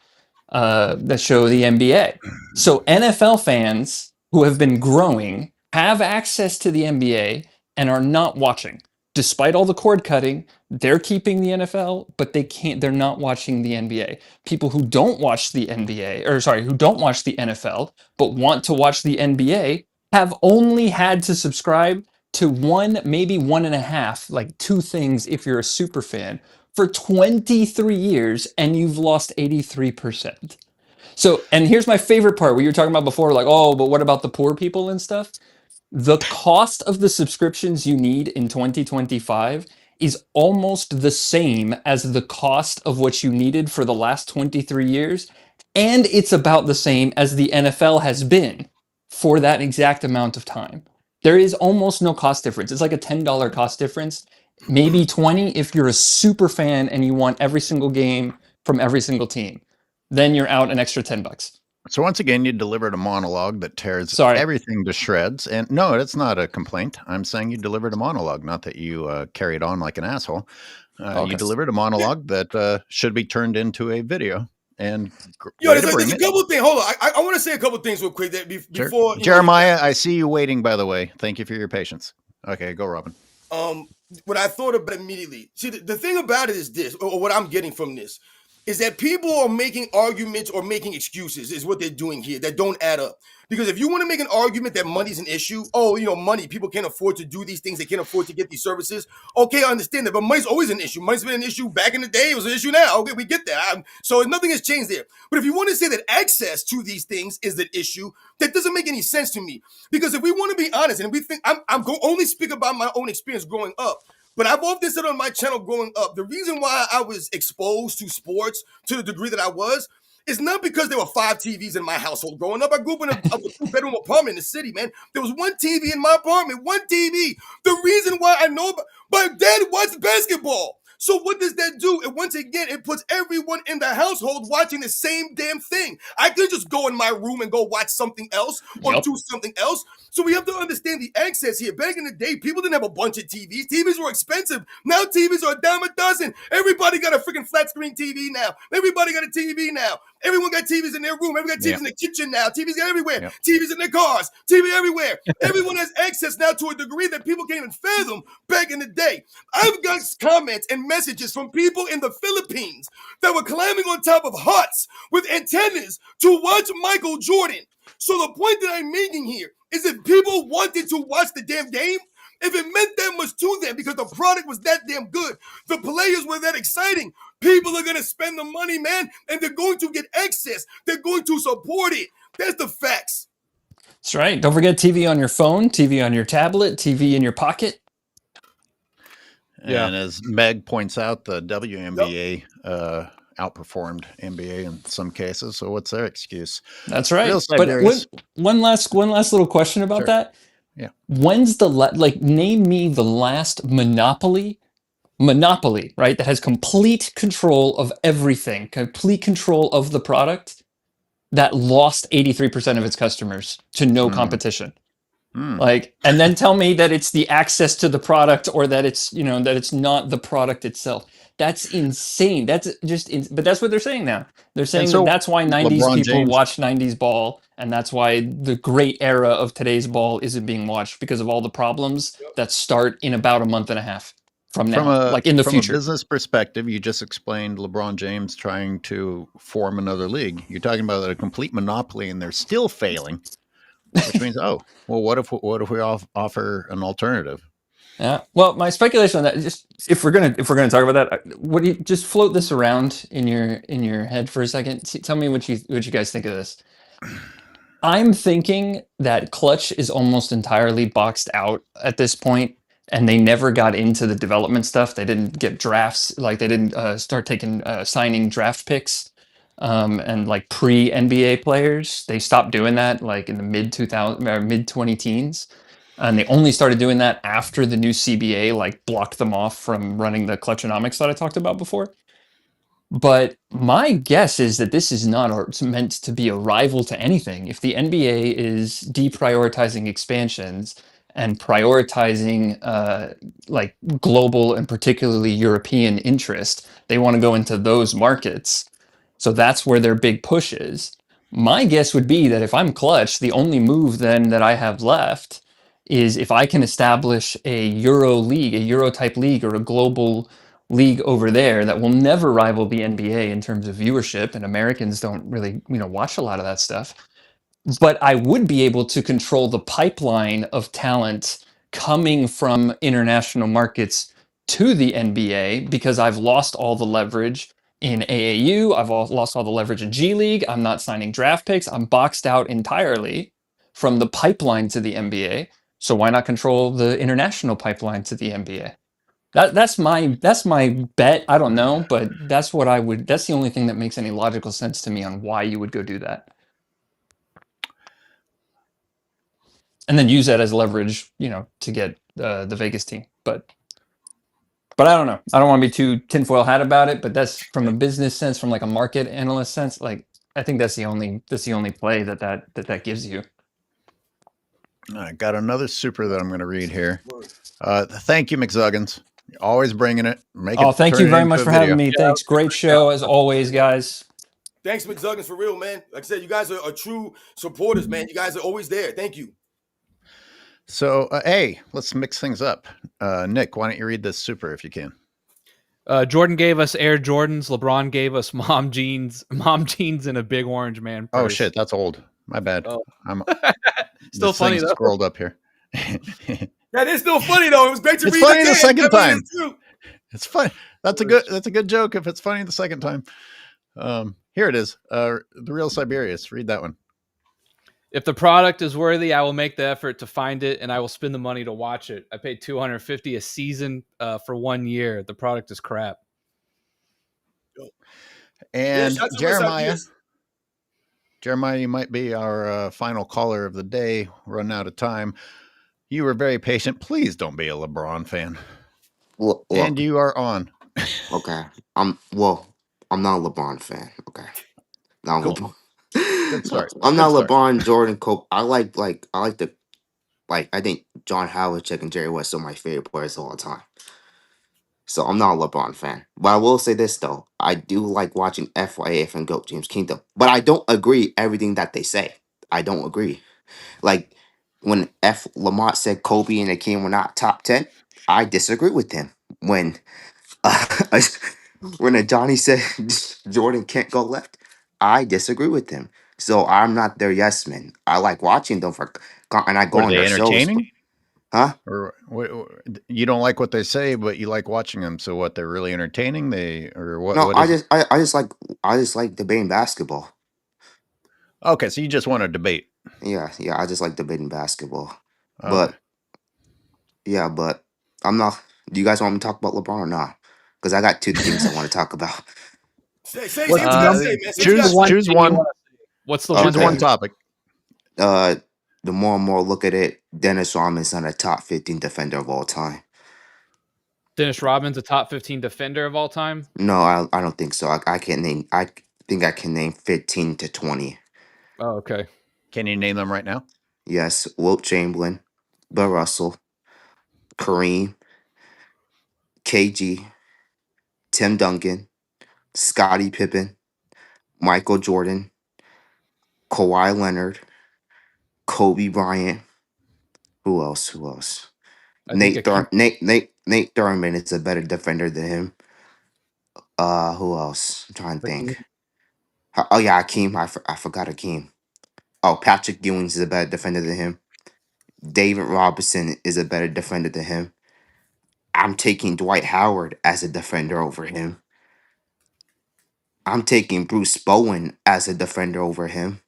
the NBA. So NFL fans who have been growing have access to the NBA and are not watching. Despite all the cord cutting, they're keeping the NFL, but they're not watching the NBA. People who don't watch the who don't watch the NFL, but want to watch the NBA have only had to subscribe to one, maybe one and a half, like two things if you're a super fan, for 23 years, and you've lost 83%. So, and here's my favorite part, what you were talking about before, like, oh, but what about the poor people and stuff? The cost of the subscriptions you need in 2025 is almost the same as the cost of what you needed for the last 23 years. And it's about the same as the NFL has been for that exact amount of time. There is almost no cost difference. It's like a $10 cost difference, maybe 20 if you're a super fan and you want every single game from every single team. Then you're out an extra $10. So once again, you delivered a monologue that tears Sorry. everything to shreds. And no, it's not a complaint. I'm saying you delivered a monologue, not that you carried on like an asshole. Okay. You delivered a monologue that should be turned into a video. And there's a couple of things. Hold on. I want to say a couple of things real quick that before. Sure. Jeremiah, I see you waiting, by the way. Thank you for your patience. Okay, go, Robin. What I thought about immediately. See, the thing about it is this, or what I'm getting from this, is that people are making arguments or making excuses is what they're doing here that don't add up. Because if you want to make an argument that money's an issue, money, people can't afford to do these things, they can't afford to get these services. Okay, I understand that, but money's always an issue. Money's been an issue back in the day. It was an issue now. Okay, we get that. So nothing has changed there. But if you want to say that access to these things is the issue, that doesn't make any sense to me. Because if we want to be honest, and we think, I'm going to only speak about my own experience growing up, but I've often said on my channel growing up, the reason why I was exposed to sports to the degree that I was is not because there were 5 TVs in my household growing up. I grew up in a 2-bedroom apartment in the city, man. There was one TV in my apartment, one TV. The reason why I know, my dad watched basketball. So what does that do? And once again, it puts everyone in the household watching the same damn thing. I could just go in my room and go watch something else or do something else. So we have to understand the access here. Back in the day, people didn't have a bunch of TVs. TVs were expensive. Now TVs are a dime a dozen. Everybody got a freaking flat screen TV now. Everybody got a TV now. Everyone got TVs in their room. Everyone got TVs in the kitchen now. TVs got everywhere. Yep. TVs in their cars. TV everywhere. Everyone has access now to a degree that people can't even fathom back in the day. I've got comments and messages from people in the Philippines that were climbing on top of huts with antennas to watch Michael Jordan. So the point that I'm making here is if people wanted to watch the damn game, if it meant that much to them because the product was that damn good, the players were that exciting, people are going to spend the money, man, and they're going to get access. They're going to support it. That's the facts. That's right. Don't forget TV on your phone, TV on your tablet, TV in your pocket. And as Meg points out, the WNBA outperformed NBA in some cases. So what's their excuse? That's right. But one last little question about that. Yeah. When's name me the last monopoly, right? That has complete control of everything, complete control of the product that lost 83% of its customers to no competition. And then tell me that it's the access to the product or that it's, that it's not the product itself. That's insane. That's just, but that's what they're saying now. They're saying that's why 90s LeBron people James watch 90s ball. And that's why the great era of today's ball isn't being watched because of all the problems that start in about a month and a half from now, in the future. From a business perspective, you just explained LeBron James trying to form another league. You're talking about a complete monopoly and they're still failing. Which means, what if we offer an alternative? Yeah. Well, my speculation on that, just if we're gonna talk about that, what do you just float this around in your head for a second? Tell me what you guys think of this. I'm thinking that Clutch is almost entirely boxed out at this point. and they never got into the development stuff. They didn't get drafts, like they didn't start taking signing draft picks and like pre NBA players. They stopped doing that like in the mid 2000 or mid 20 teens. And they only started doing that after the new CBA like blocked them off from running the clutchonomics that I talked about before. But my guess is that this is not meant to be a rival to anything. If the NBA is deprioritizing expansions and prioritizing like global and particularly European interest, they want to go into those markets. So that's where their big push is. My guess would be that if I'm Clutch, the only move then that I have left is if I can establish a Euro league, a Euro type league, or a global league over there that will never rival the NBA in terms of viewership, and Americans don't really, watch a lot of that stuff. But I would be able to control the pipeline of talent coming from international markets to the NBA because I've lost all the leverage in AAU. I've lost all the leverage in G League. I'm not signing draft picks. I'm boxed out entirely from the pipeline to the NBA. So why not control the international pipeline to the NBA? That's my bet. I don't know, but that's what I would. That's the only thing that makes any logical sense to me on why you would go do that, and then use that as leverage, to get the Vegas team. But I don't know. I don't want to be too tinfoil hat about it. But that's from a business sense, from like a market analyst sense. Like I think that's the only play that gives you. I got another super that I'm going to read here. Thank you, McZuggins. You're always bringing it. Thank you very much for having me. Thanks. Great show as always, guys. Thanks, McZuggins, for real, man. Like I said, you guys are true supporters, man. You guys are always there. Thank you. So, hey, let's mix things up. Nick, why don't you read this super if you can? Jordan gave us Air Jordans. LeBron gave us mom jeans in a big orange man purse. Oh shit, that's old. My bad. Oh. I'm still funny though. Scrolled up here. That is still funny though. It was great to read. It's funny the second time. It's funny. That's a good joke if it's funny the second time. Here it is. The Real Siberius. Read that one. If the product is worthy, I will make the effort to find it, and I will spend the money to watch it. I paid $250 a season for 1 year. The product is crap. And Jeremiah, you might be our final caller of the day. We're running out of time. You were very patient. Please don't be a LeBron fan. Well, and you are on. Okay. I'm not a LeBron fan. Okay. Not Cool. LeBron. Good start. I'm not LeBron, Jordan, Kobe. I think John Havlicek and Jerry West are my favorite players of all time. So I'm not a LeBron fan. But I will say this though. I do like watching FYF and GOAT James Kingdom. But I don't agree everything that they say. I don't agree. Like when Lamont said Kobe and Hakeem were not top 10, I disagree with him. When Johnny said Jordan can't go left, I disagree with him. So I'm not their yes man. I like watching them and I go on their shows. Huh? Or you don't like what they say, but you like watching them. So what? They're really entertaining. I just like debating basketball. Okay, so you just want to debate. Yeah. I just like debating basketball. But I'm not. Do you guys want me to talk about LeBron or not? Because I got two things I want to talk about. Choose one. What's the one topic? The more and more look at it, Dennis Rodman's not a top 15 defender of all time. Dennis Rodman's a top 15 defender of all time? No, I don't think so. I think I can name 15 to 20. Oh, okay. Can you name them right now? Yes, Wilt Chamberlain, Bill Russell, Kareem, KG, Tim Duncan, Scottie Pippen, Michael Jordan, Kawhi Leonard, Kobe Bryant. Who else? Nate Thurman is a better defender than him. Who else? I'm trying to think. Oh yeah, Hakeem. I forgot Hakeem. Oh, Patrick Ewing is a better defender than him. David Robinson is a better defender than him. I'm taking Dwight Howard as a defender over him. I'm taking Bruce Bowen as a defender over him.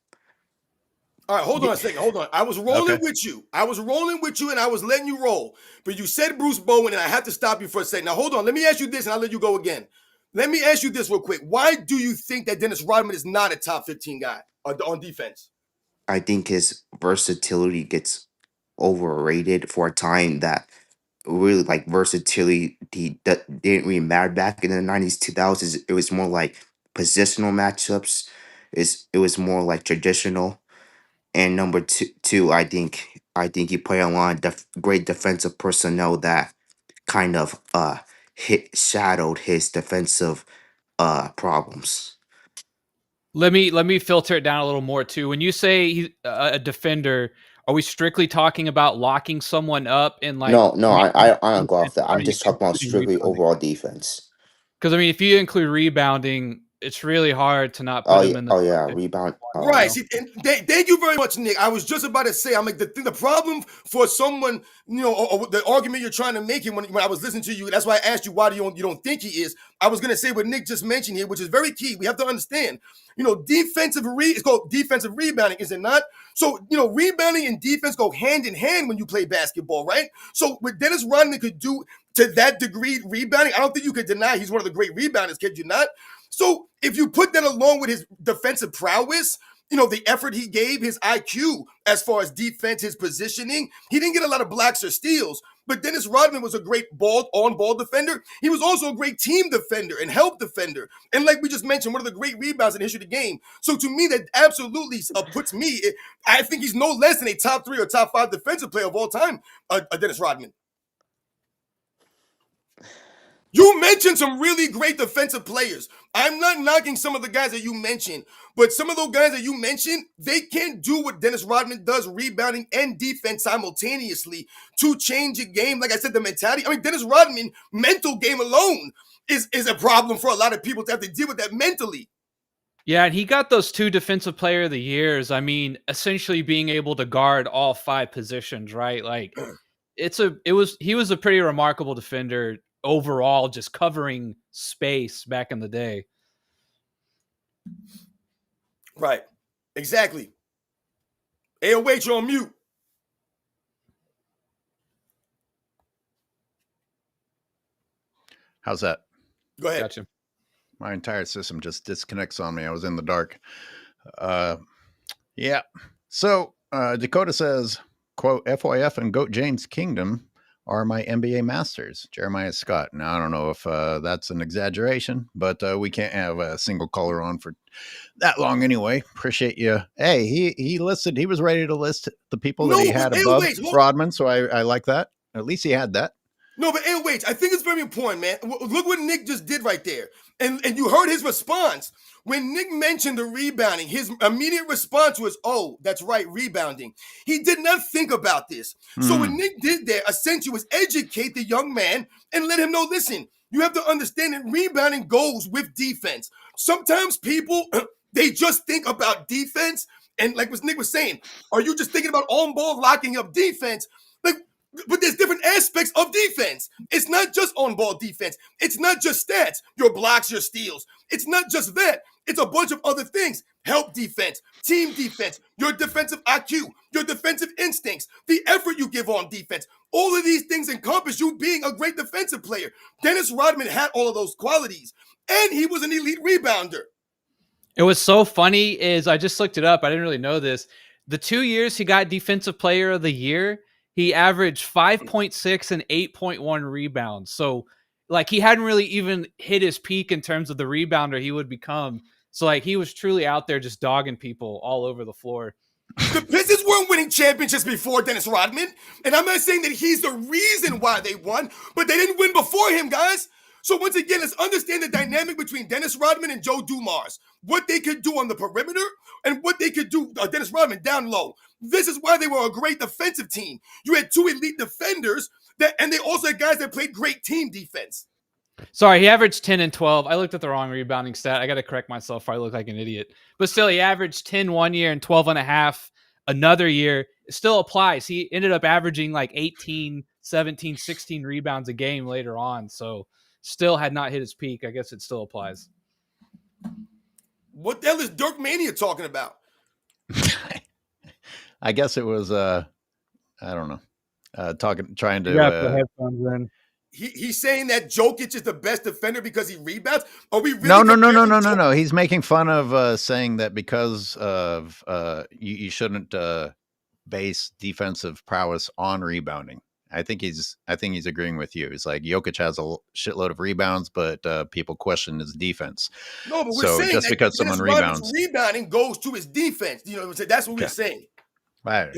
All right, hold on a second. Hold on. I was rolling Okay. with you. I was rolling with you and I was letting you roll. But you said Bruce Bowen, and I have to stop you for a second. Now, hold on. Let me ask you this, and I'll let you go again. Let me ask you this real quick. Why do you think that Dennis Rodman is not a top 15 guy on defense? I think his versatility gets overrated for a time that really like versatility didn't really matter back in the 90s, 2000s. It was more like positional matchups. It was more like traditional. And number two, I think he played a lot of great defensive personnel that kind of shadowed his defensive problems. Let me filter it down a little more too. When you say he's a defender, are we strictly talking about locking someone up in like? No, I don't go off that. Or are I'm you just talking about including strictly rebounding? overall defense. Because I mean, if you include rebounding, it's really hard to not put Oh him yeah, in the oh yeah, top 50. rebound. Right. See, and thank you very much, Nick. I was just about to say, I'm like, the problem for someone, or the argument you're trying to make him when I was listening to you, that's why I asked you, why you don't think he is? I was going to say what Nick just mentioned here, which is very key. We have to understand, it's called defensive rebounding, is it not? So, rebounding and defense go hand in hand when you play basketball, right? So what Dennis Rodman could do to that degree rebounding, I don't think you could deny he's one of the great rebounders, kid you not? So if you put that along with his defensive prowess, the effort he gave, his IQ as far as defense, his positioning, he didn't get a lot of blocks or steals. But Dennis Rodman was a great on-ball defender. He was also a great team defender and help defender. And like we just mentioned, one of the great rebounds in the history of the game. So to me, that absolutely puts me, I think he's no less than a top 3 or top 5 defensive player of all time, Dennis Rodman. You mentioned some really great defensive players. I'm not knocking some of the guys that you mentioned, but some of those guys that you mentioned, they can't do what Dennis Rodman does, rebounding and defense simultaneously to change a game. Like I said, the mentality. I mean, Dennis Rodman, mental game alone is a problem for a lot of people to have to deal with that mentally. Yeah, and he got those 2 defensive player of the years. I mean, essentially being able to guard all 5 positions, right? Like he was a pretty remarkable defender overall, just covering space back in the day. Right. Exactly. AOH, you're on mute. How's that? Go ahead. Gotcha. My entire system just disconnects on me. I was in the dark. Yeah. So Dakota says, quote, FYF and Goat Jane's Kingdom are my NBA masters, Jeremiah Scott. Now, I don't know if that's an exaggeration, but we can't have a single caller on for that long anyway. Appreciate you. Hey, he listed, he was ready to list the people that he had above Rodman, so I like that. At least he had that. No, but wait, I think it's very important, man. Look what Nick just did right there. And you heard his response. When Nick mentioned the rebounding, his immediate response was, oh, that's right, rebounding. He did not think about this. So what Nick did there essentially was educate the young man and let him know, listen, you have to understand that rebounding goes with defense. Sometimes people, they just think about defense. And like what Nick was saying, are you just thinking about on-ball locking up defense? But there's different aspects of defense. It's not just on-ball defense. It's not just stats, your blocks, your steals. It's not just that. It's a bunch of other things. Help defense, team defense, your defensive IQ, your defensive instincts, the effort you give on defense. All of these things encompass you being a great defensive player. Dennis Rodman had all of those qualities, and he was an elite rebounder. It was so funny is I just looked it up. I didn't really know this. The 2 years he got Defensive Player of the Year, he averaged 5.6 and 8.1 rebounds. So, like, he hadn't really even hit his peak in terms of the rebounder he would become. So, like, he was truly out there just dogging people all over the floor. The Pistons weren't winning championships before Dennis Rodman. And I'm not saying that he's the reason why they won, but they didn't win before him, guys. So once again, let's understand the dynamic between Dennis Rodman and Joe Dumars. What they could do on the perimeter and what they could do, Dennis Rodman, down low. This is why they were a great defensive team. You had 2 elite defenders, and they also had guys that played great team defense. Sorry, he averaged 10 and 12. I looked at the wrong rebounding stat. I got to correct myself before I look like an idiot. But still, he averaged 10 one year and 12 and a half another year. It still applies. He ended up averaging like 18, 17, 16 rebounds a game later on. So still had not hit his peak. I guess it still applies. What the hell is Dirk Mania talking about? I guess it was I don't know. Trying You got the to headphones in. He's saying that Jokic is the best defender because he rebounds. Are we really no. comparing Jokic? He's making fun of saying that because of you shouldn't base defensive prowess on rebounding. I think he's agreeing with you. It's like Jokic has a shitload of rebounds, but people question his defense. No, but we're So saying just that because someone Dennis Rodman's rebounds, rebounding goes to his defense. You know what I'm saying? That's what we're Okay. saying. right?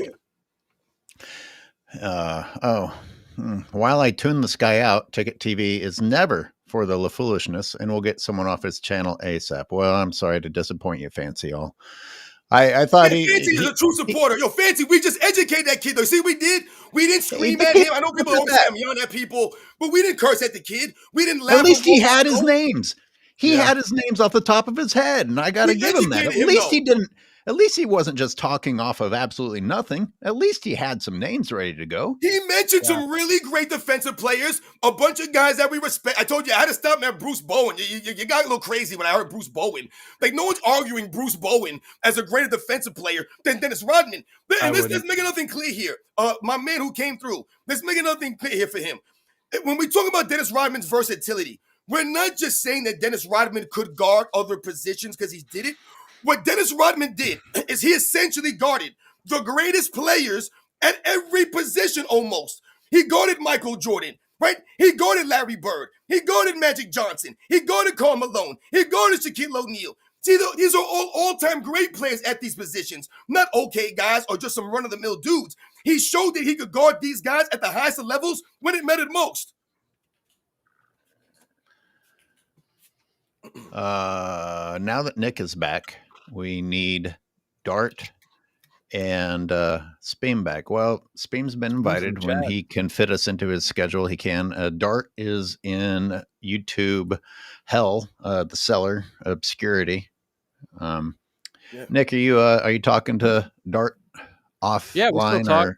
While I tune this guy out, Ticket TV is never for the foolishness, and we'll get someone off his channel ASAP. Well, I'm sorry to disappoint you, Fancy all. I thought Man, Fancy is a true supporter. Yo, Fancy, we just educate that kid, though. See, we didn't scream at him. I know people always say I'm yelling at people, but we didn't curse at the kid. We didn't laugh. At least he or had his no. names. He had his names off the top of his head, and I got to We give him that. educated At him, least though. he didn't. At least he wasn't just talking off of absolutely nothing. At least he had some names ready to go. He mentioned some really great defensive players, a bunch of guys that we respect. I told you I had to stop him at Bruce Bowen. You got a little crazy when I heard Bruce Bowen. Like, no one's arguing Bruce Bowen as a greater defensive player than Dennis Rodman. And let's make another thing clear here. My man who came through, let's make another thing clear here for him. When we talk about Dennis Rodman's versatility, we're not just saying that Dennis Rodman could guard other positions because he did it. What Dennis Rodman did is he essentially guarded the greatest players at every position almost. He guarded Michael Jordan, right? He guarded Larry Bird. He guarded Magic Johnson. He guarded Karl Malone. He guarded Shaquille O'Neal. See, these are all-time great players at these positions, not okay guys or just some run-of-the-mill dudes. He showed that he could guard these guys at the highest of levels when it mattered most. Now that Nick is back, we need Dart and Speem back. Well, Speem's been invited. When he can fit us into his schedule, he can. Dart is in YouTube hell, the cellar, obscurity. Nick, are you talking to Dart offline? Yeah, we still talk.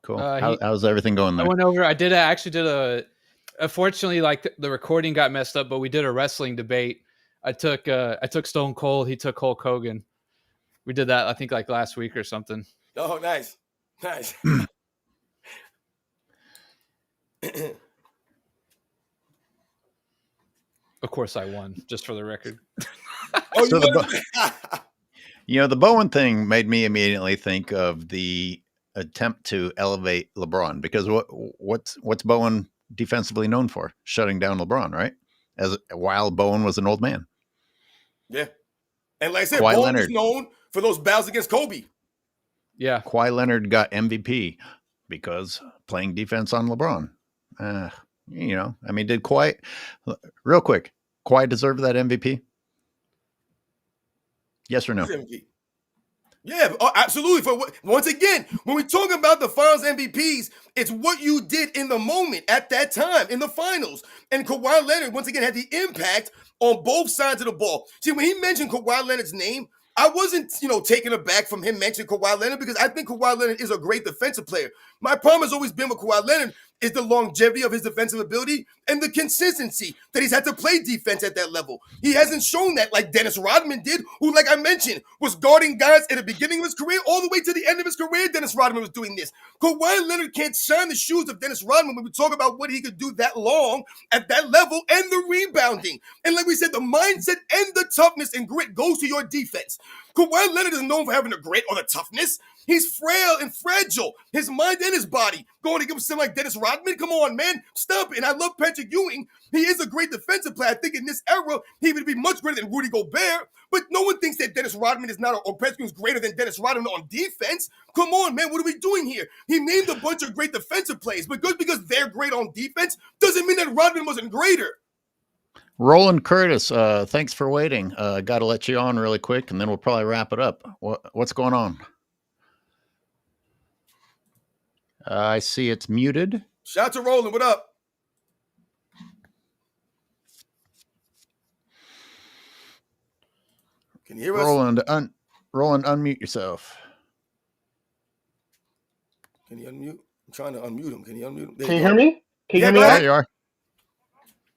Cool. How's everything going there? I went over. I actually did a. Unfortunately, like the recording got messed up, but we did a wrestling debate. I took Stone Cold. He took Hulk Hogan. We did that, I think, like last week or something. Oh, nice. Of course, I won, just for the record. So the Bowen thing made me immediately think of the attempt to elevate LeBron, because what's Bowen defensively known for? Shutting down LeBron, right? While Bowen was an old man. Yeah. And like I said, Kawhi Bowen Leonard was known for those battles against Kobe. Yeah. Kawhi Leonard got MVP because playing defense on LeBron. Did Kawhi, real quick, Kawhi deserve that MVP? Yes or no? MVP. Yeah, absolutely. Once again, when we talk about the finals MVPs, it's what you did in the moment at that time in the finals. And Kawhi Leonard, once again, had the impact on both sides of the ball. See, when he mentioned Kawhi Leonard's name, I wasn't, taken aback from him mentioning Kawhi Leonard, because I think Kawhi Leonard is a great defensive player. My problem has always been with Kawhi Leonard is the longevity of his defensive ability and the consistency that he's had to play defense at that level. He hasn't shown that like Dennis Rodman did, who, like I mentioned, was guarding guys at the beginning of his career all the way to the end of his career. Dennis Rodman was doing this. Kawhi Leonard can't shine the shoes of Dennis Rodman when we talk about what he could do that long at that level and the rebounding. And like we said, the mindset and the toughness and grit goes to your defense. Kawhi Leonard is known for having the grit or the toughness. He's frail and fragile, his mind and his body. Going to give him something like Dennis Rodman? Come on, man. Stop it. And I love Patrick Ewing. He is a great defensive player. I think in this era, he would be much greater than Rudy Gobert. But no one thinks that Dennis Rodman is not, or Patrick Ewing is greater than Dennis Rodman on defense. Come on, man. What are we doing here? He named a bunch of great defensive players, but just because they're great on defense doesn't mean that Rodman wasn't greater. Roland Curtis, thanks for waiting. Got to let you on really quick, and then we'll probably wrap it up. What's going on? I see it's muted. Shout out to Roland. What up? Can you hear us? Roland, unmute yourself. Can you unmute? I'm trying to unmute him. Can you unmute him? Can you hear me? Can you hear me? There you are.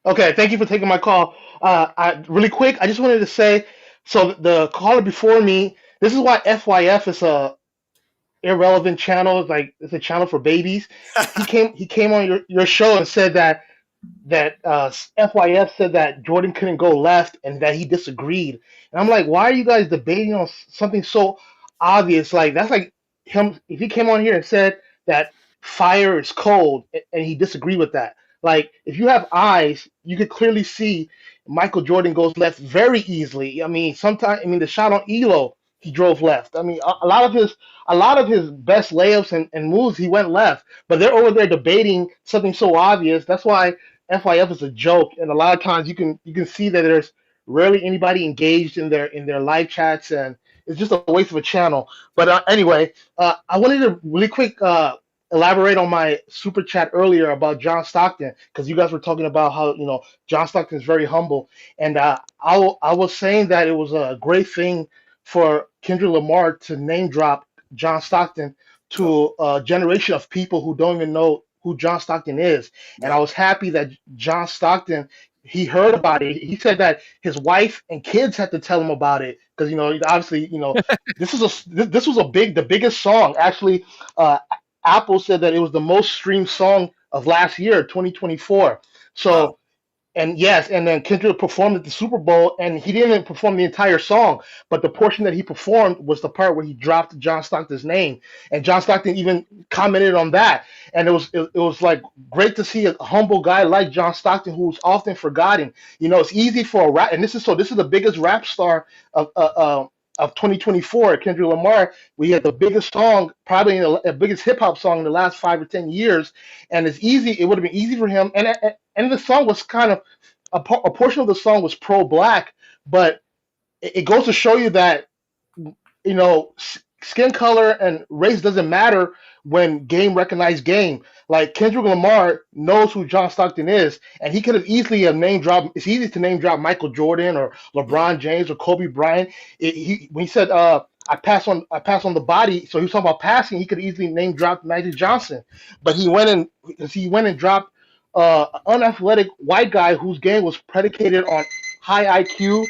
Okay, thank you for taking my call. Really quick, I just wanted to say, so the caller before me, this is why FYF irrelevant channel. It's a channel for babies. He came on your show and said that FYF said that Jordan couldn't go left and that he disagreed. And I'm like, why are you guys debating on something so obvious? Like that's like him if he came on here and said that fire is cold and he disagreed with that. Like if you have eyes, you could clearly see Michael Jordan goes left very easily. I mean, the shot on Elo, he drove left. I mean, a lot of his best layups and moves he went left. But they're over there debating something so obvious. That's why FIF is a joke, and a lot of times you can see that there's rarely anybody engaged in their live chats, and it's just a waste of a channel. But anyway, I wanted to really quick elaborate on my super chat earlier about John Stockton because you guys were talking about how John Stockton is very humble, and I was saying that it was a great thing for Kendrick Lamar to name drop John Stockton to a generation of people who don't even know who John Stockton is. And I was happy that John Stockton, he heard about it. He said that his wife and kids had to tell him about it because obviously this was the biggest song actually. Apple said that it was the most streamed song of last year, 2024. So. Wow. And yes, and then Kendrick performed at the Super Bowl, and he didn't perform the entire song, but the portion that he performed was the part where he dropped John Stockton's name, and John Stockton even commented on that, and it was like great to see a humble guy like John Stockton who's often forgotten. It's easy for a rap, and this is the biggest rap star of 2024, Kendrick Lamar. We had the biggest song, probably the biggest hip hop song in the last 5 or 10 years, and it's easy. It would have been easy for him, and the song was kind of a portion of the song was pro-black, but it goes to show you that skin color and race doesn't matter when game recognized game. Like Kendrick Lamar knows who John Stockton is, and he could have easily name dropped. It's easy to name drop Michael Jordan or LeBron James or Kobe Bryant. When he said I pass on the body, so he was talking about passing. He could easily name drop Magic Johnson, but he went and dropped an unathletic white guy whose game was predicated on high IQ,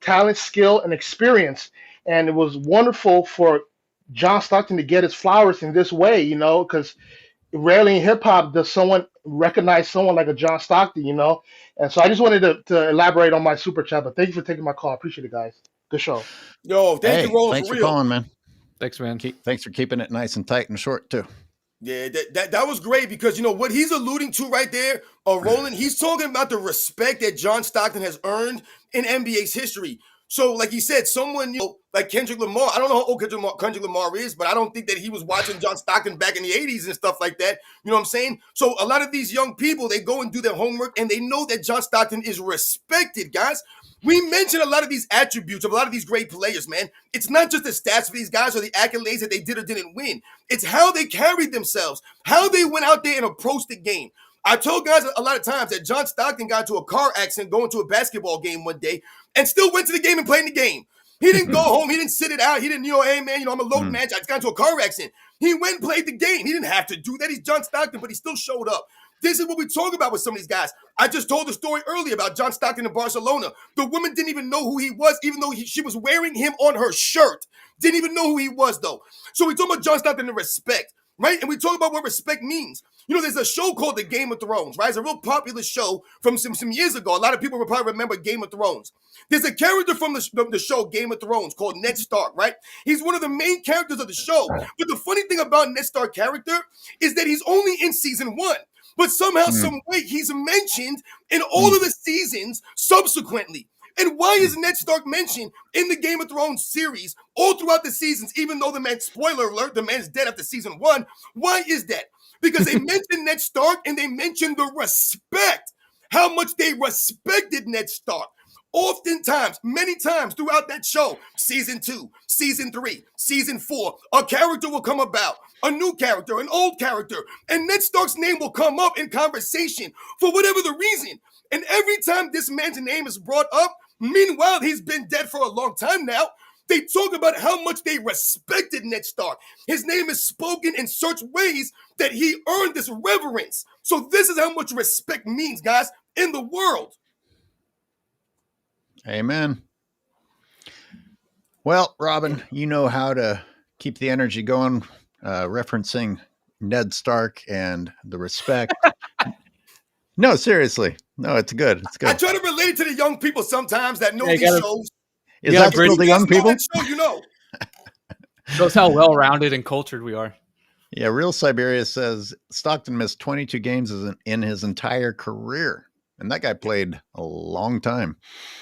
talent, skill, and experience. And it was wonderful for John Stockton to get his flowers in this way, because rarely in hip hop does someone recognize someone like a John Stockton, And so I just wanted to elaborate on my super chat, but thank you for taking my call. I appreciate it, guys. Good show. Yo, thank you, Roland. Thanks for calling, man. Thanks, man. Thanks for keeping it nice and tight and short, too. Yeah, that was great because what he's alluding to right there, Roland, he's talking about the respect that John Stockton has earned in NBA's history. So, like he said, someone like Kendrick Lamar, I don't know how old Kendrick Lamar is, but I don't think that he was watching John Stockton back in the 80s and stuff like that. You know what I'm saying? So a lot of these young people, they go and do their homework and they know that John Stockton is respected, guys. We mentioned a lot of these attributes of a lot of these great players, man. It's not just the stats for these guys or the accolades that they did or didn't win. It's how they carried themselves, how they went out there and approached the game. I told guys a lot of times that John Stockton got into a car accident going to a basketball game one day and still went to the game and played in the game. He didn't go home. He didn't sit it out. He didn't, hey, man, I'm a load man. I just got into a car accident. He went and played the game. He didn't have to do that. He's John Stockton, but he still showed up. This is what we talk about with some of these guys. I just told the story earlier about John Stockton in Barcelona. The woman didn't even know who he was, even though she was wearing him on her shirt. Didn't even know who he was, though. So we talk about John Stockton and respect, right? And we talk about what respect means. There's a show called The Game of Thrones, right? It's a real popular show from some years ago. A lot of people will probably remember Game of Thrones. There's a character from the show Game of Thrones called Ned Stark, right? He's one of the main characters of the show. But the funny thing about Ned Stark character is that he's only in season 1. But somehow, some way, he's mentioned in all of the seasons subsequently. And why is Ned Stark mentioned in the Game of Thrones series all throughout the seasons, even though spoiler alert, the man's dead after season 1? Why is that? Because they mentioned Ned Stark and they mentioned the respect, how much they respected Ned Stark. Oftentimes, many times throughout that show, season 2, season 3, season 4, a character will come about, a new character, an old character, and Ned Stark's name will come up in conversation for whatever the reason. And every time this man's name is brought up, meanwhile, he's been dead for a long time now, they talk about how much they respected Ned Stark. His name is spoken in such ways that he earned this reverence. So this is how much respect means, guys, in the world. Amen. Well, Robin, you know how to keep the energy going, referencing Ned Stark and the respect. No, seriously. No, it's good. It's I good. try to relate to the young people sometimes that know Yeah, you these gotta- shows. Is Yeah, that still the young people? Show, you know. Shows how well-rounded and cultured we are. Yeah, Real Siberia says Stockton missed 22 games in his entire career. And that guy played a long time.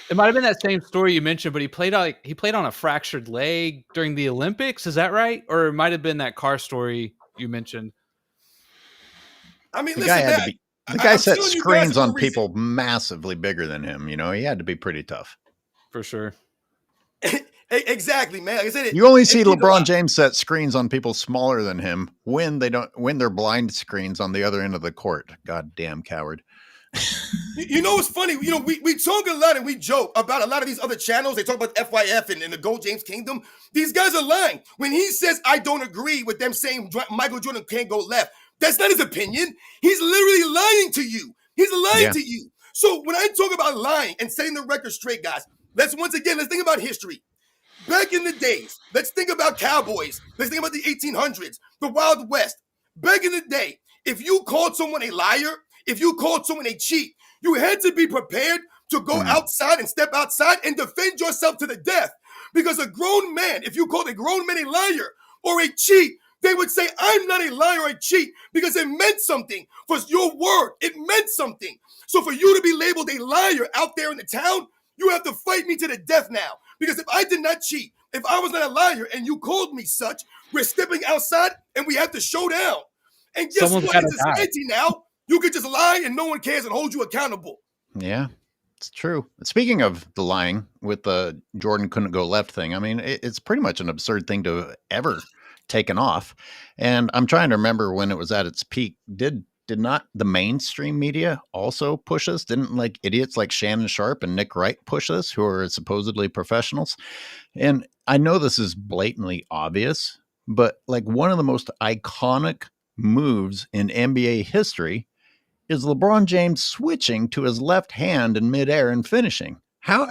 It might have been that same story you mentioned, but he played on a fractured leg during the Olympics. Is that right? Or it might have been that car story you mentioned. I mean, The listen, guy had man, to be. The guy set stealing you guys screens for a on reason. people massively bigger than him. You know, he had to be pretty tough. For sure. Exactly, man. Like I said, You only see LeBron James set screens on people smaller than him when they're blind screens on the other end of the court. Goddamn coward. You know what's funny? You know, we talk a lot and we joke about a lot of these other channels. They talk about FYF and the Gold James Kingdom. These guys are lying. When he says, I don't agree with them saying Michael Jordan can't go left, that's not his opinion. He's literally lying to you. He's lying to you. So when I talk about lying and setting the record straight, guys, let's think about history. Back in the days, let's think about Cowboys. Let's think about the 1800s, the Wild West. Back in the day, if you called someone a liar, if you called someone a cheat, you had to be prepared to go outside and step outside and defend yourself to the death. Because a grown man, if you called a grown man a liar or a cheat, they would say, I'm not a liar or a cheat because it meant something. For your word, it meant something. So for you to be labeled a liar out there in the town, you have to fight me to the death now. Because if I did not cheat, if I was not a liar and you called me such, we're stepping outside and we have to show down. And guess what? It's society now. You could just lie and no one cares and hold you accountable. Yeah, it's true. Speaking of the lying with the Jordan couldn't go left thing, I mean, it's pretty much an absurd thing to have ever taken off. And I'm trying to remember when it was at its peak. Did not the mainstream media also push us? Didn't like idiots like Shannon Sharpe and Nick Wright push us, who are supposedly professionals? And I know this is blatantly obvious, but like one of the most iconic moves in NBA history is LeBron James switching to his left hand in midair and finishing. How is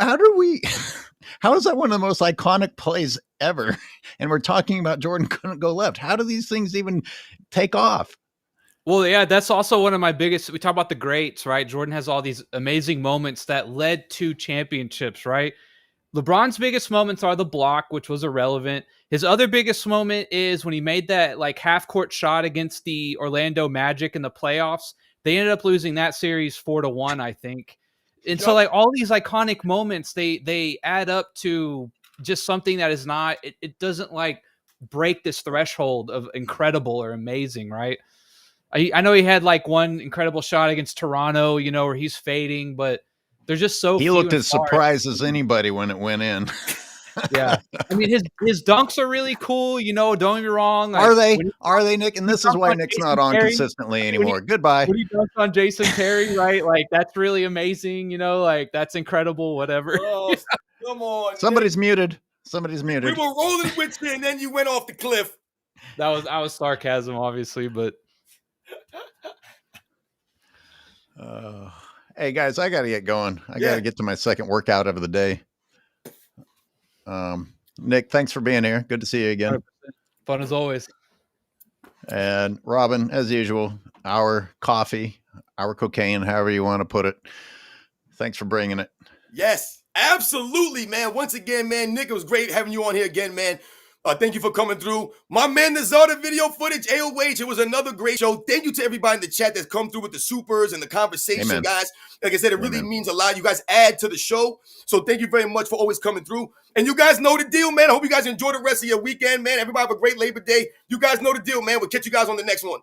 that one of the most iconic plays ever? And we're talking about Jordan couldn't go left. How do these things even take off? Well, yeah, that's also one of my biggest. We talk about the greats, right? Jordan has all these amazing moments that led to championships, right? LeBron's biggest moments are the block, which was irrelevant. His other biggest moment is when he made that like half-court shot against the Orlando Magic in the playoffs. They ended up losing that series 4-1, I think. And so like all these iconic moments, they add up to just something that is not, it doesn't like break this threshold of incredible or amazing, right? I know he had like one incredible shot against Toronto, you know, where he's fading, but they're just so. He looked as surprised as anybody when it went in. Yeah, I mean his dunks are really cool. You know, don't get me wrong. Like, are they, Nick? And this is why Nick's not on consistently anymore. Goodbye. When he dunks on Jason Terry, right? Like that's really amazing. You know, like that's incredible. Whatever. Oh, come on. Somebody's muted. Somebody's muted. We were rolling with you, and then you went off the cliff. I was sarcasm, obviously, but. Hey guys, I gotta get going. I gotta get to my second workout of the day. Nick, thanks for being here. Good to see you again. 100%. Fun as always. And Robin, as usual, our coffee, our cocaine, however you want to put it. Thanks for bringing it. Yes, absolutely, man. Once again, man, Nick, it was great having you on here again, man. Thank you for coming through. My man, the Zarda video footage, AOH, it was another great show. Thank you to everybody in the chat that's come through with the supers and the conversation, guys. Like I said, it really means a lot. You guys add to the show. So thank you very much for always coming through. And you guys know the deal, man. I hope you guys enjoy the rest of your weekend, man. Everybody have a great Labor Day. You guys know the deal, man. We'll catch you guys on the next one.